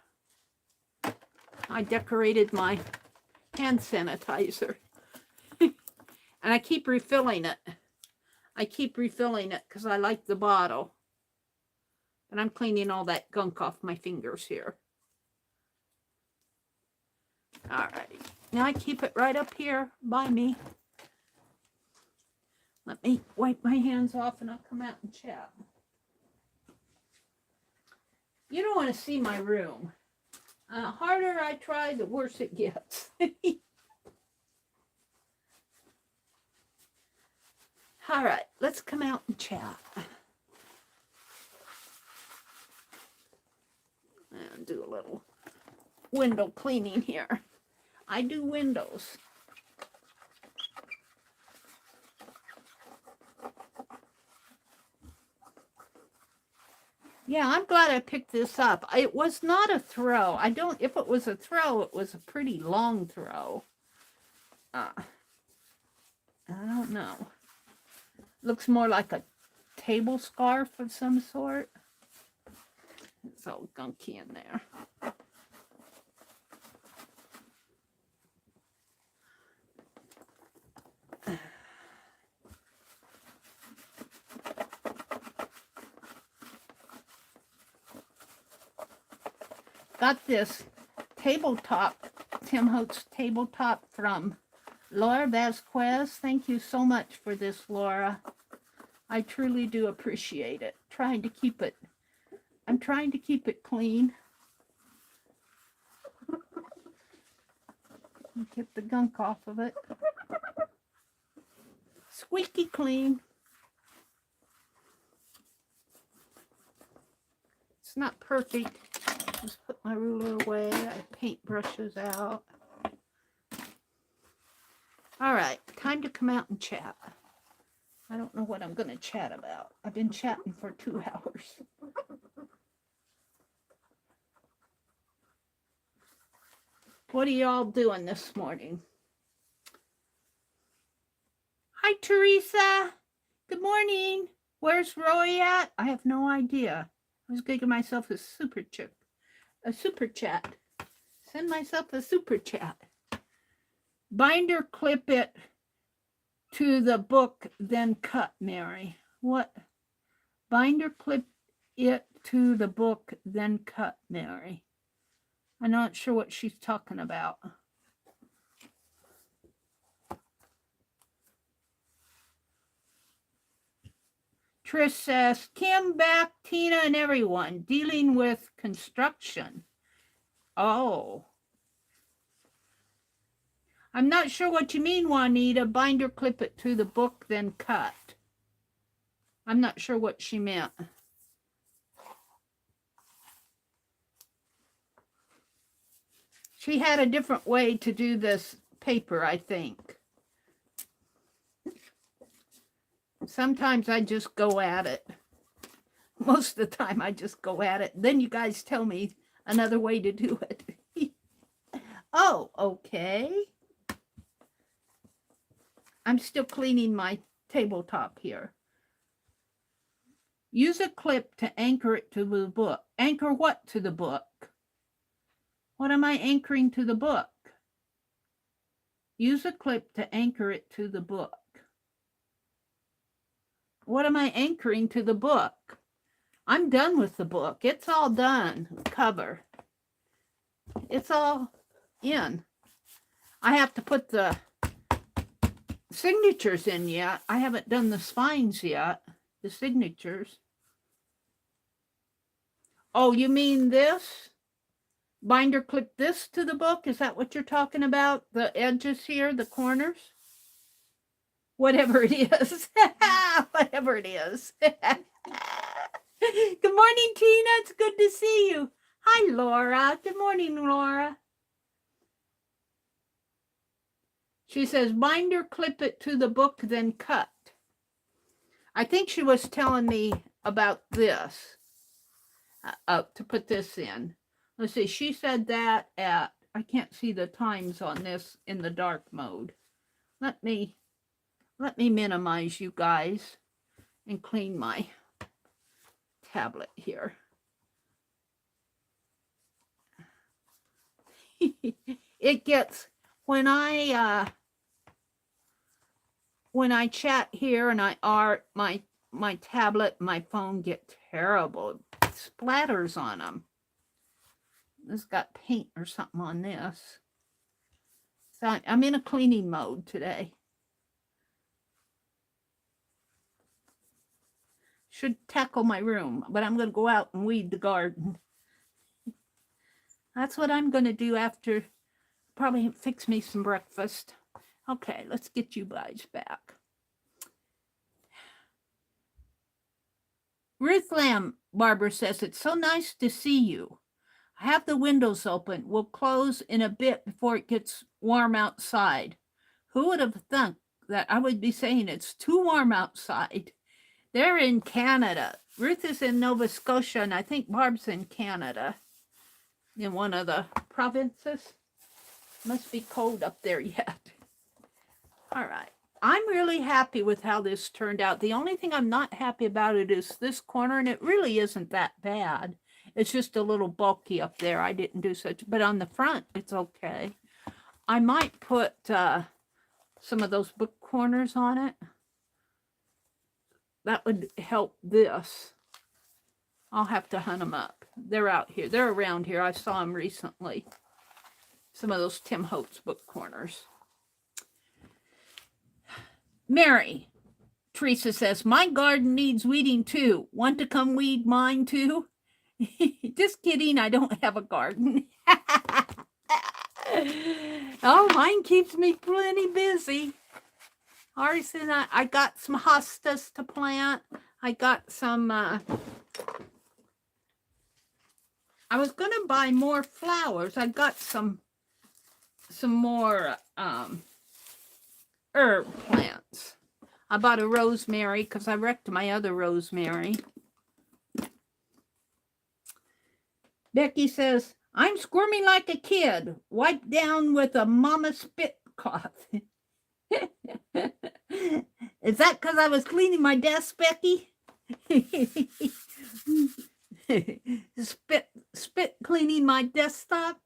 I decorated my hand sanitizer. And I keep refilling it. Because I like the bottle. And I'm cleaning all that gunk off my fingers here. All right. Now I keep it right up here by me. Let me wipe my hands off and I'll come out and chat. You don't want to see my room. Harder I try, the worse it gets. All right, let's come out and chat. And do a little window cleaning here. I do windows. Yeah, I'm glad I picked this up. It was not a throw. If it was a throw, it was a pretty long throw. I don't know. Looks more like a table scarf of some sort. It's all gunky in there. Got this tabletop, Tim Holtz tabletop from Laura Vasquez. Thank you so much for this, Laura. I truly do appreciate it. I'm trying to keep it clean. Get the gunk off of it. Squeaky clean. It's not perfect. Just put my ruler away. I paint brushes out. All right, time to come out and chat. I don't know what I'm going to chat about. I've been chatting for 2 hours. What are y'all doing this morning? Hi, Teresa. Good morning. Where's Roy at? I have no idea. I was going to give myself a super chat. Send myself a super chat. Binder clip it to the book, then cut, Mary. What? Binder clip it to the book, then cut, Mary. I'm not sure what she's talking about. Trish says, Kim, back, Tina, and everyone dealing with construction. Oh. I'm not sure what you mean, Juanita. Binder clip it to the book, then cut. I'm not sure what she meant. She had a different way to do this paper, I think. Sometimes I just go at it. Most of the time I just go at it. Then you guys tell me another way to do it. Oh, okay. I'm still cleaning my tabletop here. Use a clip to anchor it to the book. Anchor what to the book? What am I anchoring to the book? Use a clip to anchor it to the book. What am I anchoring to the book? I'm done with the book. It's all done. Cover. It's all in. I have to put the signatures in yet. I haven't done the spines yet. The signatures. Oh, you mean this? Binder clip this to the book? Is that what you're talking about? The edges here, the corners? Whatever it is. Whatever it is. Good morning, Tina. It's good to see you. Hi, Laura. Good morning, Laura. She says, binder clip it to the book, then cut. I think she was telling me about this, to put this in. Let's see, she said that at, I can't see the times on this in the dark mode. Let me minimize you guys and clean my tablet here. It gets, when I chat here and I art, my tablet, my phone get terrible. It splatters on them. This got paint or something on this. So I'm in a cleaning mode today. Should tackle my room, but I'm going to go out and weed the garden. That's what I'm going to do after, probably fix me some breakfast. Okay, let's get you guys back. Ruth Lamb, Barbara says, it's so nice to see you. I have the windows open. We'll close in a bit before it gets warm outside. Who would have thunk that I would be saying it's too warm outside? They're in Canada. Ruth is in Nova Scotia, and I think Barb's in Canada, in one of the provinces. Must be cold up there yet. All right. I'm really happy with how this turned out. The only thing I'm not happy about it is this corner, and it really isn't that bad. It's just a little bulky up there. I didn't do such, but on the front, it's okay. I might put some of those book corners on it. That would help this. I'll have to hunt them up. They're out here. They're around here. I saw them recently. Some of those Tim Holtz book corners. Meri, Teresa says, my garden needs weeding too. Want to come weed mine too? Just kidding, I don't have a garden. Oh, mine keeps me plenty busy. Arson, I got some hostas to plant. I got some, I was going to buy more flowers. I got some more herb plants. I bought a rosemary because I wrecked my other rosemary. Becky says, I'm squirming like a kid. Wipe down with a mama spit cloth. Is that because I was cleaning my desk, Becky? spit cleaning my desktop.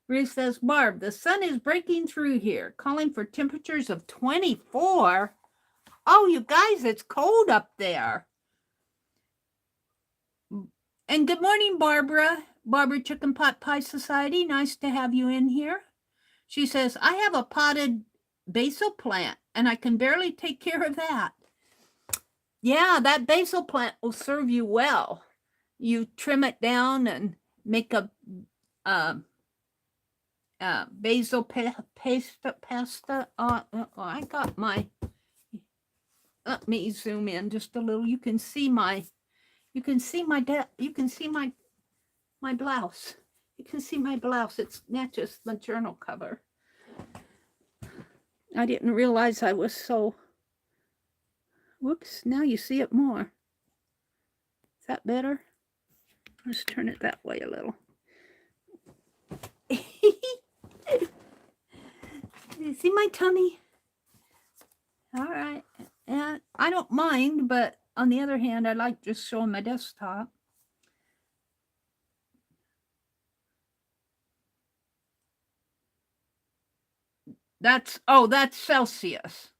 Ruth says, Barb, the sun is breaking through here, calling for temperatures of 24. Oh, you guys, it's cold up there. And good morning, Barbara. Barbara Chicken Pot Pie Society. Nice to have you in here. She says, I have a potted basil plant, and I can barely take care of that. Yeah, that basil plant will serve you well. You trim it down and make a basil pasta. I got my. Let me zoom in just a little. You can see my. You can see my blouse. You can see my blouse. It matches the journal cover. I didn't realize I was so. Whoops! Now you see it more. Is that better? Let's turn it that way a little. You see my tummy? All right. And I don't mind, but on the other hand, I like just showing my desktop. That's Celsius.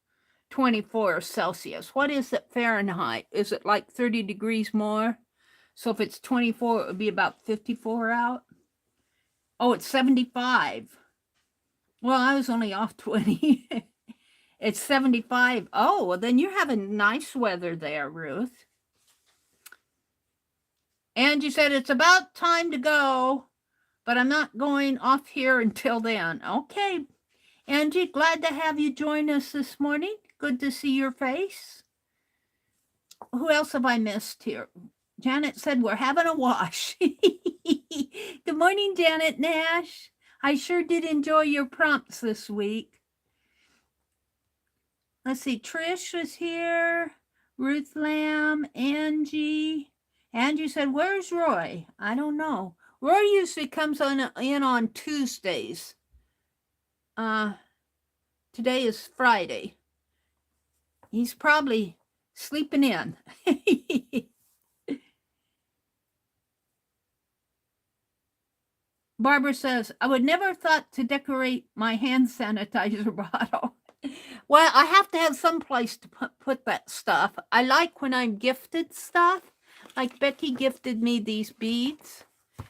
24 Celsius. What is it Fahrenheit? Is it like 30 degrees more? So if it's 24, it would be about 54 out. Oh, it's 75. Well, I was only off 20. It's 75. Oh, well, then you're having nice weather there, Ruth. Angie said, it's about time to go, but I'm not going off here until then. Okay. Angie, glad to have you join us this morning. Good to see your face. Who else have I missed here? Janet said, we're having a wash. Good morning, Janet Nash. I sure did enjoy your prompts this week. Let's see, Trish is here. Ruth Lamb, Angie. Angie said, where's Roy? I don't know. Roy usually comes in on Tuesdays. Today is Friday. He's probably sleeping in. Barbara says, I would never thought to decorate my hand sanitizer bottle. Well, I have to have some place to put that stuff. I like when I'm gifted stuff. Like Becky gifted me these beads.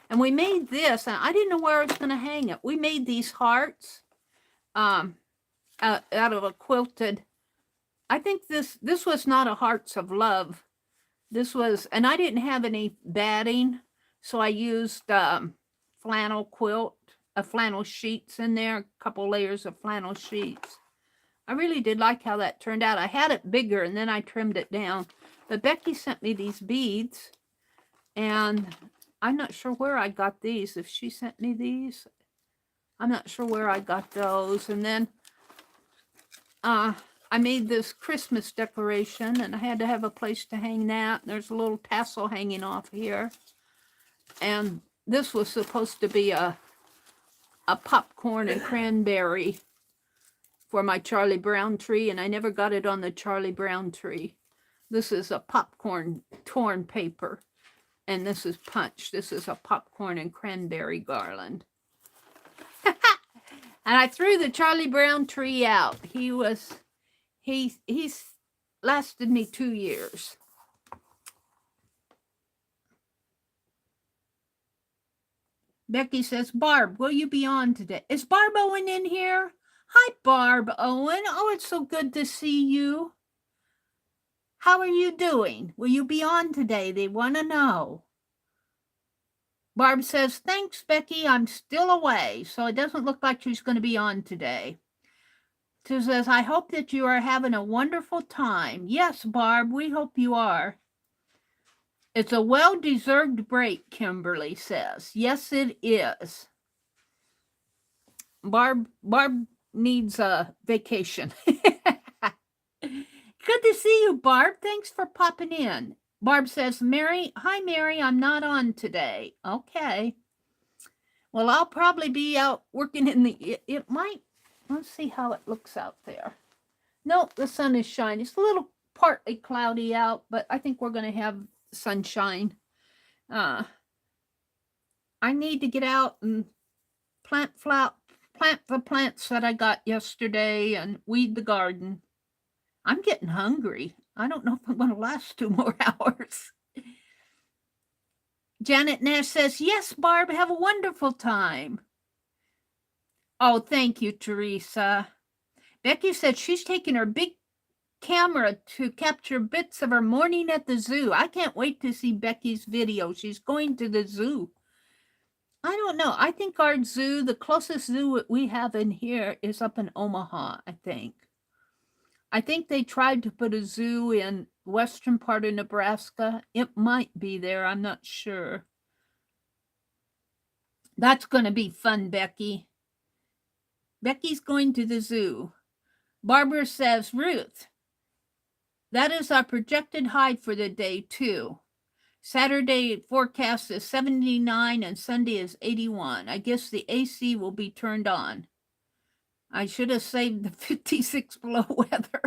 And we made this, and I didn't know where I was going to hang it. We made these hearts out of a quilted. I think this was not a Hearts of Love. This was, and I didn't have any batting, so I used flannel quilt, flannel sheets in there, a couple layers of flannel sheets. I really did like how that turned out. I had it bigger, and then I trimmed it down. But Becky sent me these beads, and I'm not sure where I got these. If she sent me these, I'm not sure where I got those. And then I made this Christmas decoration, and I had to have a place to hang that. There's a little tassel hanging off here. And this was supposed to be a popcorn and cranberry for my Charlie Brown tree, and I never got it on the Charlie Brown tree. This is a popcorn torn paper, and this is punch. This is a popcorn and cranberry garland. And I threw the Charlie Brown tree out. He's lasted me 2 years. Becky says, Barb, will you be on today? Is Barb Owen in here? Hi, Barb Owen. Oh, it's so good to see you. How are you doing? Will you be on today? They want to know. Barb says, thanks, Becky. I'm still away, so it doesn't look like she's going to be on today. She says, I hope that you are having a wonderful time. Yes, Barb, we hope you are. It's a well-deserved break, Kimberly says. Yes, it is. Barb needs a vacation. Good to see you, Barb. Thanks for popping in. Barb says, Meri, hi, Meri, I'm not on today. Okay. Well, I'll probably be out working in the, it might, let's see how it looks out there. No, the sun is shining. It's a little partly cloudy out, but I think we're going to have sunshine. I need to get out and plant the plants that I got yesterday and weed the garden. I'm getting hungry. I don't know if I'm going to last 2 more hours. Janet Nash says, yes, Barb, have a wonderful time. Oh, thank you, Teresa. Becky said she's taking her big camera to capture bits of her morning at the zoo. I can't wait to see Becky's video. She's going to the zoo. I don't know. I think our zoo, the closest zoo we have in here is up in Omaha, I think. I think they tried to put a zoo in western part of Nebraska. It might be there. I'm not sure. That's going to be fun, Becky. Becky's going to the zoo. Barbara says, Ruth, that is our projected high for the day, too. Saturday forecast is 79 and Sunday is 81. I guess the AC will be turned on. I should have saved the 56 below weather.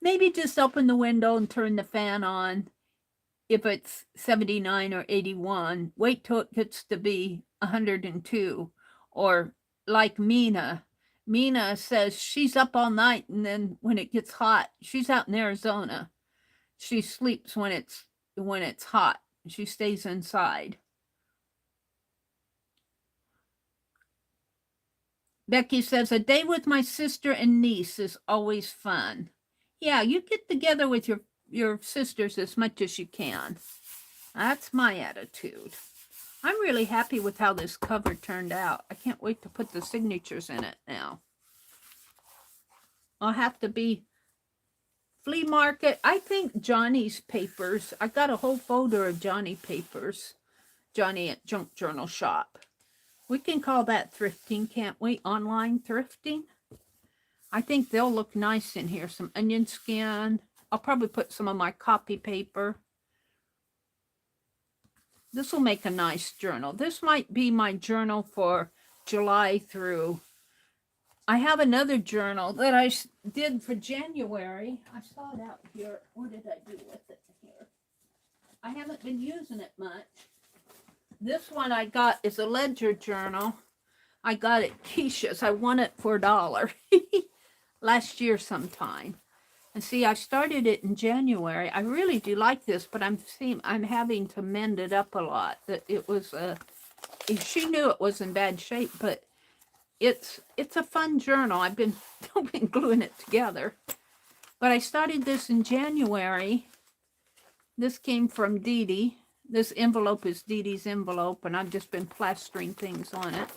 Maybe just open the window and turn the fan on if it's 79 or 81. Wait till it gets to be 102. Or like Mina. Mina says she's up all night, and then when it gets hot, she's out in Arizona. She sleeps when it's hot. She stays inside. Becky says, a day with my sister and niece is always fun. Yeah, you get together with your sisters as much as you can. That's my attitude. I'm really happy with how this cover turned out. I can't wait to put the signatures in it now. I'll have to be flea market. I think Johnny's papers. I got a whole folder of Johnny papers. Johnny at Junk Journal Shop. We can call that thrifting, can't we? Online thrifting. I think they'll look nice in here. Some onion skin. I'll probably put some of my copy paper. This will make a nice journal. This might be my journal for July through. I have another journal that I did for January. I saw it out here. What did I do with it here? I haven't been using it much. This one I got is a ledger journal. I got it Keisha's. I won it for $1 last year sometime. And see, I started it in January. I really do like this, but I'm having to mend it up a lot. That it was she knew it was in bad shape, but it's a fun journal. I've been gluing it together. But I started this in January. This came from Dee Dee. This envelope is Dee Dee's envelope, and I've just been plastering things on it.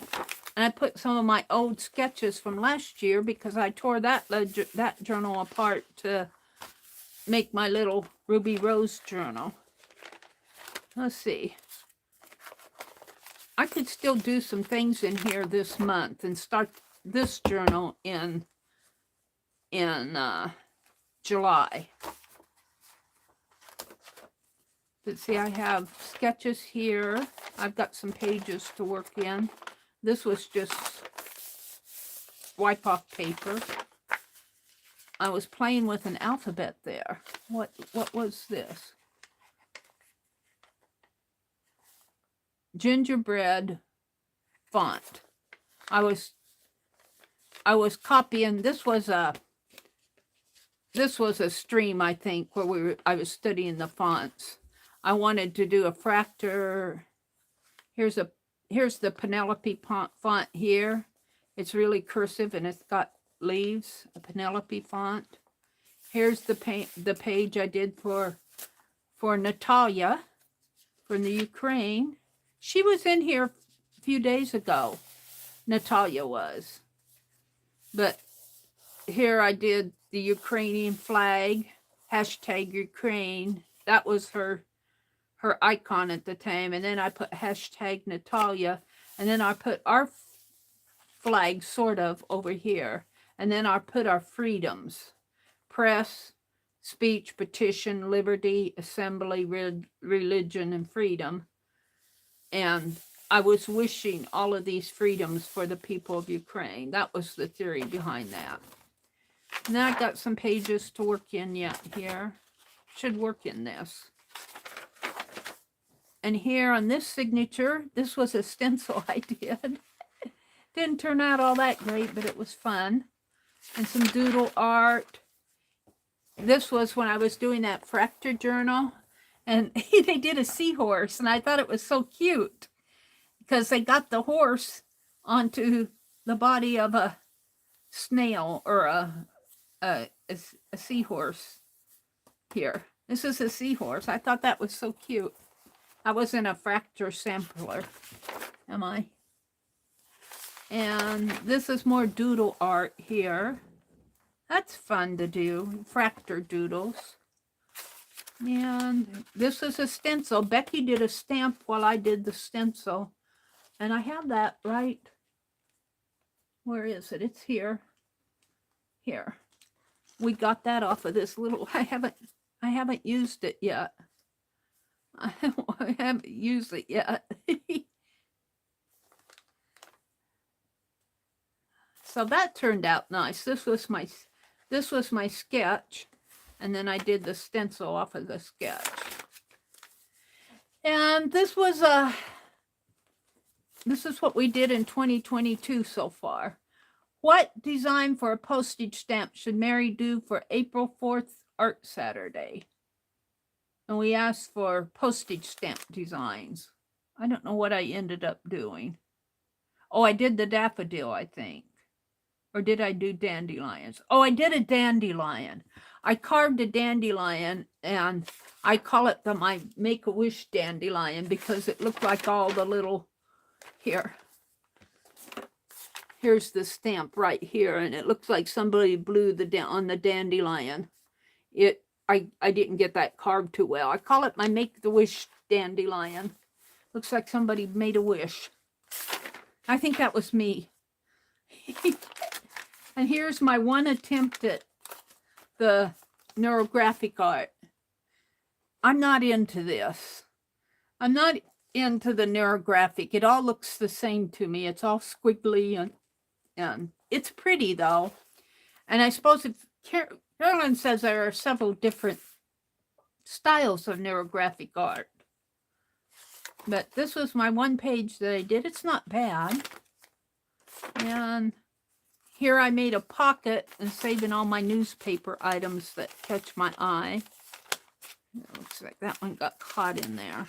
And I put some of my old sketches from last year because I tore that journal apart to make my little Ruby Rose journal. Let's see. I could still do some things in here this month and start this journal in July. But see, I have sketches here. I've got some pages to work in. This was just wipe off paper. I was playing with an alphabet there. What was this? Gingerbread font. I was copying. This was a stream, I think, where I was studying the fonts. I wanted to do a fractor. Here's a here's the Penelope font here. It's really cursive and it's got leaves, a Penelope font. Here's the page I did for Natalia from the Ukraine. She was in here a few days ago. Natalia was. But here I did the Ukrainian flag, hashtag Ukraine. That was her icon at the time. And then I put hashtag Natalia. And then I put our flag sort of over here. And then I put our freedoms. Press, speech, petition, liberty, assembly, religion, and freedom. And I was wishing all of these freedoms for the people of Ukraine. That was the theory behind that. And then I got some pages to work in yet here. Should work in this. And here on this signature, this was a stencil I did. Didn't turn out all that great, but it was fun. And some doodle art. This was when I was doing that fracture journal. And they did a seahorse, and I thought it was so cute. Because they got the horse onto the body of a snail or a seahorse here. This is a seahorse. I thought that was so cute. I was in a fracture sampler, am I? And this is more doodle art here. That's fun to do, fracture doodles. And this is a stencil. Becky did a stamp while I did the stencil. And I have that right. Where is it? It's here. Here. We got that off of this little, I haven't used it yet. I haven't used it yet. So that turned out nice. This was my sketch, and then I did the stencil off of the sketch. And this is what we did in 2022 so far. What design for a postage stamp should Meri do for April 4th Art Saturday? And we asked for postage stamp designs. I don't know what I ended up doing. Oh, I did the daffodil, I think. Or did I do dandelions? Oh, I did a dandelion. I carved a dandelion, and I call it my Make-A-Wish dandelion because it looked like all the little, here. Here's the stamp right here, and it looks like somebody blew on the dandelion. I didn't get that carved too well. I call it my Make-A-Wish dandelion. Looks like somebody made a wish. I think that was me. And here's my one attempt at the neurographic art. I'm not into this. I'm not into the neurographic. It all looks the same to me. It's all squiggly and it's pretty though. And I suppose if Carolyn says there are several different styles of neurographic art. But this was my one page that I did. It's not bad. And here I made a pocket and saving all my newspaper items that catch my eye. It looks like that one got caught in there.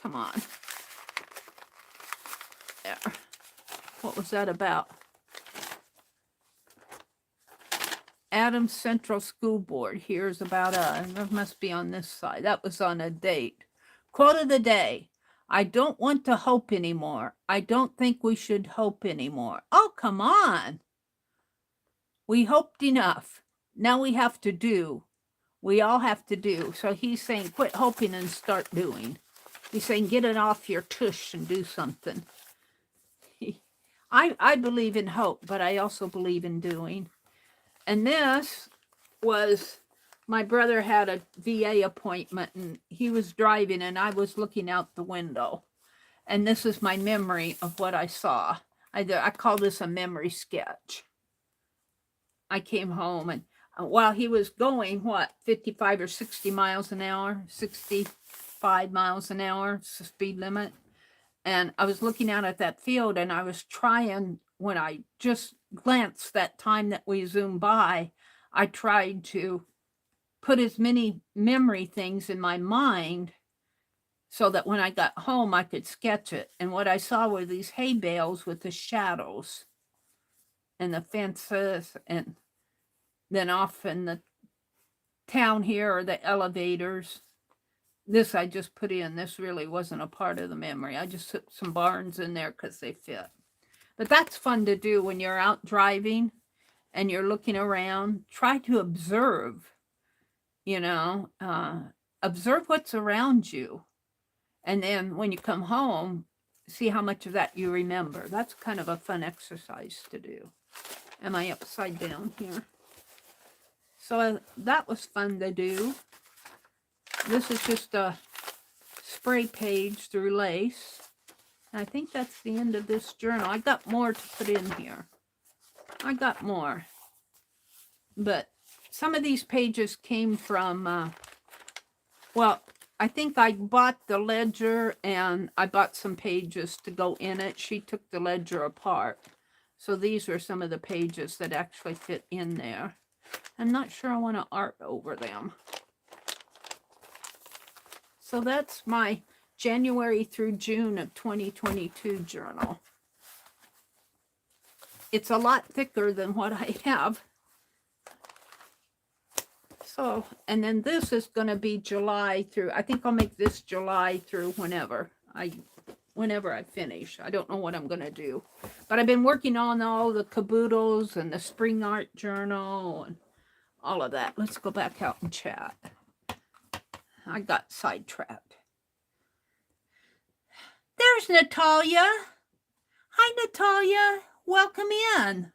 Come on. There. What was that about? Adams Central School Board. Here's about that must be on this side. That was on a date. Quote of the day. I don't want to hope anymore. I don't think we should hope anymore. Oh, come on. We hoped enough. Now we have to do. We all have to do. So he's saying quit hoping and start doing. He's saying get it off your tush and do something. I believe in hope, but I also believe in doing. And this was, my brother had a VA appointment and he was driving and I was looking out the window. And this is my memory of what I saw. I call this a memory sketch. I came home and while he was going, 55 or 60 miles an hour, 65 miles an hour, speed limit. And I was looking out at that field and I was trying, when I just glanced that time that we zoomed by, I tried to put as many memory things in my mind so that when I got home, I could sketch it. And what I saw were these hay bales with the shadows and the fences, and then off in the town here are the elevators. This I just put in. This really wasn't a part of the memory. I just put some barns in there because they fit. But that's fun to do when you're out driving and you're looking around. Try to observe, you know, observe what's around you. And then when you come home, see how much of that you remember. That's kind of a fun exercise to do. Am I upside down here? So that was fun to do. This is just a spray page through lace. I think that's the end of this journal. I got more to put in here. I got more. But some of these pages came from, well, I think I bought the ledger and I bought some pages to go in it. She took the ledger apart. So these are some of the pages that actually fit in there. I'm not sure I want to art over them. So that's my January through June of 2022 journal. It's a lot thicker than what I have. So, and then this is going to be July through, I think I'll make this July through whenever I finish. I don't know what I'm going to do. But I've been working on all the caboodles and the spring art journal and all of that. Let's go back out and chat. I got sidetracked. There's Natalia. Hi, Natalia. Welcome in.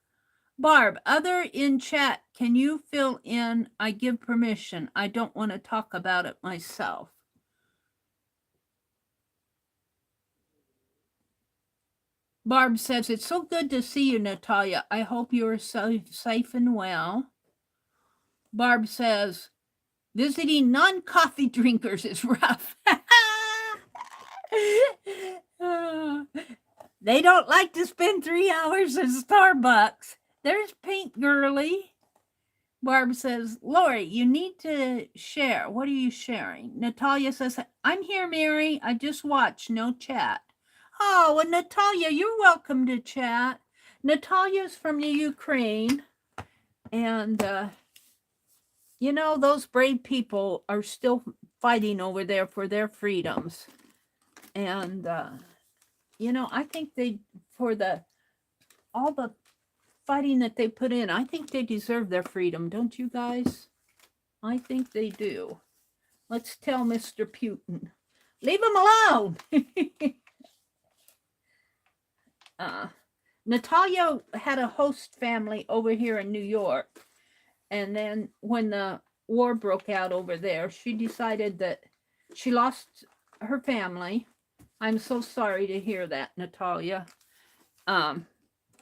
Barb, other in chat, can you fill in? I give permission. I don't want to talk about it myself. Barb says, it's so good to see you, Natalia. I hope you are safe and well. Barb says, visiting non-coffee drinkers is rough. They don't like to spend 3 hours at Starbucks. There's Pink Girly. Barb says, Lori, you need to share. What are you sharing? Natalia says, I'm here, Mary. I just watched, no chat. Oh, and Natalia, you're welcome to chat. Natalia's from the Ukraine. And, you know, those brave people are still fighting over there for their freedoms. And, you know, I think for all the fighting that they put in, I think they deserve their freedom, don't you guys? I think they do. Let's tell Mr. Putin, leave him alone. Natalia had a host family over here in New York, and then when the war broke out over there, she decided that she lost her family. I'm so sorry to hear that, Natalia.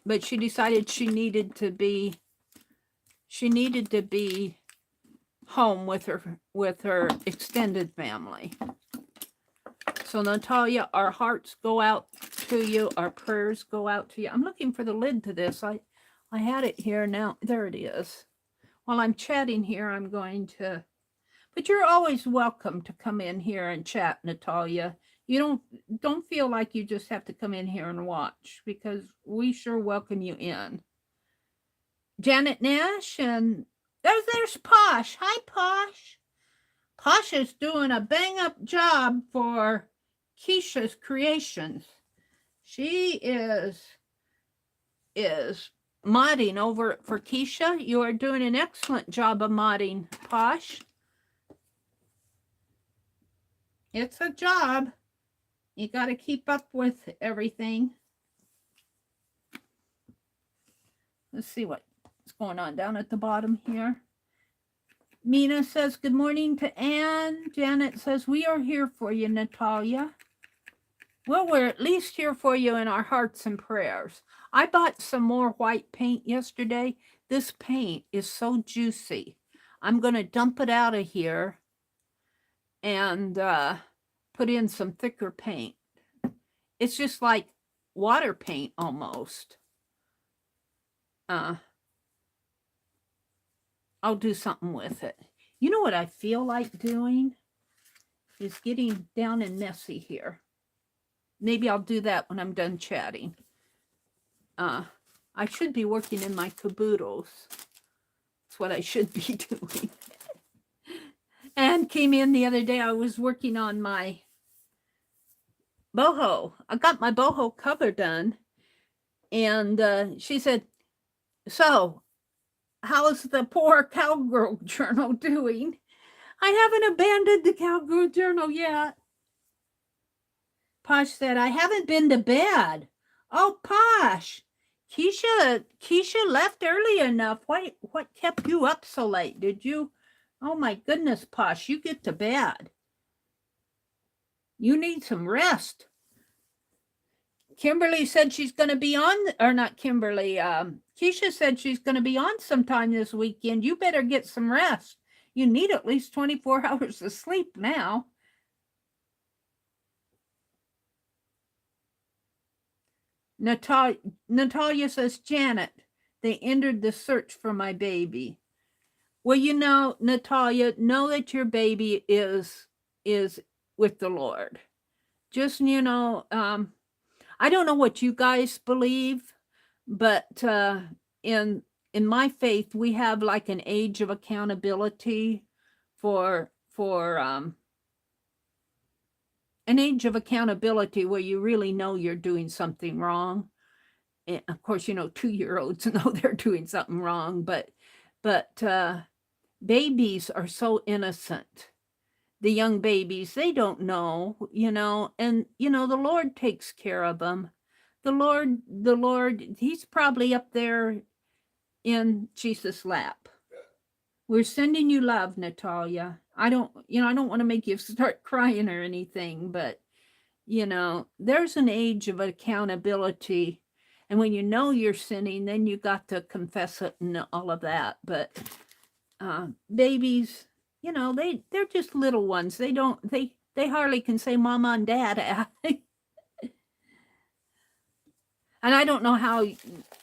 But she decided she needed to be home with her extended family. So Natalia, our hearts go out to you, our prayers go out to you. I'm looking for the lid to this. I had it here now. There it is. While I'm chatting here, I'm going to, but you're always welcome to come in here and chat, Natalia. You don't feel like you just have to come in here and watch, because we sure welcome you in. Janet Nash, and there's Posh. Hi, Posh. Posh is doing a bang-up job for Keisha's Creations. She is modding over for Keisha. You are doing an excellent job of modding, Posh. It's a job. You got to keep up with everything. Let's see what's going on down at the bottom here. Mina says, good morning to Anne. Janet says, we are here for you, Natalia. Well, we're at least here for you in our hearts and prayers. I bought some more white paint yesterday. This paint is so juicy. I'm going to dump it out of here and put in some thicker paint. It's just like water paint almost. I'll do something with it. You know what I feel like doing is getting down and messy here. Maybe I'll do that when I'm done chatting. I should be working in my caboodles. That's what I should be doing. And came in the other day, I was working on my boho. I got my boho cover done. And she said, so, how's the poor cowgirl journal doing? I haven't abandoned the cowgirl journal yet. Posh said, I haven't been to bed. Oh, Posh, Keisha left early enough. What kept you up so late? Did you? Oh my goodness, Posh, you get to bed. You need some rest. Kimberly said she's going to be on, or not Kimberly, Keisha said she's going to be on sometime this weekend. You better get some rest. You need at least 24 hours of sleep now. Natalia says, Janet, they entered the search for my baby. Well, you know, Natalia, know that your baby is with the Lord. Just, you know, I don't know what you guys believe, but in my faith, we have like an age of accountability for an age of accountability where you really know you're doing something wrong. And of course, you know, 2-year-olds know they're doing something wrong, but babies are so innocent. The young babies, they don't know, you know, and, you know, the Lord takes care of them. The Lord, he's probably up there in Jesus' lap. We're sending you love, Natalia. I don't want to make you start crying or anything, but, you know, there's an age of accountability. And when you know you're sinning, then you got to confess it and all of that. But babies, you know, they're just little ones. They hardly can say mama and dad. And I don't know how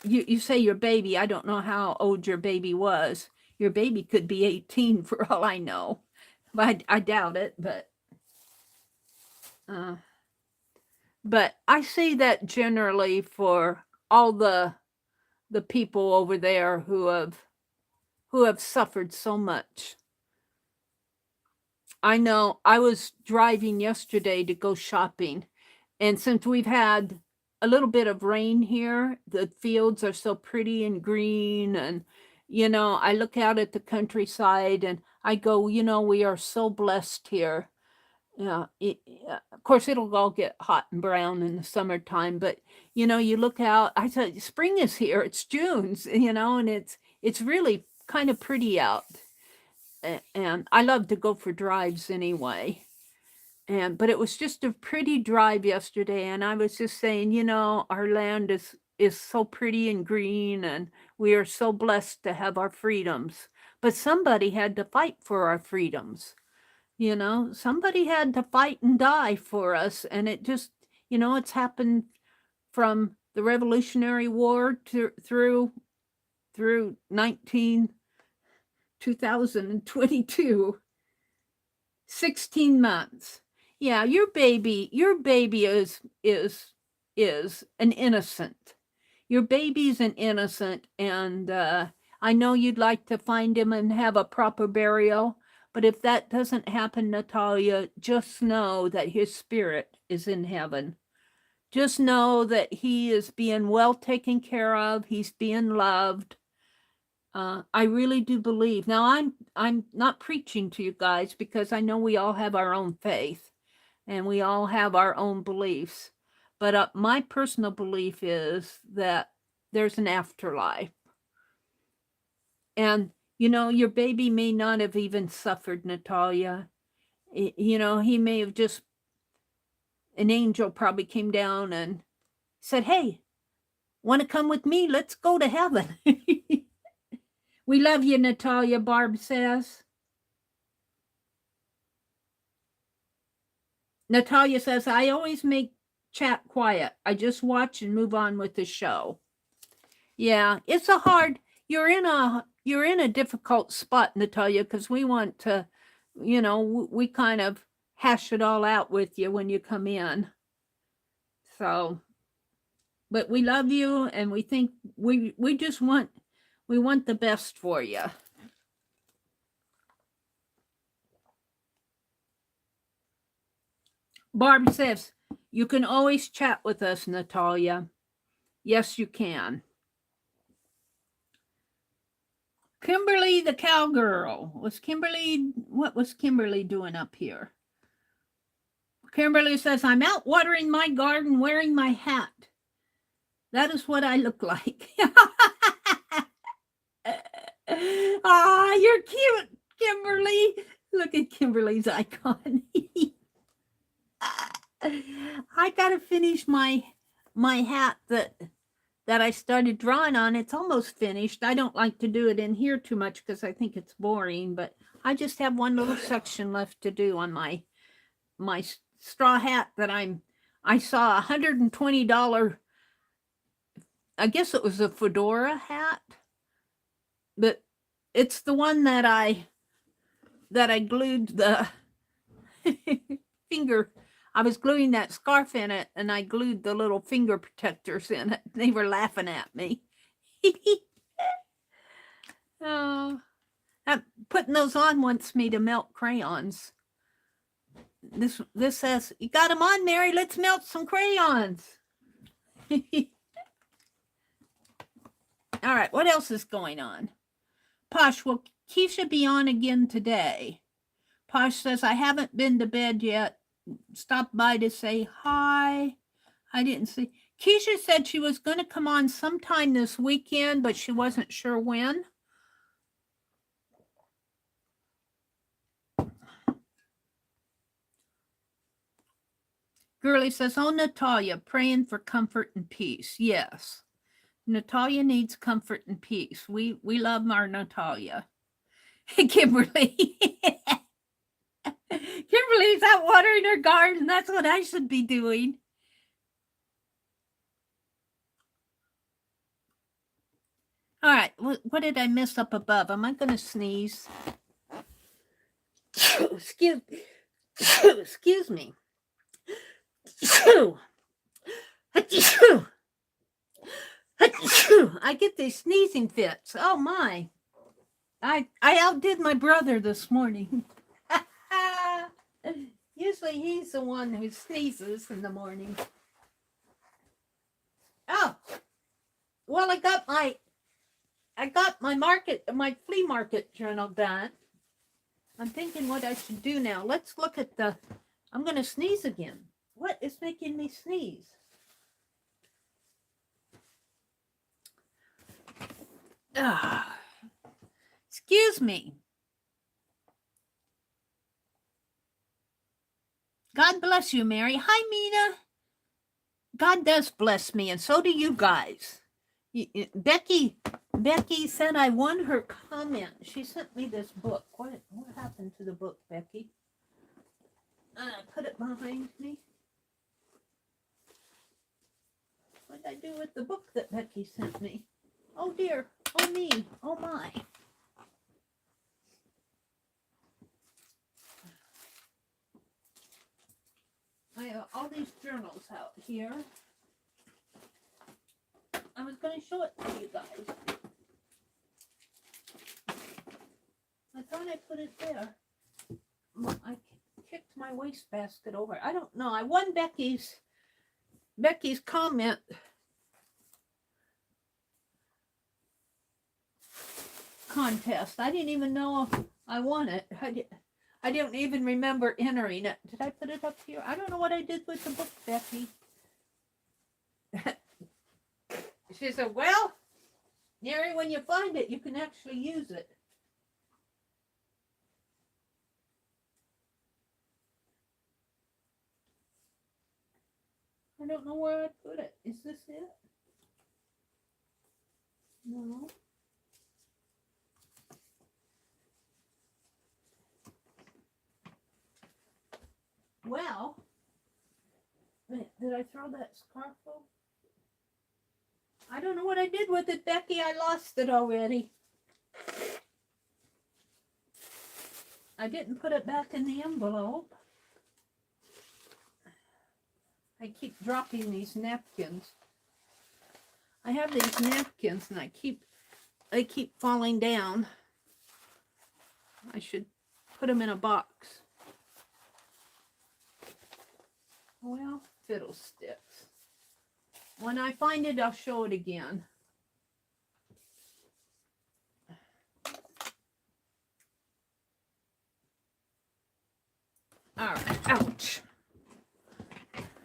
you say your baby. I don't know how old your baby was. Your baby could be 18 for all I know. But I doubt it. But I say that generally for all the people over there who have suffered so much. I know I was driving yesterday to go shopping, and since we've had a little bit of rain here, the fields are so pretty and green, and, you know, I look out at the countryside and I go, you know, we are so blessed here. Yeah, of course, it'll all get hot and brown in the summertime, but, you know, you look out, I said, spring is here, it's June, you know, and it's really kind of pretty out. And I love to go for drives anyway. But it was just a pretty drive yesterday, and I was just saying, you know, our land is so pretty and green, and we are so blessed to have our freedoms. But somebody had to fight for our freedoms. You know, somebody had to fight and die for us, and it just, you know, it's happened from the Revolutionary War through 2022. 16 months. Yeah, your baby is an innocent. Your baby's an innocent, and I know you'd like to find him and have a proper burial, but if that doesn't happen, Natalia, just know that his spirit is in heaven. Just know that he is being well taken care of. He's being loved. I really do believe. Now, I'm not preaching to you guys because I know we all have our own faith and we all have our own beliefs. But my personal belief is that there's an afterlife. And, you know, your baby may not have even suffered, Natalia. You know, he may have just, an angel probably came down and said, hey, want to come with me? Let's go to heaven. We love you, Natalia, Barb says. Natalia says, I always make chat quiet. I just watch and move on with the show. Yeah, it's a hard, you're in a difficult spot, Natalia, because we want to, you know, we kind of hash it all out with you when you come in. So, but we love you, and we think we just want the best for you. Barb says, you can always chat with us, Natalia. Yes, you can. Kimberly the cowgirl. What was Kimberly doing up here? Kimberly says, I'm out watering my garden wearing my hat. That is what I look like. Ah, you're cute, Kimberly. Look at Kimberly's icon. I gotta finish my hat that I started drawing on. It's almost finished. I don't like to do it in here too much because I think it's boring, but I just have one little section left to do on my straw hat that I saw $120. I guess it was a fedora hat, but it's the one that I glued the finger. I was gluing that scarf in it, and I glued the little finger protectors in it. They were laughing at me. Oh, putting those on wants me to melt crayons. This says, you got them on, Meri. Let's melt some crayons. All right, what else is going on? Posh, will Keisha be on again today? Posh says, I haven't been to bed yet. Stopped by to say hi. I didn't see. Keisha said she was going to come on sometime this weekend, but she wasn't sure when. Girlie says, oh, Natalia, praying for comfort and peace. Yes. Natalia needs comfort and peace. We love our Natalia. Kimberly. Kimberly's out watering her garden. That's what I should be doing. All right. What did I miss up above? Am I going to sneeze? Excuse me. I get these sneezing fits. Oh my. I outdid my brother this morning. Usually he's the one who sneezes in the morning. Oh. Well, I got my flea market journal done. I'm thinking what I should do now. Let's look at I'm going to sneeze again. What is making me sneeze? Excuse me. God bless you, Meri. Hi, Mina. God does bless me, and so do you guys. Becky said I won her comment. She sent me this book. What happened to the book, Becky? Put it behind me. What did I do with the book that Becky sent me? Oh dear. Oh me. Oh my. I have all these journals out here. I was going to show it to you guys. I thought I put it there. I kicked my wastebasket over. I don't know. I won Becky's comment. Contest. I didn't even know I won it. I don't even remember entering it. Did I put it up here? I don't know what I did with the book, Becky. She said, well, Meri, when you find it, you can actually use it. I don't know where I put it. Is this it? No. Well, did I throw that scarf over? I don't know what I did with it, Becky. I lost it already. I didn't put it back in the envelope. I keep dropping these napkins. I have these napkins and they keep falling down. I should put them in a box. Well, fiddlesticks. When I find it, I'll show it again. All right, ouch.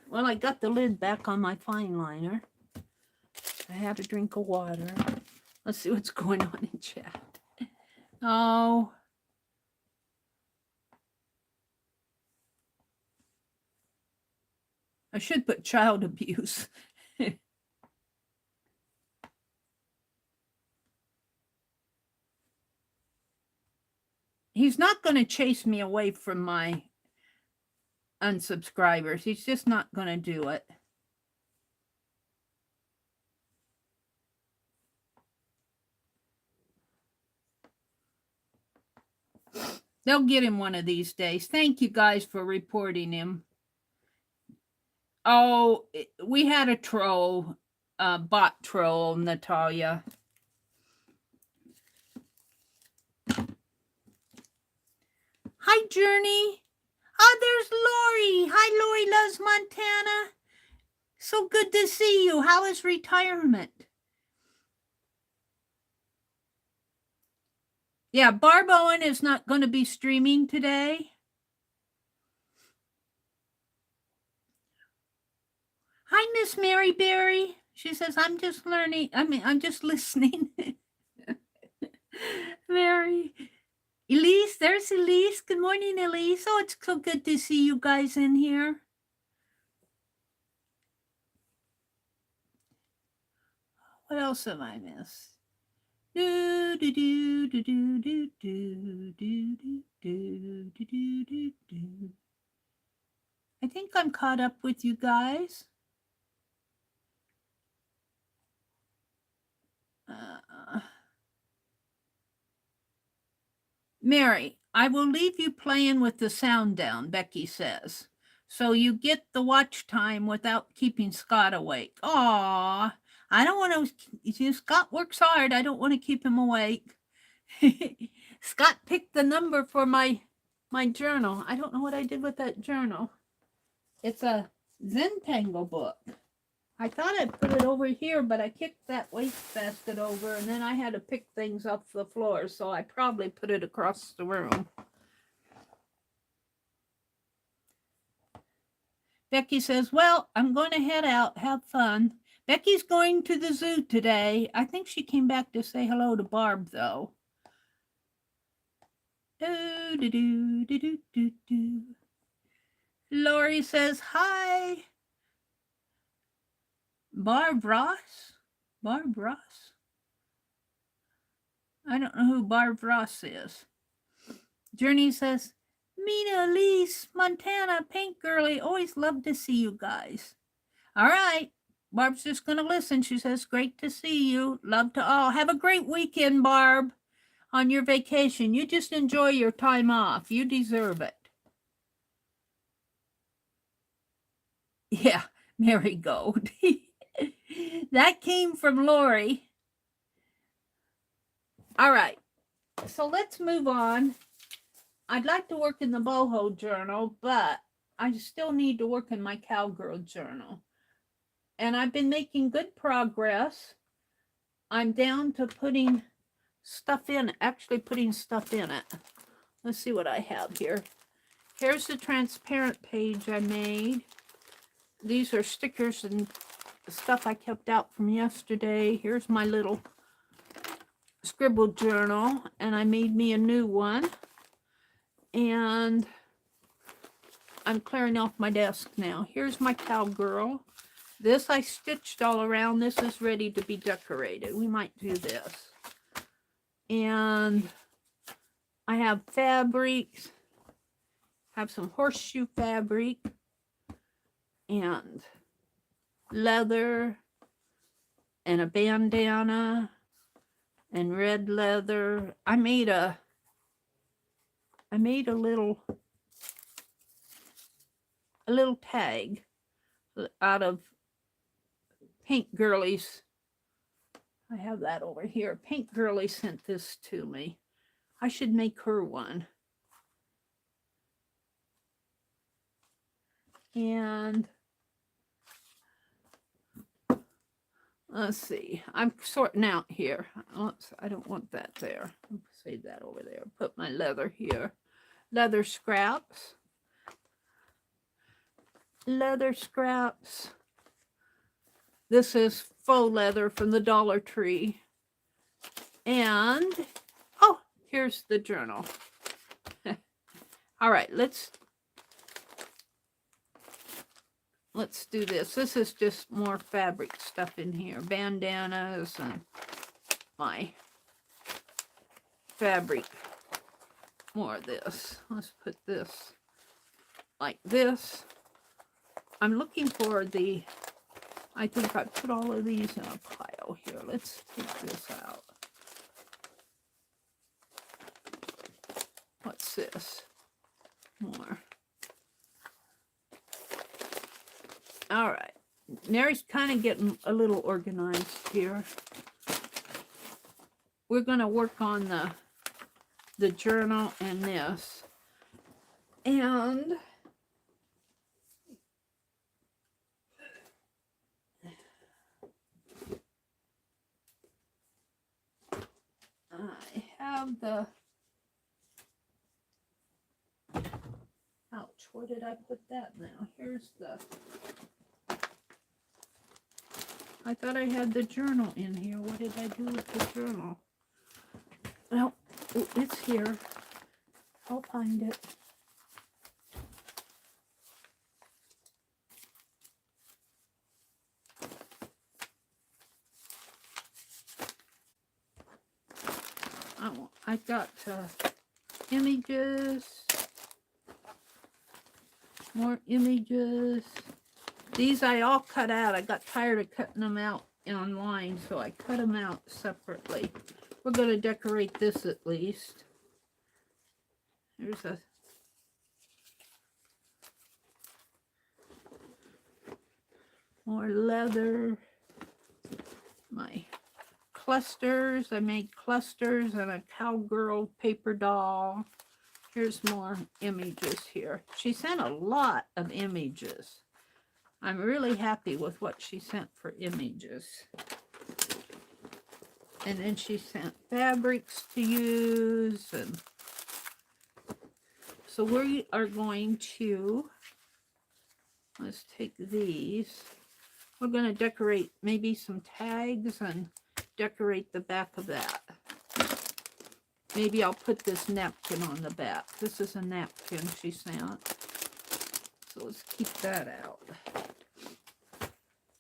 Well, I got the lid back on my fine liner. I had a drink of water. Let's see what's going on in chat. Oh. I should put child abuse. He's not going to chase me away from my unsubscribers. He's just not going to do it. They'll get him one of these days. Thank you guys for reporting him. Oh, we had a troll, bot troll, Natalia. Hi, Journey. Oh, there's Lori. Hi, Lori Loves Montana. So good to see you. How is retirement? Yeah, Barb Owen is not going to be streaming today. Hi, Miss Mary Berry. She says, I'm just learning. I'm just listening. Mary. Elise, there's Elise. Good morning, Elise. Oh, it's so good to see you guys in here. What else have I missed? Do do do do do do do do do do do do. I think I'm caught up with you guys. Mary, I will leave you playing with the sound down, Becky says. So you get the watch time without keeping Scott awake. Aw, I don't want to, Scott works hard. I don't want to keep him awake. Scott picked the number for my journal. I don't know what I did with that journal. It's a Zentangle book. I thought I'd put it over here, but I kicked that wastebasket over, and then I had to pick things off the floor, so I probably put it across the room. Becky says, well, I'm going to head out. Have fun. Becky's going to the zoo today. I think she came back to say hello to Barb, though. Lori says, hi. Barb Ross? Barb Ross? I don't know who Barb Ross is. Journey says, Mina, Elise, Montana, Pink Girly, always love to see you guys. All right. Barb's just going to listen. She says, great to see you. Love to all. Have a great weekend, Barb, on your vacation. You just enjoy your time off. You deserve it. Yeah, Marigold. That came from Lori. All right. So let's move on. I'd like to work in the boho journal, but I still need to work in my cowgirl journal. And I've been making good progress. I'm down to putting stuff in, actually putting stuff in it. Let's see what I have here. Here's the transparent page I made. These are stickers and stuff I kept out from yesterday. Here's my little scribble journal, and I made me a new one. And I'm clearing off my desk now. Here's my cowgirl. This I stitched all around. This is ready to be decorated. We might do this. And I have fabrics. Have some horseshoe fabric and leather and a bandana and red leather. I made a little tag. out of Pink Girlies. I have that over here. Pink Girlie sent this to me. I should make her one. And let's see. I'm sorting out here. Oops, I don't want that there. I'll save that over there. Put my leather here. Leather scraps. Leather scraps. This is faux leather from the Dollar Tree. And, oh, here's the journal. All right, let's do this. This is just more fabric stuff in here. Bandanas and my fabric. More of this. Let's put this like this. I'm looking for the, I think I put all of these in a pile here. Let's take this out. What's this? More. All right. Meri's kind of getting a little organized here. We're going to work on the journal and this. And I have the, ouch, where did I put that now? Here's the, I thought I had the journal in here. What did I do with the journal? Well, it's here. I'll find it. I got images, more images. These I all cut out. I got tired of cutting them out online, so I cut them out separately. We're going to decorate this at least. There's a more leather. My clusters. I made clusters and a cowgirl paper doll. Here's more images here. She sent a lot of images. I'm really happy with what she sent for images. And then she sent fabrics to use. And so we are going to, let's take these. We're going to decorate maybe some tags and decorate the back of that. Maybe I'll put this napkin on the back. This is a napkin she sent. So let's keep that out.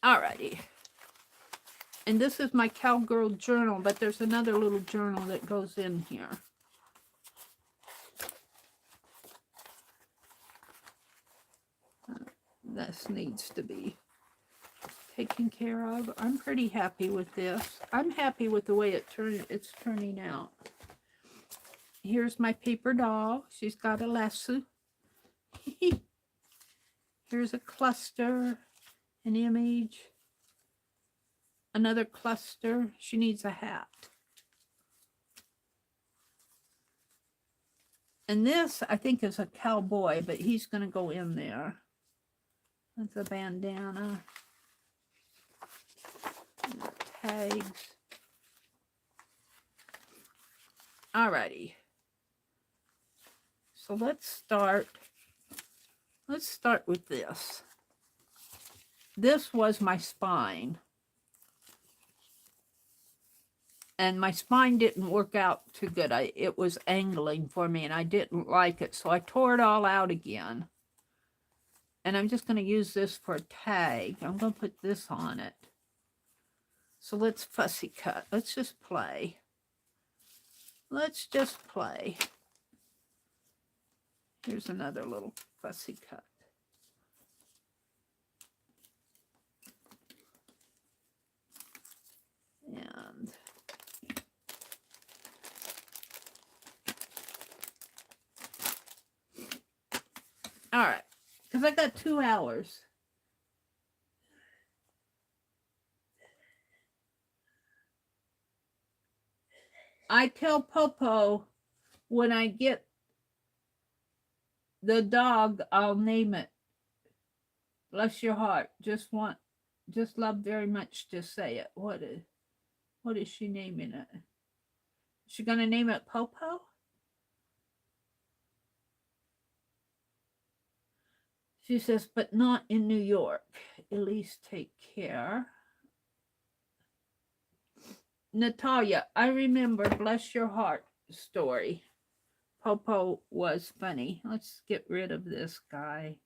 Alrighty. And this is my cowgirl journal, but there's another little journal that goes in here. This needs to be taken care of. I'm pretty happy with this. I'm happy with the way it's turning out. Here's my paper doll. She's got a lasso. Here's a cluster, an image, another cluster. She needs a hat. And this, I think, is a cowboy, but he's going to go in there. That's a bandana. Tags. Alrighty. So let's start with this. This was my spine. And my spine didn't work out too good. It was angling for me and I didn't like it. So I tore it all out again. And I'm just going to use this for a tag. I'm going to put this on it. So let's fussy cut. Let's just play. Let's just play. Here's another little fussy cut. And all right, because I got 2 hours. I tell Popo when I get the dog, I'll name it. Bless your heart. Just love very much to say it. What is she naming it? Is she gonna name it Popo? She says, but not in New York. Elise, take care. Natalia, I remember Bless Your Heart story. Popo was funny. Let's get rid of this guy.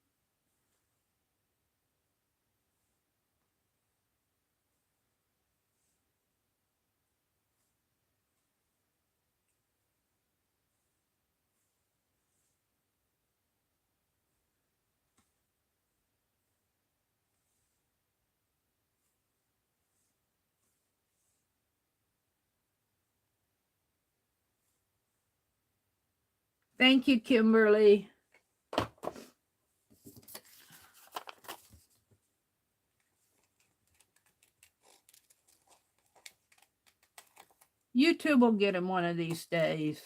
Thank you, Kimberly. YouTube will get him one of these days.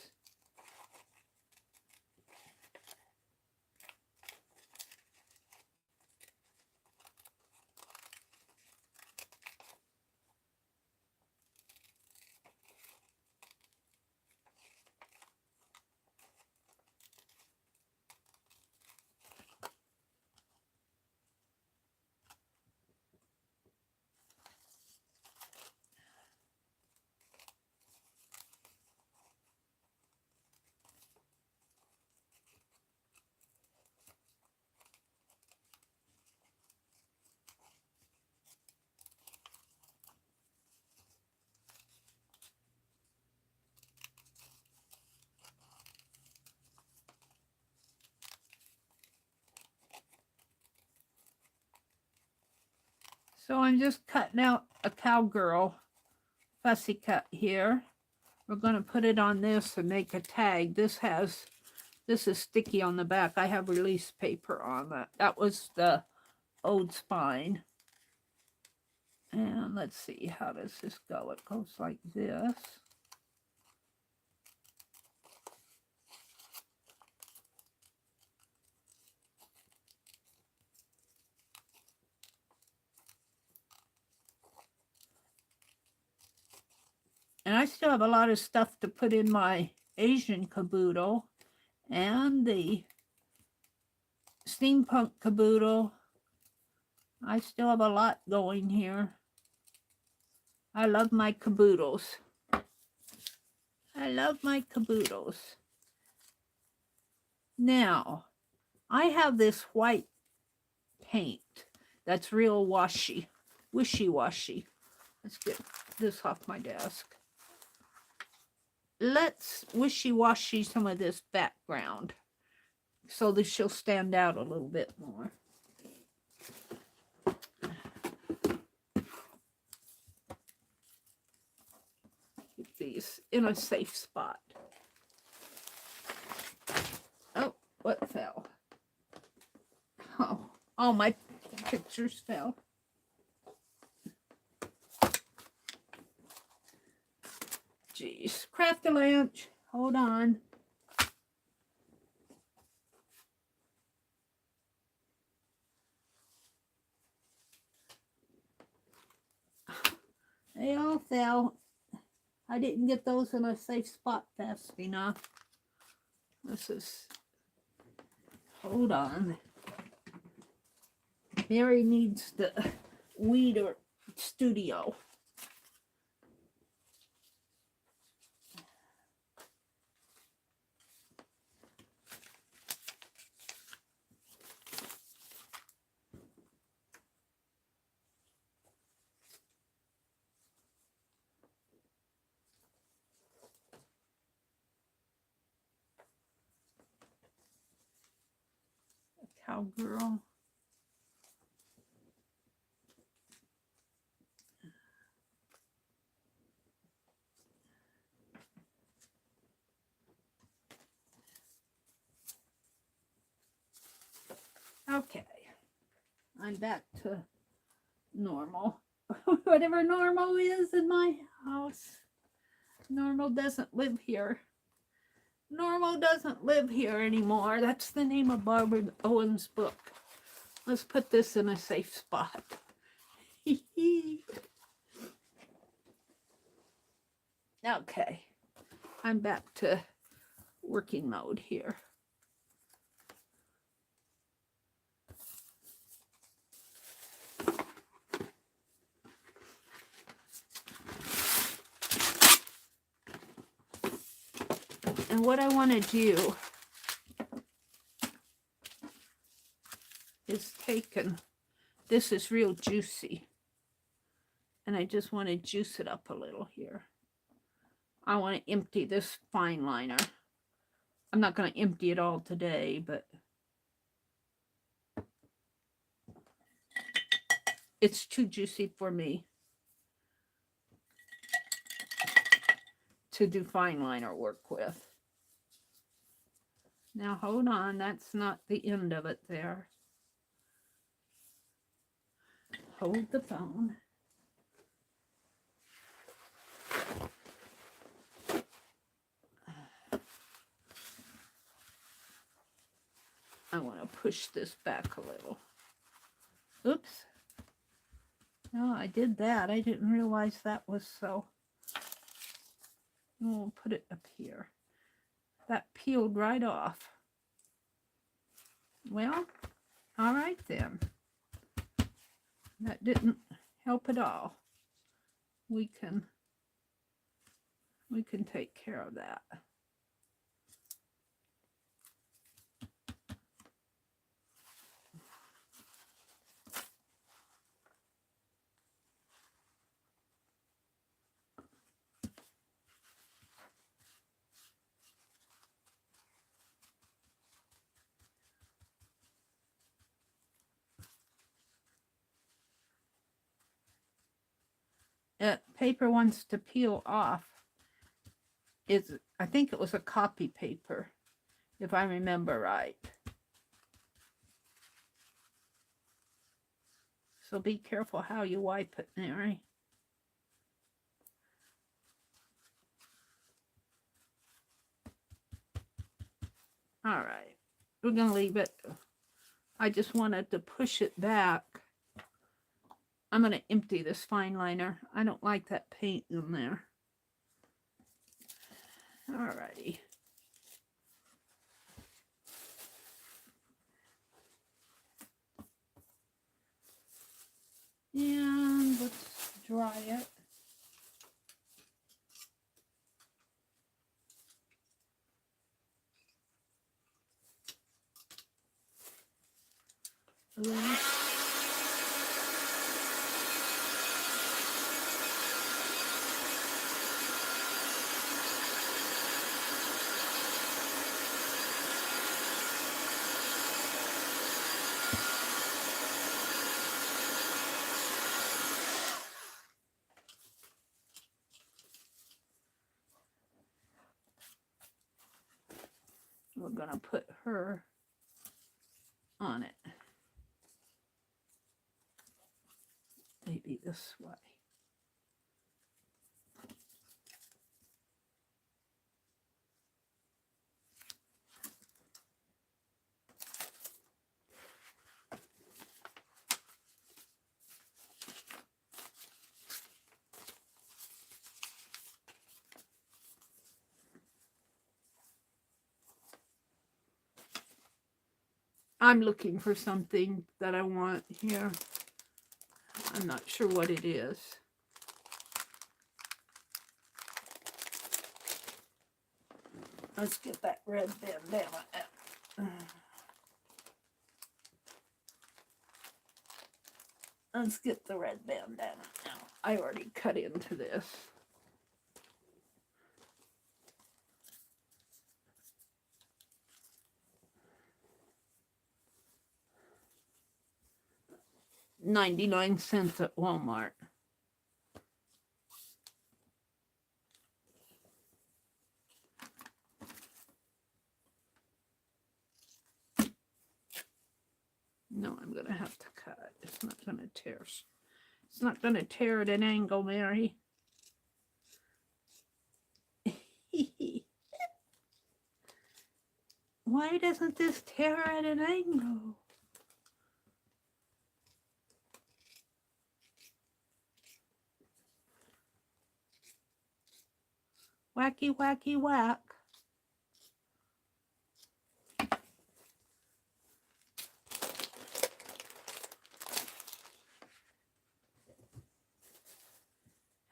So I'm just cutting out a cowgirl fussy cut here. We're going to put it on this and make a tag. This is sticky on the back. I have release paper on that. That was the old spine. And let's see, how does this go? It goes like this. And I still have a lot of stuff to put in my Asian caboodle and the steampunk caboodle. I still have a lot going here. I love my caboodles. I love my caboodles. Now, I have this white paint that's real wishy-washy. Let's get this off my desk. Let's wishy-washy some of this background so that she'll stand out a little bit more. Keep these in a safe spot. Oh, what fell? Oh, my pictures fell. Jeez, craft a lunch. Hold on. They all fell. I didn't get those in a safe spot fast enough. Hold on. Meri needs the weed or studio. Cowgirl. Okay, I'm back to normal. Whatever normal is in my house. Normal doesn't live here. Normal doesn't live here anymore. That's the name of Barbara Owen's book. Let's put this in a safe spot. Okay, I'm back to working mode here. And what I want to do is this is real juicy, and I just want to juice it up a little here. I want to empty this fine liner. I'm not going to empty it all today, but it's too juicy for me to do fine liner work with. Now hold on, that's not the end of it there. Hold the phone. I want to push this back a little. Oops. No, I did that. I didn't realize that was so. We'll put it up here. That peeled right off. Well, all right then. That didn't help at all. We can take care of that. Paper wants to peel off. I think it was a copy paper, if I remember right. So be careful how you wipe it, Meri. All right, we're gonna leave it. I just wanted to push it back. I'm going to empty this fine liner. I don't like that paint in there. Alrighty. And let's dry it. We're going to put her on it. Maybe this way. I'm looking for something that I want here. I'm not sure what it is. Let's get that red bandana out. Let's get the red bandana out. I already cut into this. $99 at Walmart. No, I'm going to have to cut. It's not going to tear. It's not going to tear at an angle, Meri. Why doesn't this tear at an angle? Wacky, wacky, whack.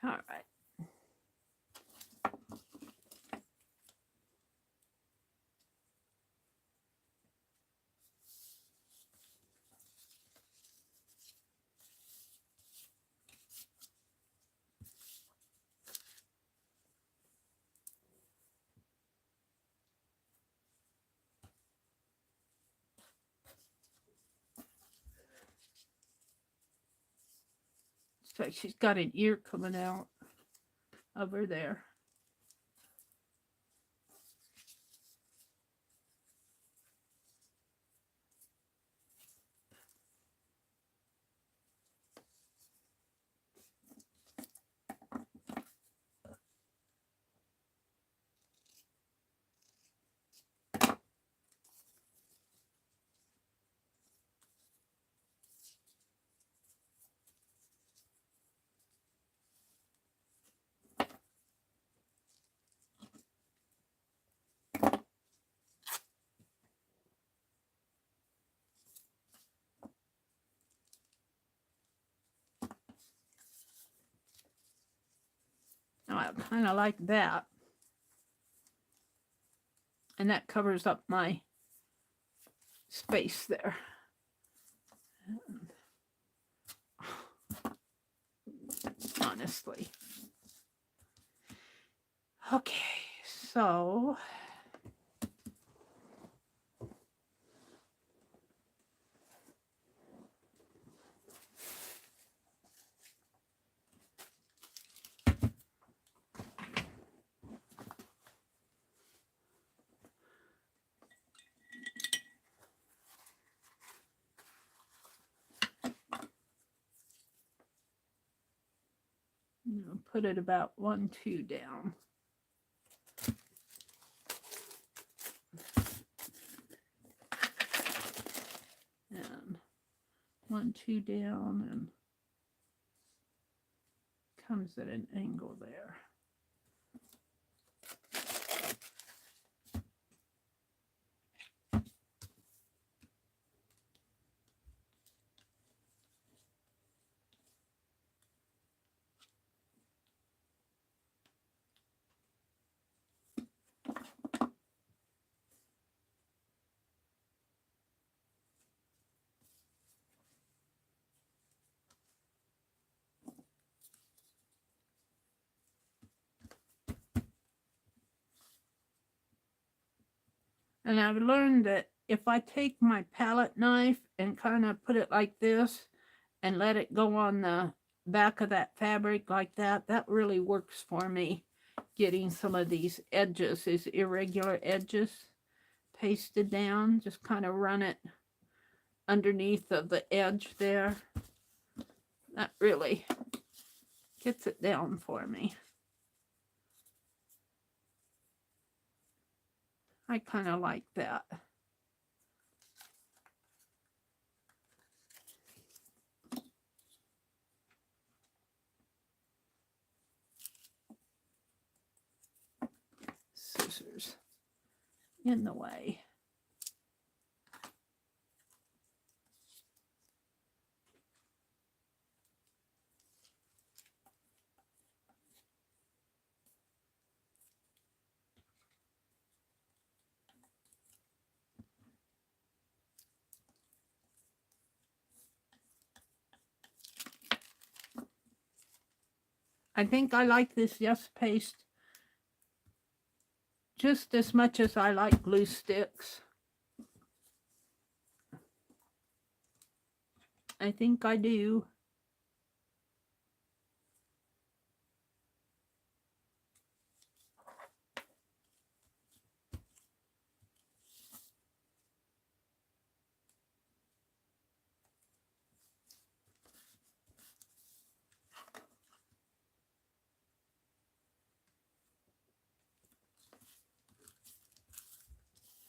All right. It's like she's got an ear coming out over there. Now, I kind of like that. And that covers up my space there. Honestly. Okay, so put it about 1-2 down. And 1-2 down, and comes at an angle there. And I've learned that if I take my palette knife and kind of put it like this and let it go on the back of that fabric like that, that really works for me. Getting some of these edges, these irregular edges, pasted down. Just kind of run it underneath of the edge there. That really gets it down for me. I kind of like that. Scissors in the way. I think I like this Yes paste just as much as I like glue sticks. I think I do.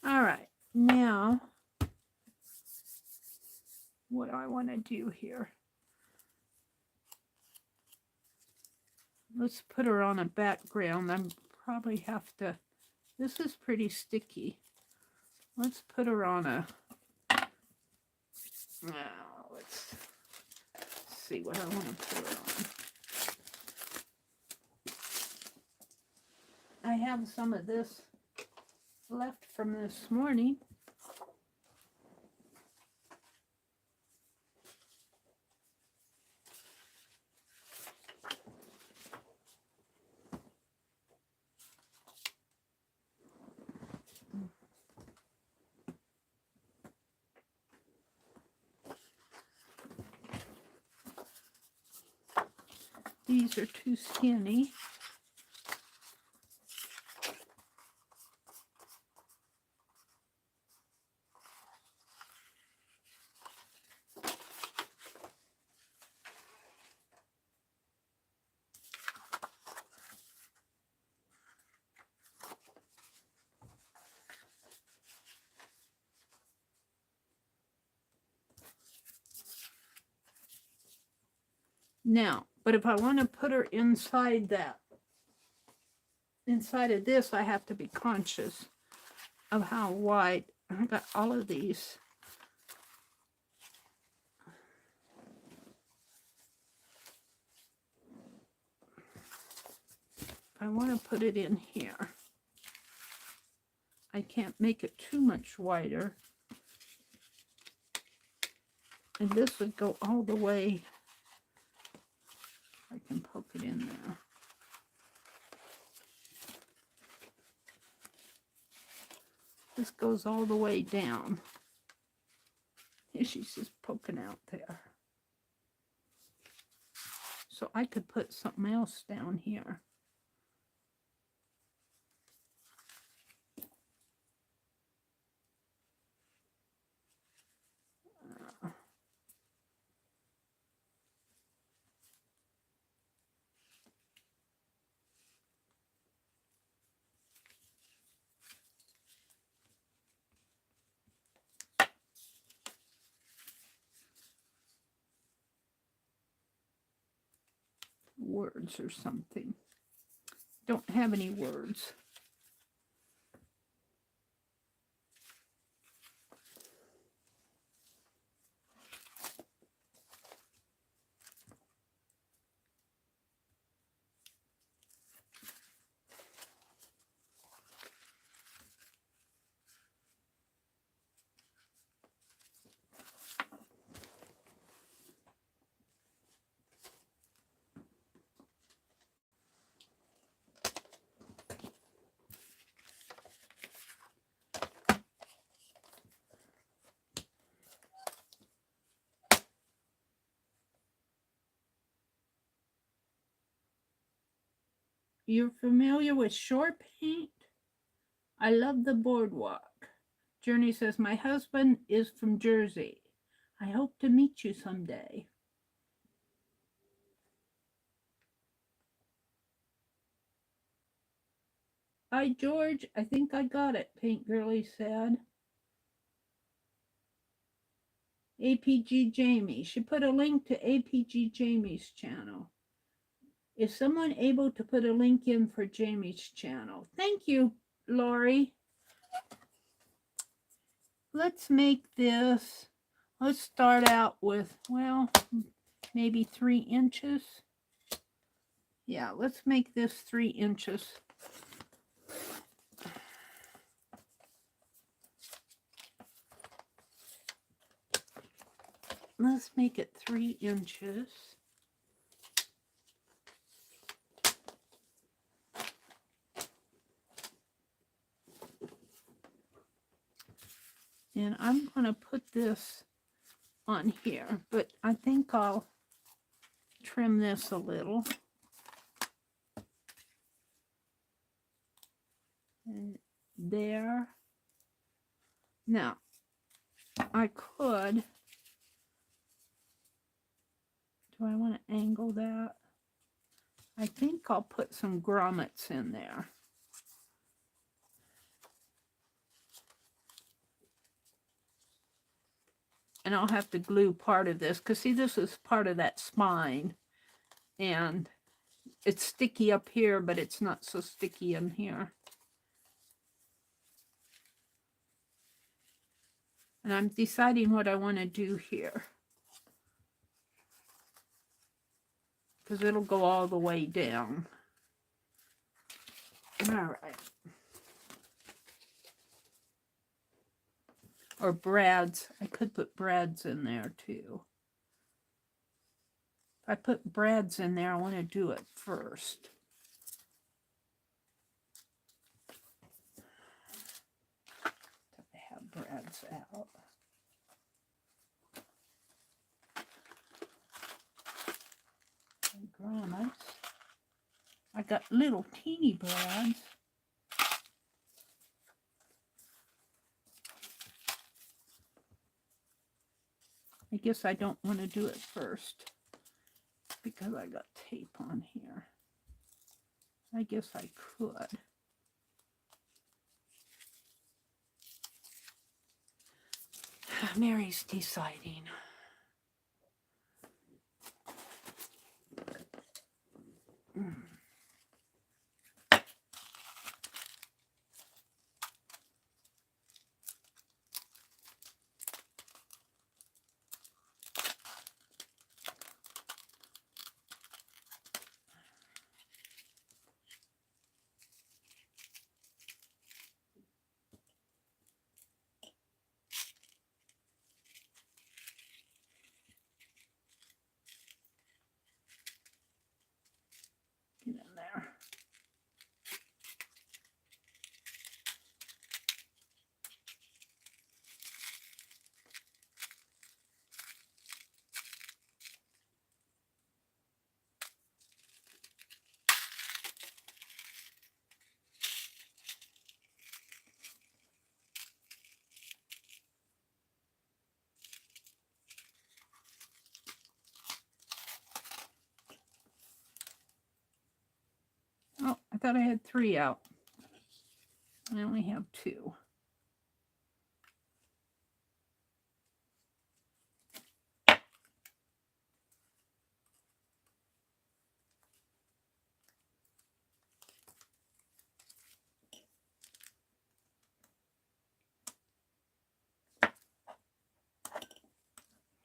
All right, want to do here. Let's put her on a background. I probably have to, this is pretty sticky. Let's put her on a, now let's see what I want to put her on. I have some of this left from this morning. These are too skinny. Now, but if I want to put her inside that, inside of this, I have to be conscious of how wide. I got all of these. If I want to put it in here, I can't make it too much wider. And this would go all the way. I can poke it in there. This goes all the way down. And she's just poking out there. So I could put something else down here. Words or something. Don't have any words. You're familiar with shore paint? I love the boardwalk. Journey says, my husband is from Jersey. I hope to meet you someday. Hi, George. I think I got it, Paint Girly said. APG Jamie. She put a link to APG Jamie's channel. Is someone able to put a link in for Jamie's channel? Thank you, Lori. Let's make this, let's start out with, well, maybe 3 inches. Yeah, let's make this 3 inches. Let's make it 3 inches. And I'm going to put this on here, but I think I'll trim this a little. And there. Now, I could, do I want to angle that? I think I'll put some grommets in there. And I'll have to glue part of this, because see, this is part of that spine. And it's sticky up here, but it's not so sticky in here. And I'm deciding what I want to do here, because it'll go all the way down. All right. Or brads. I could put brads in there too. If I put brads in there, I want to do it first. I have brads out. And grommets. I got little teeny brads. I guess I don't want to do it first because I got tape on here. I guess I could. Mary's deciding. Get in there. Oh, I thought I had 3 out. I only have 2.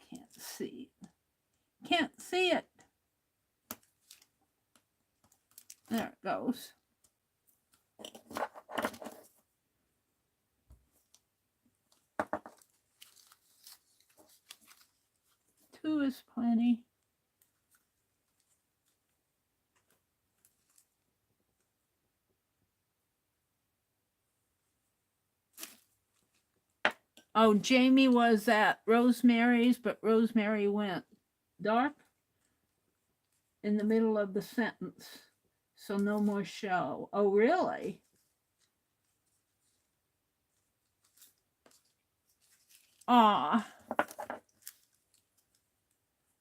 Can't see it. Can't see it. There it goes. Two is plenty. Oh, Jamie was at Rosemary's, but Rosemary went dark in the middle of the sentence. So no more show. Oh, really? Aw.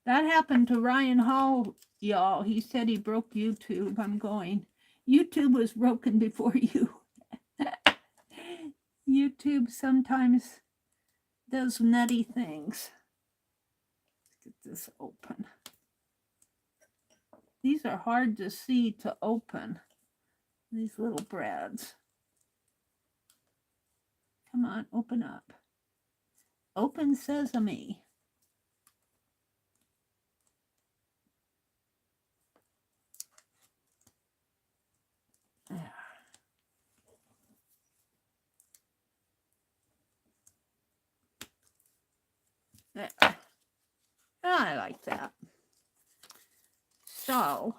That happened to Ryan Hall, y'all. He said he broke YouTube. I'm going. YouTube was broken before you. YouTube sometimes does nutty things. Let's get this open. These are hard to see to open. These little brads. Come on, open up. Open sesame. There. I like that. So,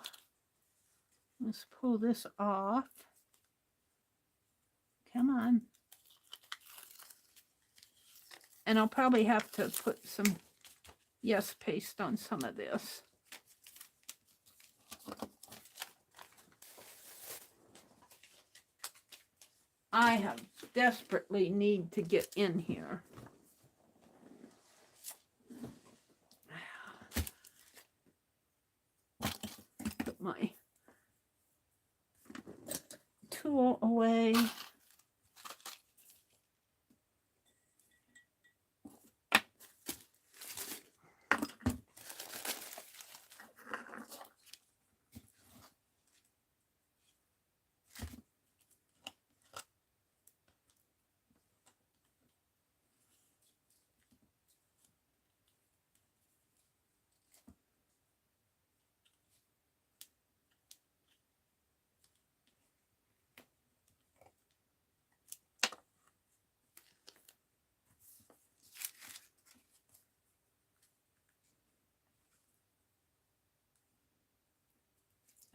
let's pull this off. Come on. And I'll probably have to put some yes paste on some of this. I have desperately need to get in here. Put my tool away.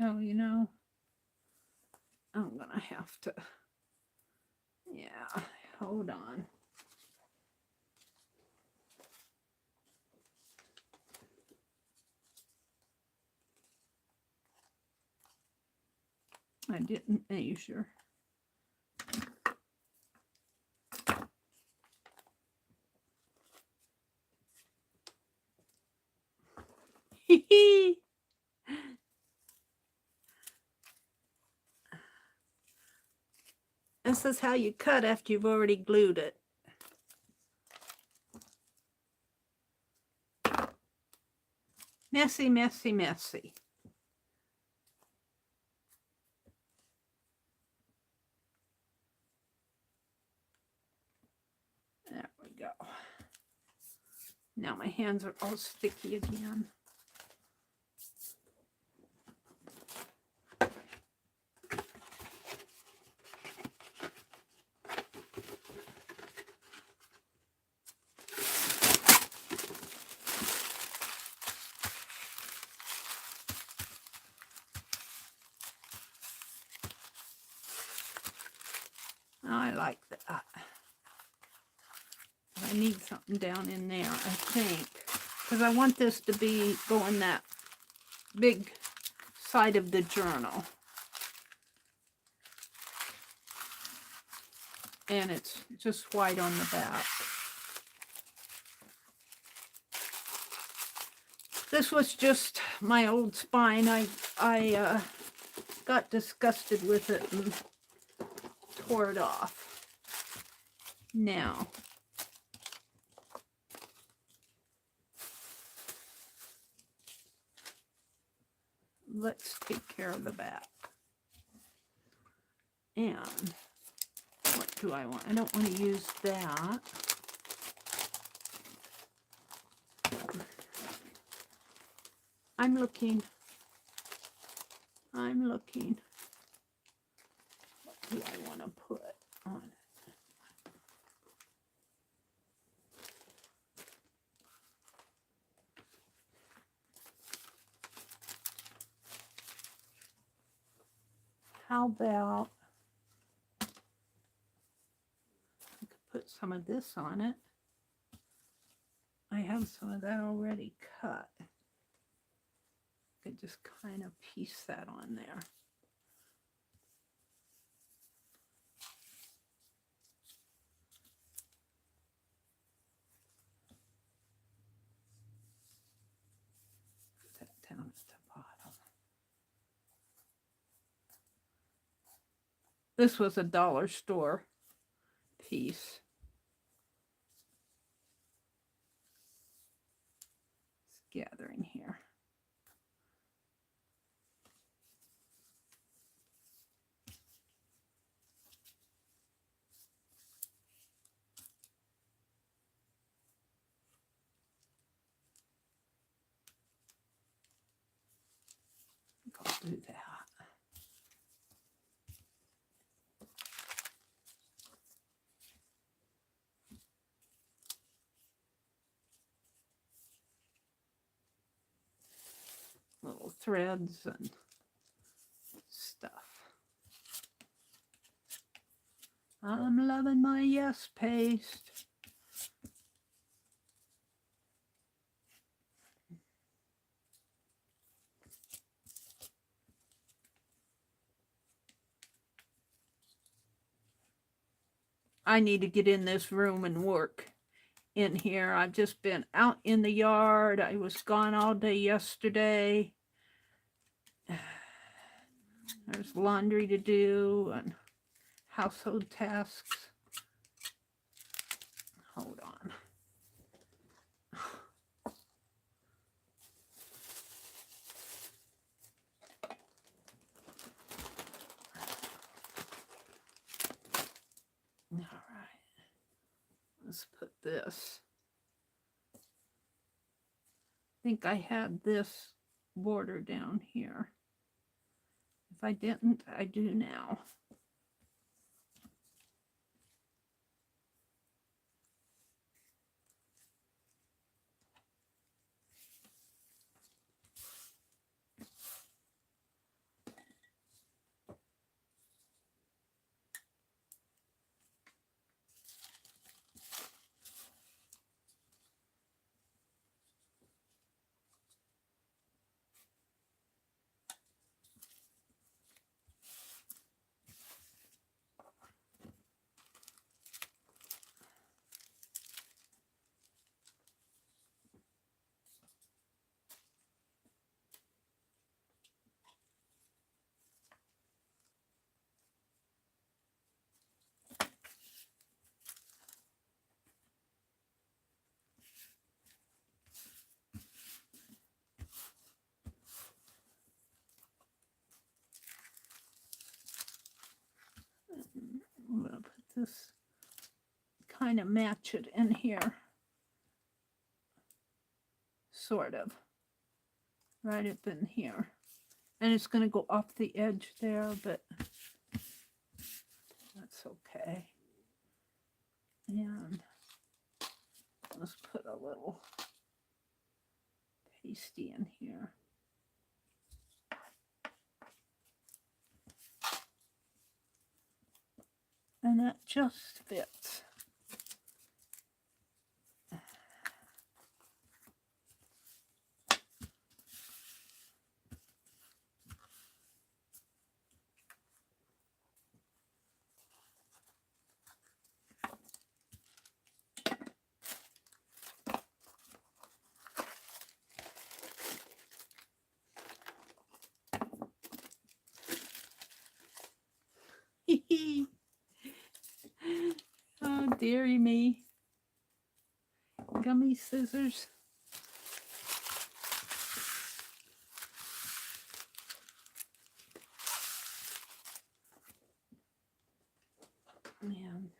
Oh, you know, I'm gonna have to, yeah, hold on. I didn't measure. This is how you cut after you've already glued it. Messy, messy, messy. There we go. Now my hands are all sticky again. I like that. I need something down in there, I think, because I want this to be going that big side of the journal. And it's just white on the back. This was just my old spine. I got disgusted with it and tore it off. Now, let's take care of the back. And what do I want? I don't want to use that. I'm looking. What do I want to put on it? How about I could put some of this on it. I have some of that already cut. I could just kind of piece that on there. Put that down at the bottom. This was a dollar store piece. It's gathering here. I'll do that. Little threads and stuff. I'm loving my yes paste. I need to get in this room and work in here. I've just been out in the yard. I was gone all day yesterday. There's laundry to do and household tasks. Hold on. All right. Let's put this. I think I had this border down here. If I didn't, I do now. kind of match it in here. Sort of. Right up in here. And it's going to go off the edge there, but that's okay. And let's put a little pasty in here. And that just fits. Oh, dearie me. Gummy scissors. Man.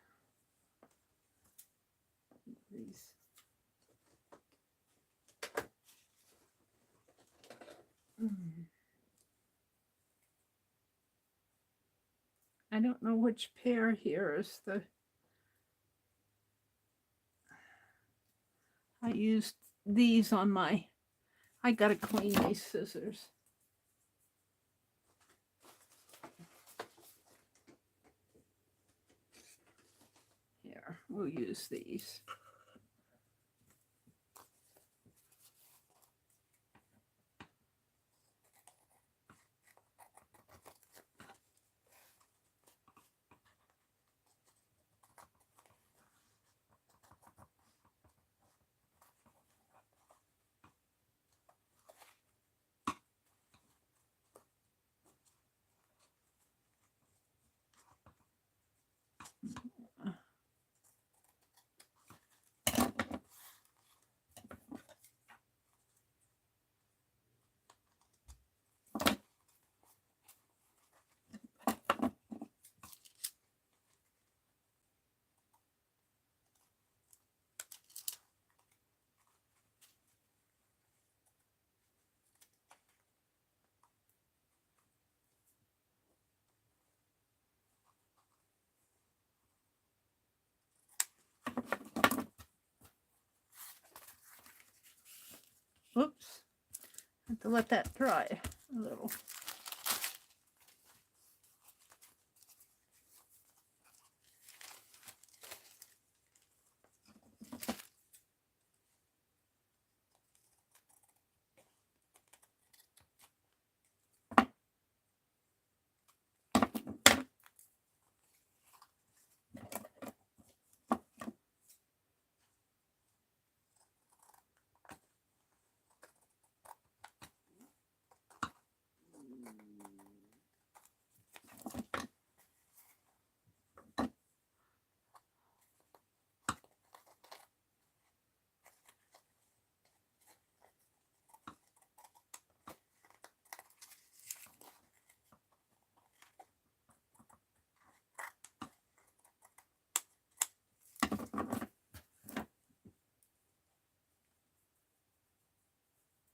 These. I don't know which pair here is the... I used these on my... I gotta clean these scissors. Here, we'll use these. Oops. I have to let that dry a little.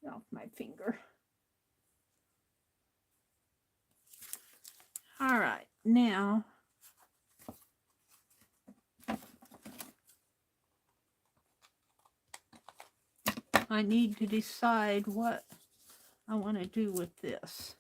Off my finger. All right, now I need to decide what I want to do with this.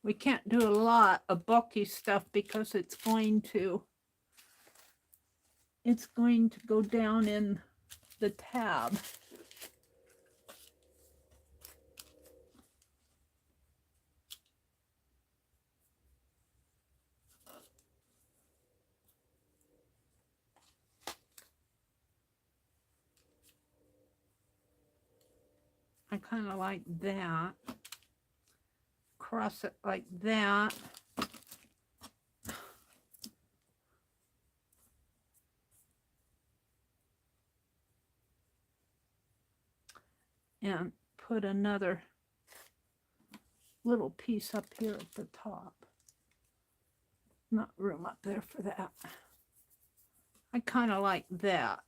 We can't do a lot of bulky stuff because it's going to go down in the tab. I kind of like that. Cross it like that. and put another little piece up here at the top. Not room up there for that. I kind of like that.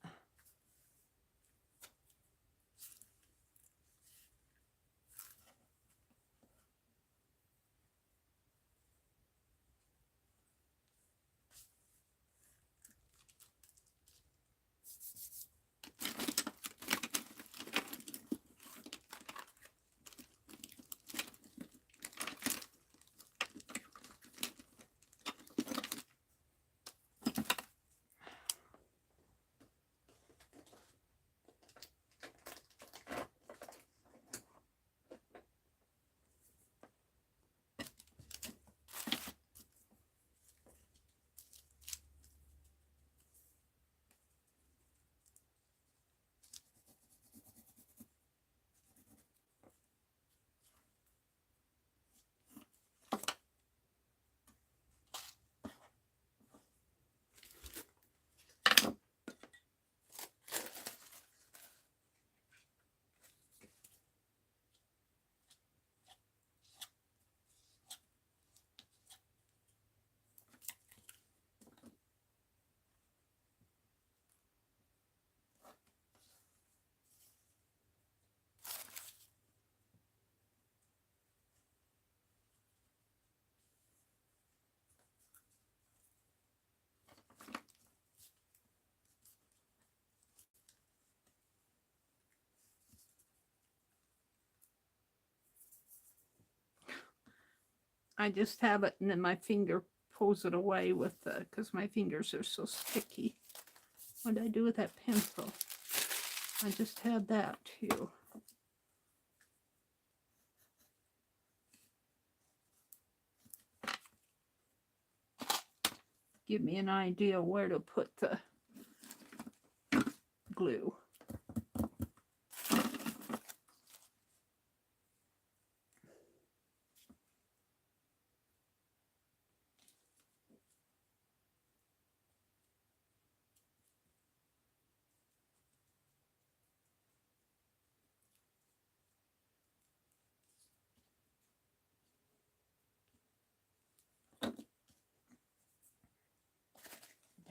I just have it and then my finger pulls it away with the, because my fingers are so sticky. What did I do with that pencil? I just had that too. Give me an idea where to put the glue.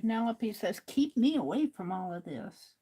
Penelope says, keep me away from all of this.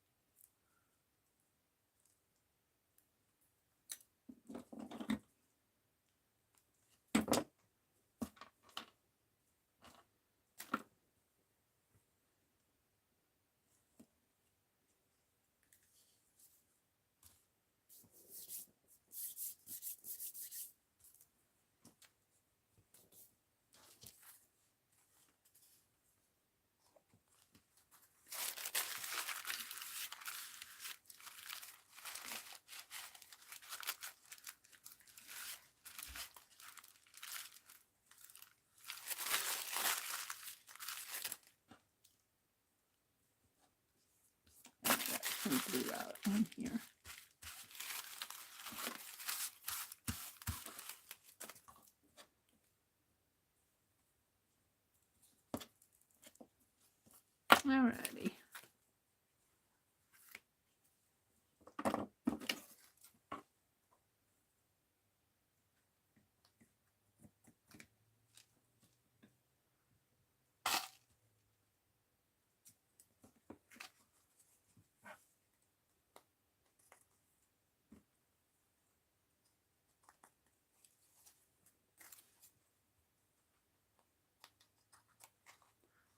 Some glue out on here. Alrighty.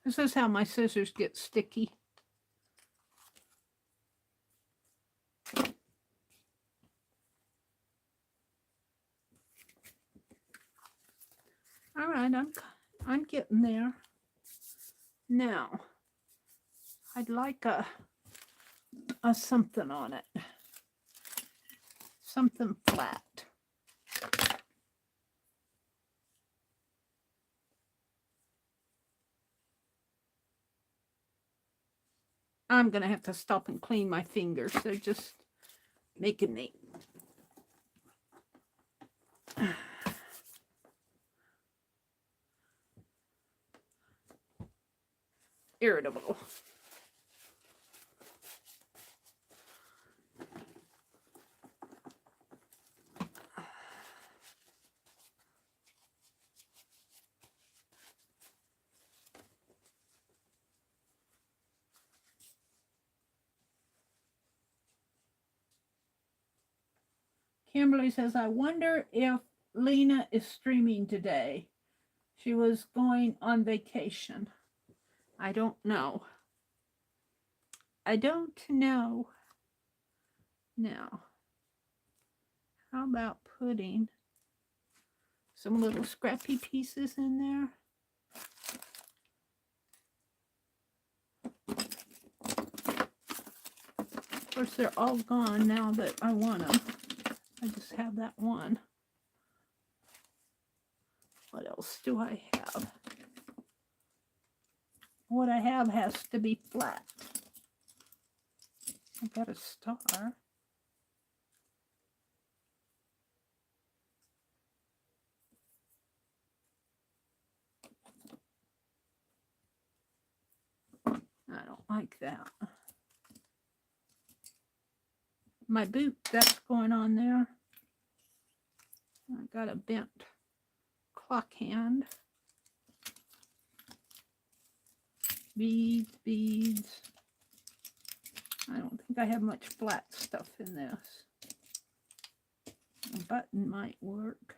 This is how my scissors get sticky. All right, I'm getting there. Now, I'd like a something on it. Something flat. I'm going to have to stop and clean my fingers. They're just making me irritable. Kimberly says, I wonder if Lena is streaming today. She was going on vacation. I don't know. I don't know. Now, how about putting some little scrappy pieces in there? Of course, they're all gone now that I want them. I just have that one. What else do I have? What I have has to be flat. I've got a star. I don't like that. My boot, that's going on there. I got a bent clock hand. Beads, beads. I don't think I have much flat stuff in this. A button might work.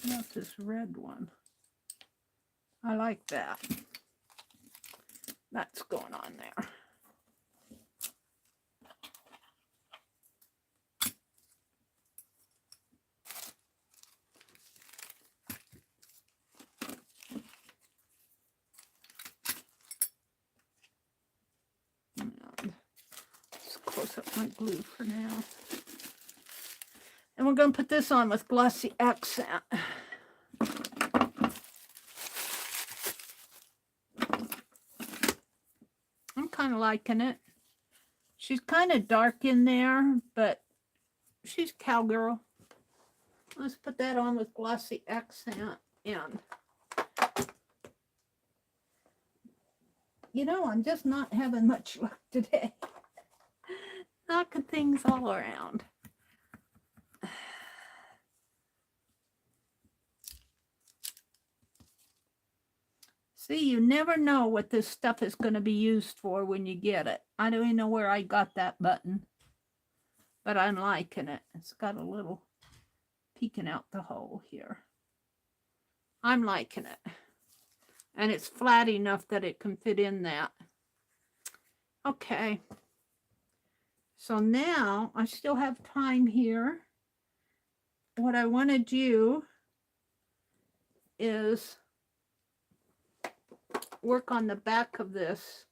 How about this red one? I like that. That's going on there. Let's close up my glue for now. And we're going to put this on with glossy accent. I'm kind of liking it. She's kind of dark in there, but she's cowgirl. Let's put that on with glossy accent. And you know, I'm just not having much luck today. Knocking things all around. See, you never know what this stuff is going to be used for when you get it. I don't even know where I got that button, but I'm liking it. It's got a little peeking out the hole here. I'm liking it. And it's flat enough that it can fit in that. Okay. So now I still have time here. What I want to do is work on the back of this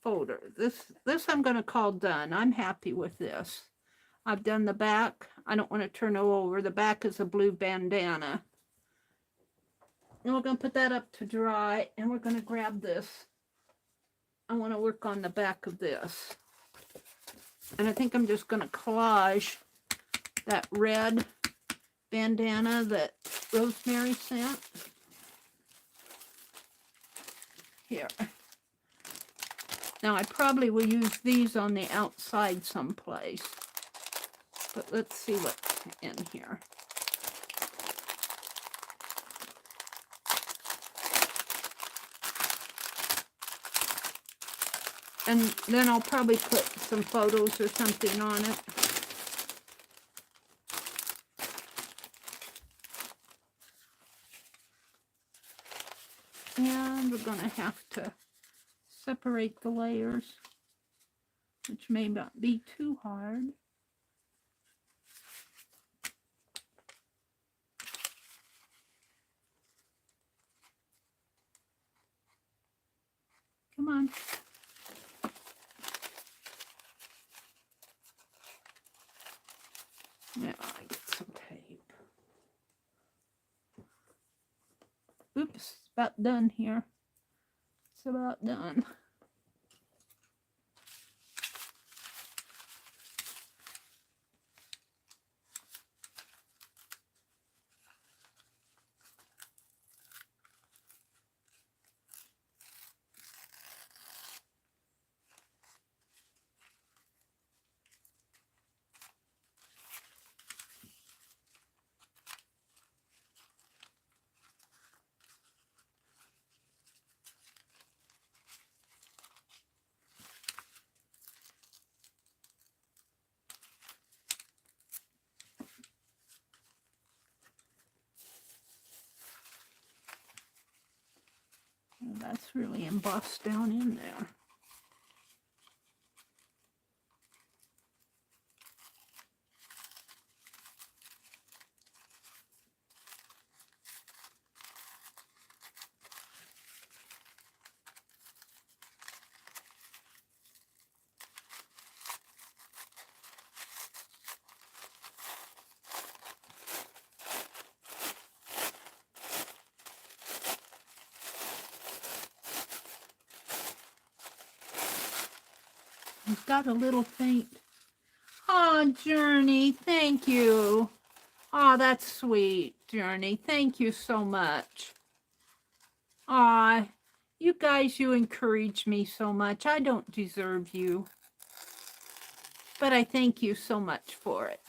folder. This I'm going to call done. I'm happy with this. I've done the back. I don't want to turn it over. The back is a blue bandana. And we're going to put that up to dry, and we're going to grab this. I want to work on the back of this. And I think I'm just going to collage that red bandana that Rosemary sent. Here. Now I probably will use these on the outside someplace. But let's see what's in here. And then I'll probably put some photos or something on it. And we're going to have to separate the layers, which may not be too hard. Come on. Now I get some tape. Oops, it's about done here. It's about done. That's really embossed down in there. It's got a little faint. Oh, Journey, thank you. Oh, that's sweet, Journey. Thank you so much. Aw, you guys, you encourage me so much. I don't deserve you, but I thank you so much for it.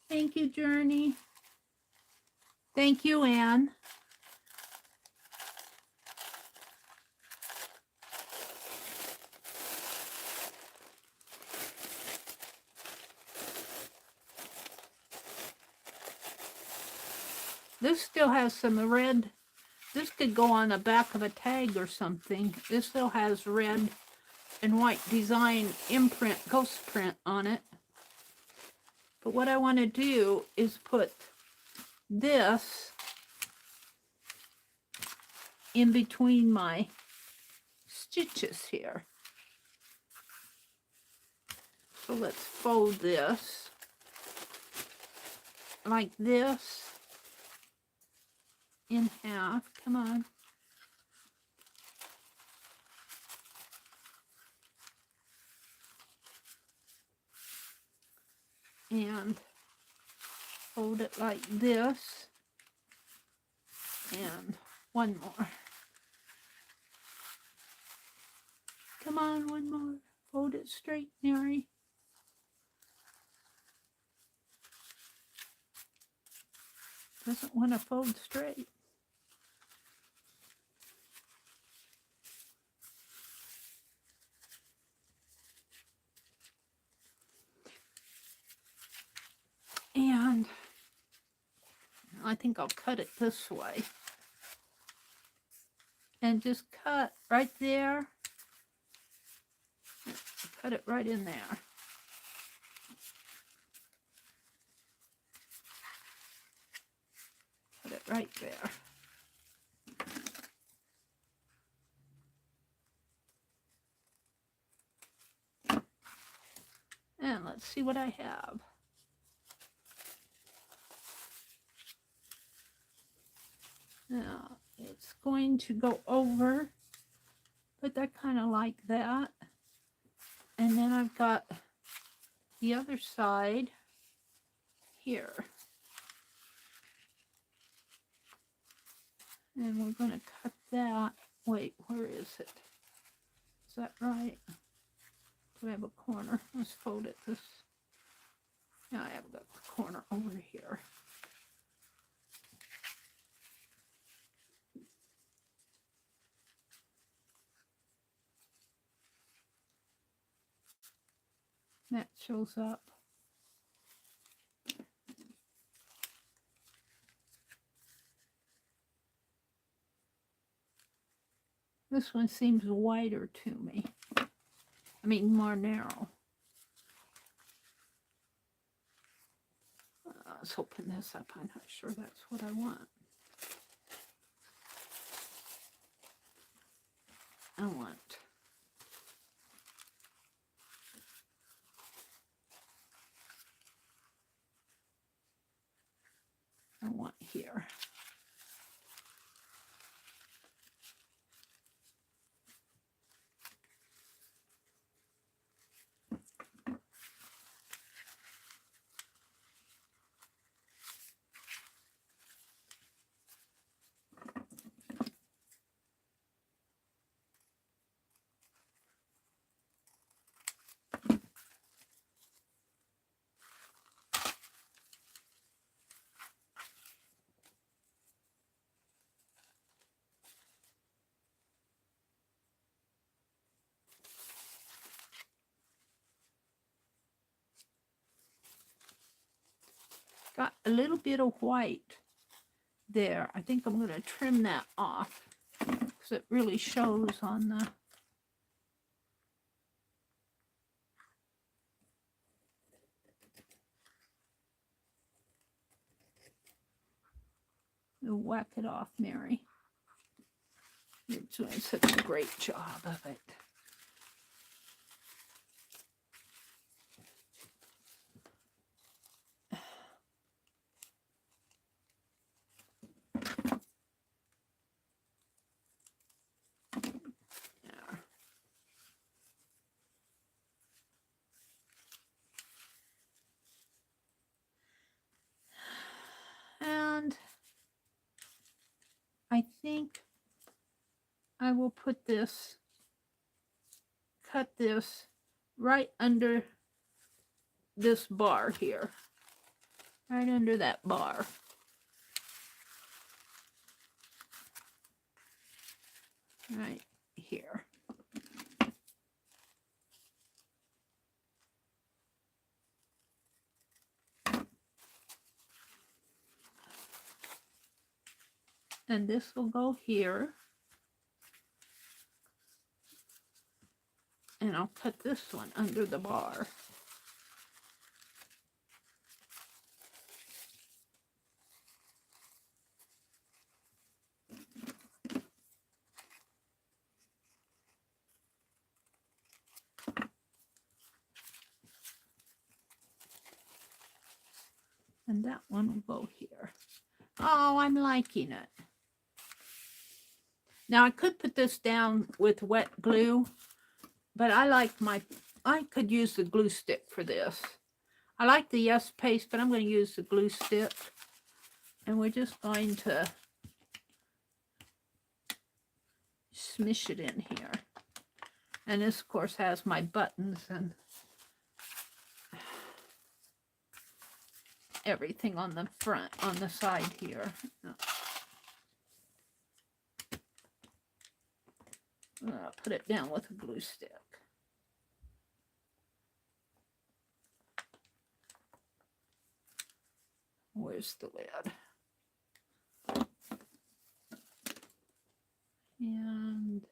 Thank you, Journey. Thank you, Anne. This still has some red. This could go on the back of a tag or something. This still has red and white design imprint, ghost print on it. But what I want to do is put this in between my stitches here. So let's fold this like this in half. Come on. And fold it like this. And one more. Come on, one more. Fold it straight, Meri. Doesn't want to fold straight. And I think I'll cut it this way. And just cut right there. Cut it right in there. Put it right there. And let's see what I have. Now, it's going to go over, but that kind of like that. And then I've got the other side here. And we're going to cut that. Wait, where is it? Is that right? Do I have a corner? Let's fold it this. Yeah, I have got the corner over here. That shows up. This one seems wider to me. I mean, more narrow. Let's open this up. I'm not sure that's what I want. I want here. got a little bit of white there. I think I'm going to trim that off because it really shows on the... You'll whack it off, Meri. You're doing such a great job of it. There. And I think I will put this, cut this right under this bar here, right under that bar. Right here. And this will go here. And I'll cut this one under the bar. And that one will go here. Oh, I'm liking it. Now I could put this down with wet glue, but I could use the glue stick for this. I like the Yes paste, but I'm going to use the glue stick. And we're just going to smush it in here. And this, of course, has my buttons and everything on the front, on the side here. I'll put it down with a glue stick. Where's the lid? And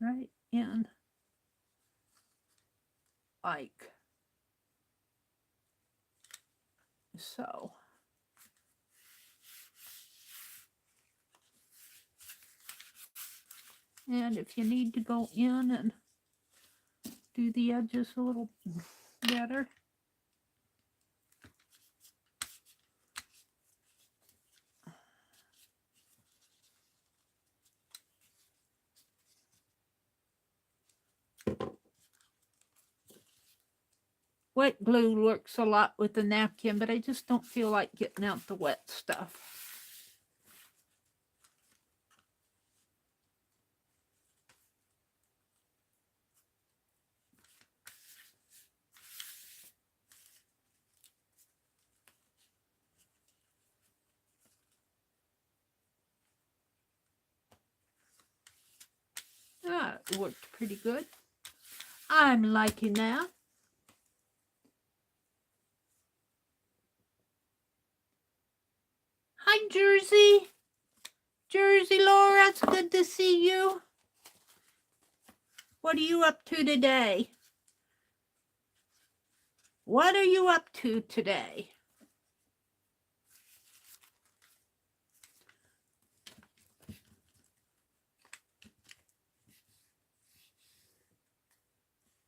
right in like so. And if you need to go in and do the edges a little better, wet glue works a lot with the napkin, but I just don't feel like getting out the wet stuff. Ah, it worked pretty good. I'm liking that. Hi, Jersey. Jersey Laura, it's good to see you. What are you up to today? What are you up to today?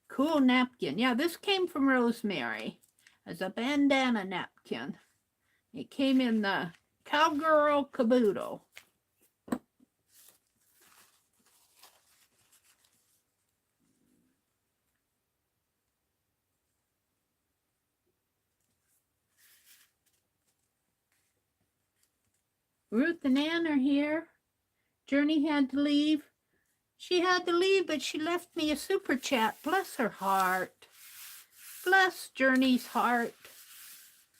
Cool napkin. Yeah, this came from Rosemary as a bandana napkin. It came in the Cowgirl Caboodle. Ruth and Ann are here. Journey had to leave. She had to leave, but she left me a super chat. Bless her heart. Bless Journey's heart.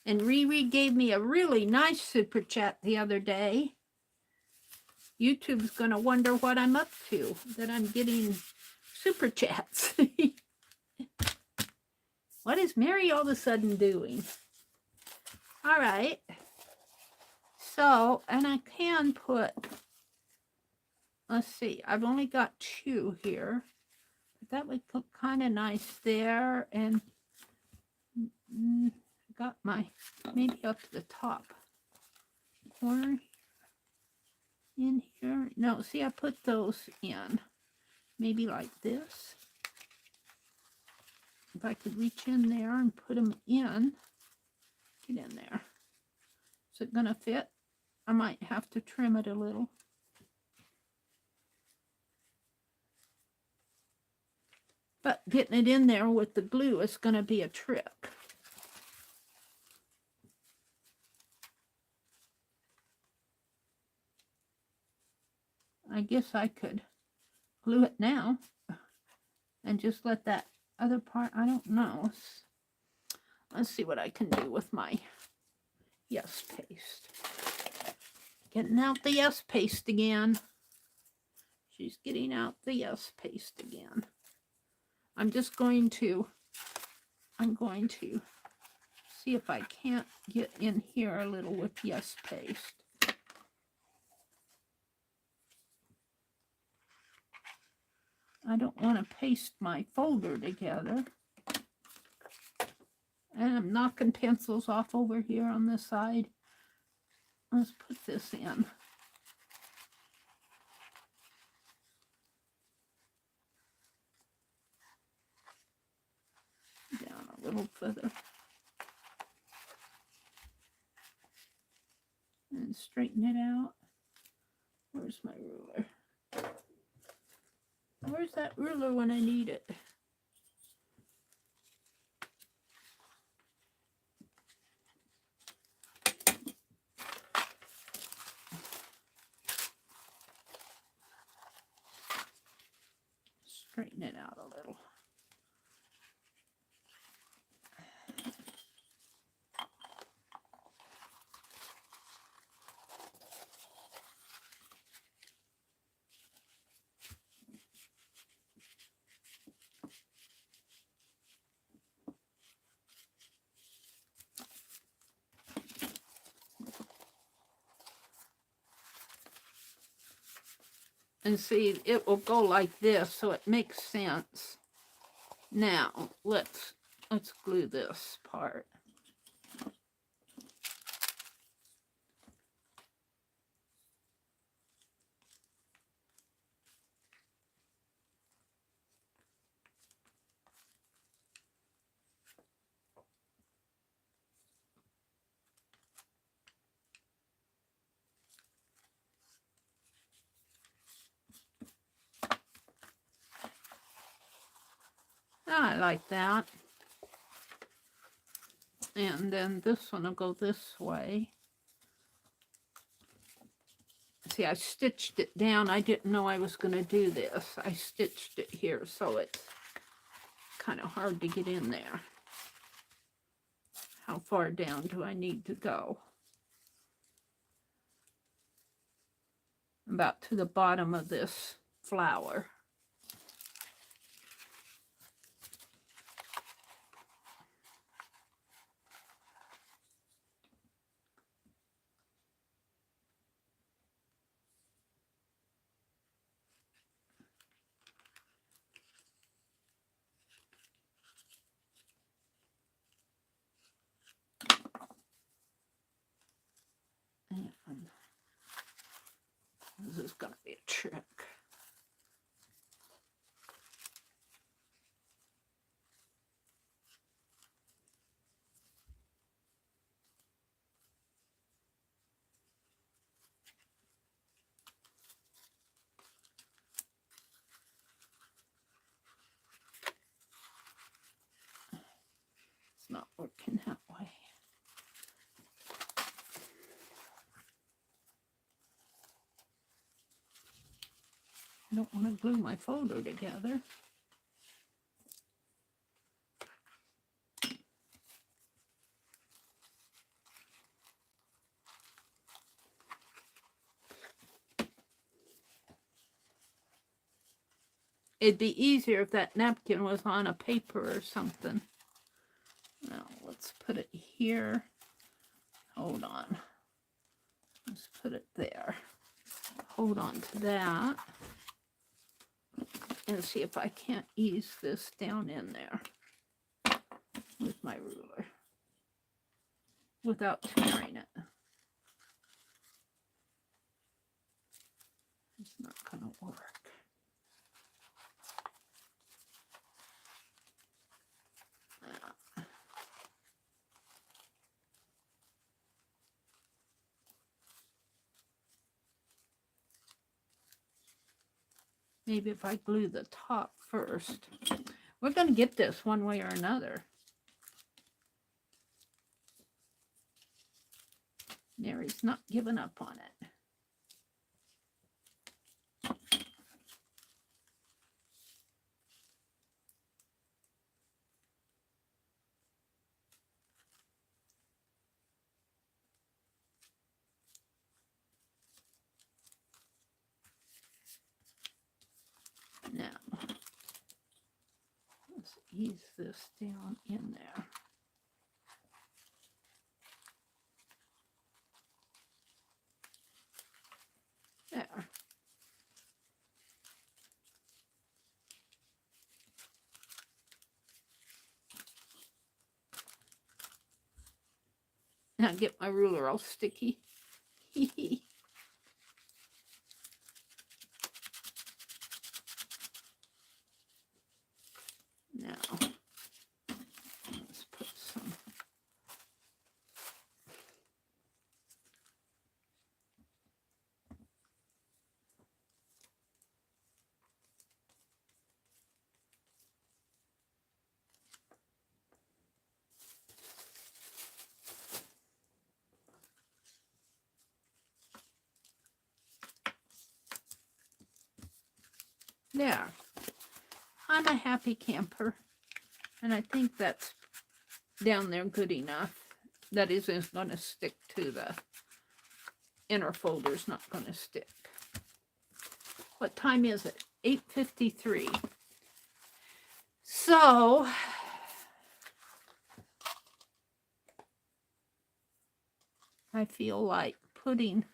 And Riri gave me a really nice super chat the other day. YouTube's going to wonder what I'm up to, that I'm getting super chats. What is Meri all of a sudden doing? All right. So, and I can put, let's see, I've only got 2 here. But that would look kind of nice there. And got my, maybe up to the top corner in here. No, see, I put those in. Maybe like this. If I could reach in there and put them in. Get in there. Is it going to fit? I might have to trim it a little. But getting it in there with the glue is going to be a trick. I guess I could glue it now and just let that other part, I don't know. Let's see what I can do with my yes paste. Getting out the yes paste again. She's getting out the yes paste again. I'm going to see if I can't get in here a little with yes paste. I don't want to paste my folder together. And I'm knocking pencils off over here on this side. Let's put this in. Down a little further. And straighten it out. Where's my ruler? Where's that ruler when I need it? Straighten it out a little. And see, it will go like this, so it makes sense. Now, let's glue this part. I like that. And then this one will go this way. See, I stitched it down. I didn't know I was going to do this. I stitched it here, so it's kind of hard to get in there. How far down do I need to go? About to the bottom of this flower. And this is going to be a trick. It's not working that way. I don't want to glue my folder together. It'd be easier if that napkin was on a paper or something. Now let's put it here. Hold on. Let's put it there. Hold on to that. And see if I can't ease this down in there with my ruler without tearing it. It's not going to work. Maybe if I glue the top first. We're going to get this one way or another. Meri's not giving up on it. Now, let's ease this down in there. There. Now get my ruler all sticky. Now, let's put some. There. I'm a happy camper. And I think that's down there good enough. That isn't going to stick to the inner folder's not going to stick. What time is it? 8:53. So, I feel like putting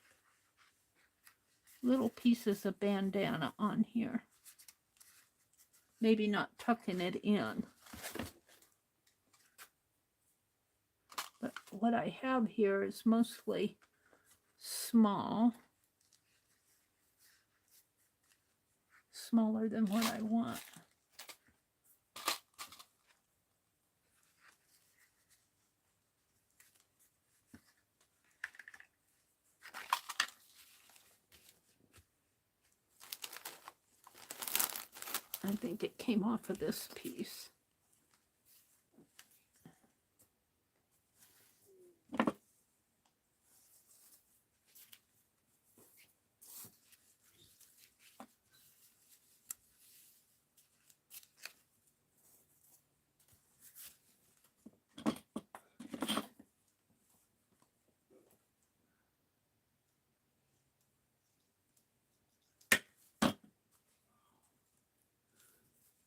little pieces of bandana on here. Maybe not tucking it in. But what I have here is mostly small. Smaller than what I want. I think it came off of this piece.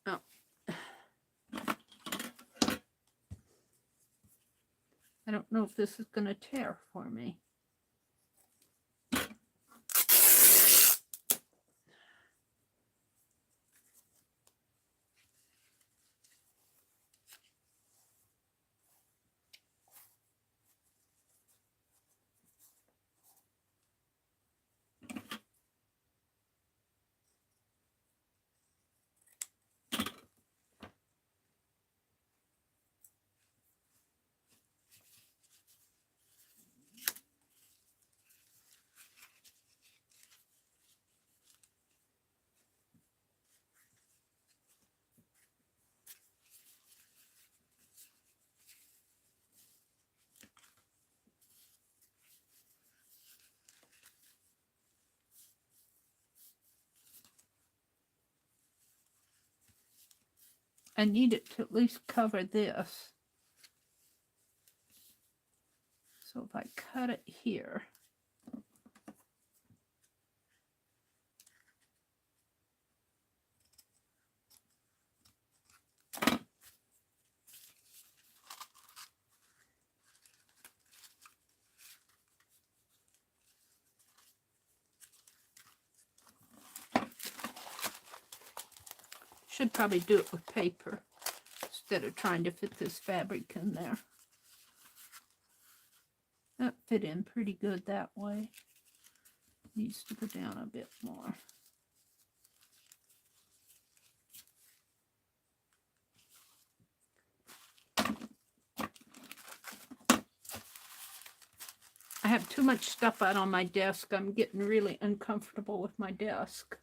Oh. I don't know if this is going to tear for me. I need it to at least cover this. So if I cut it here, Should probably do it with paper instead of trying to fit this fabric in there. That fit in pretty good that way. Needs to go down a bit more. I have too much stuff out on my desk. I'm getting really uncomfortable with my desk.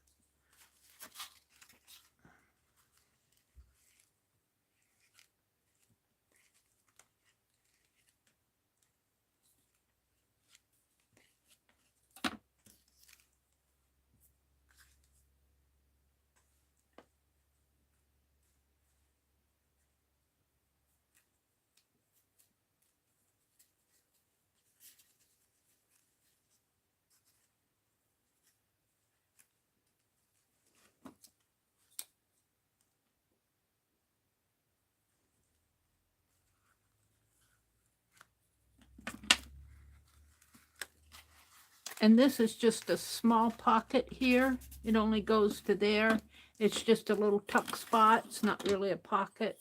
And this is just a small pocket here. It only goes to there. It's just a little tuck spot. It's not really a pocket.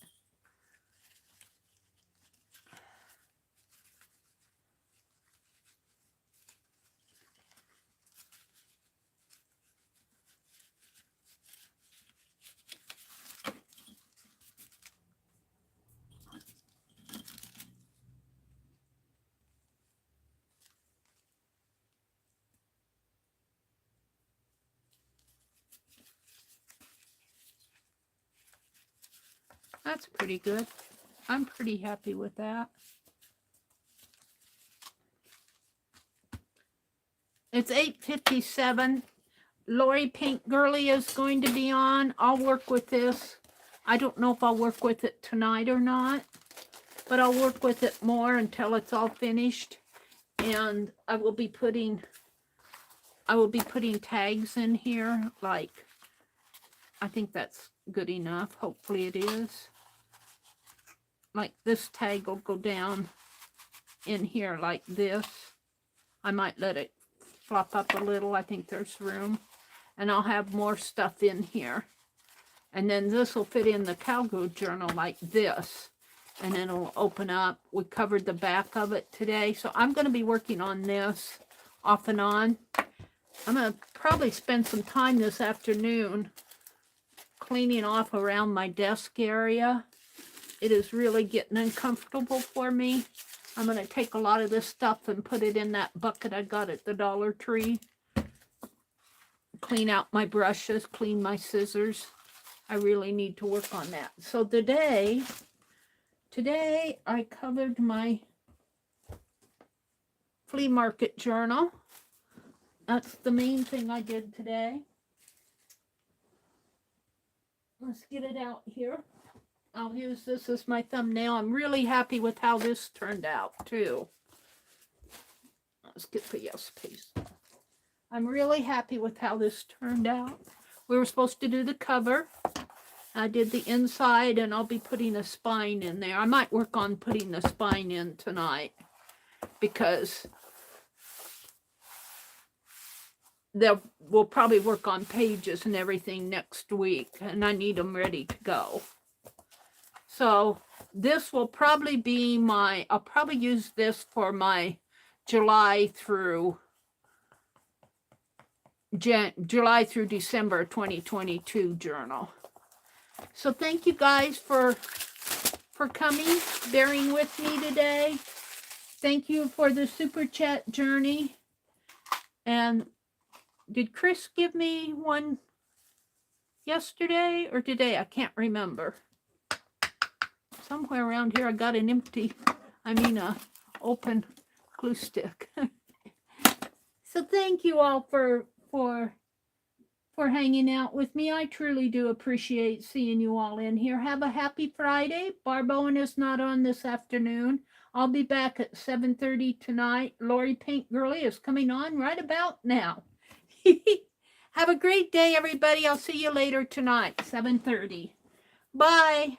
That's pretty good. I'm pretty happy with that. It's 8:57. Lori Paint Girly is going to be on. I'll work with this. I don't know if I'll work with it tonight or not, but I'll work with it more until it's all finished. And I will be putting tags in here, like, I think that's good enough. Hopefully it is. Like this tag will go down in here like this. I might let it flop up a little. I think there's room. And I'll have more stuff in here. And then this will fit in the cowgirl journal like this. And it'll open up. We covered the back of it today. So I'm going to be working on this off and on. I'm going to probably spend some time this afternoon cleaning off around my desk area. It is really getting uncomfortable for me. I'm going to take a lot of this stuff and put it in that bucket I got at the Dollar Tree. Clean out my brushes, clean my scissors. I really need to work on that. So today I covered my flea market journal. That's the main thing I did today. Let's get it out here. I'll use this as my thumbnail. I'm really happy with how this turned out, too. Let's get the yes piece. I'm really happy with how this turned out. We were supposed to do the cover. I did the inside, and I'll be putting a spine in there. I might work on putting the spine in tonight, because we'll probably work on pages and everything next week, and I need them ready to go. So this will probably be I'll probably use this for my July through December 2022 journal. So thank you guys for coming, bearing with me today. Thank you for the super chat journey. And did Chris give me one yesterday or today? I can't remember. Somewhere around here I got an open glue stick. So thank you all for hanging out with me. I truly do appreciate seeing you all in here. Have a happy Friday. Barb Owen is not on this afternoon. I'll be back at 7:30 tonight. Lori Paint Girly is coming on right about now. Have a great day, everybody. I'll see you later tonight, 7:30. Bye.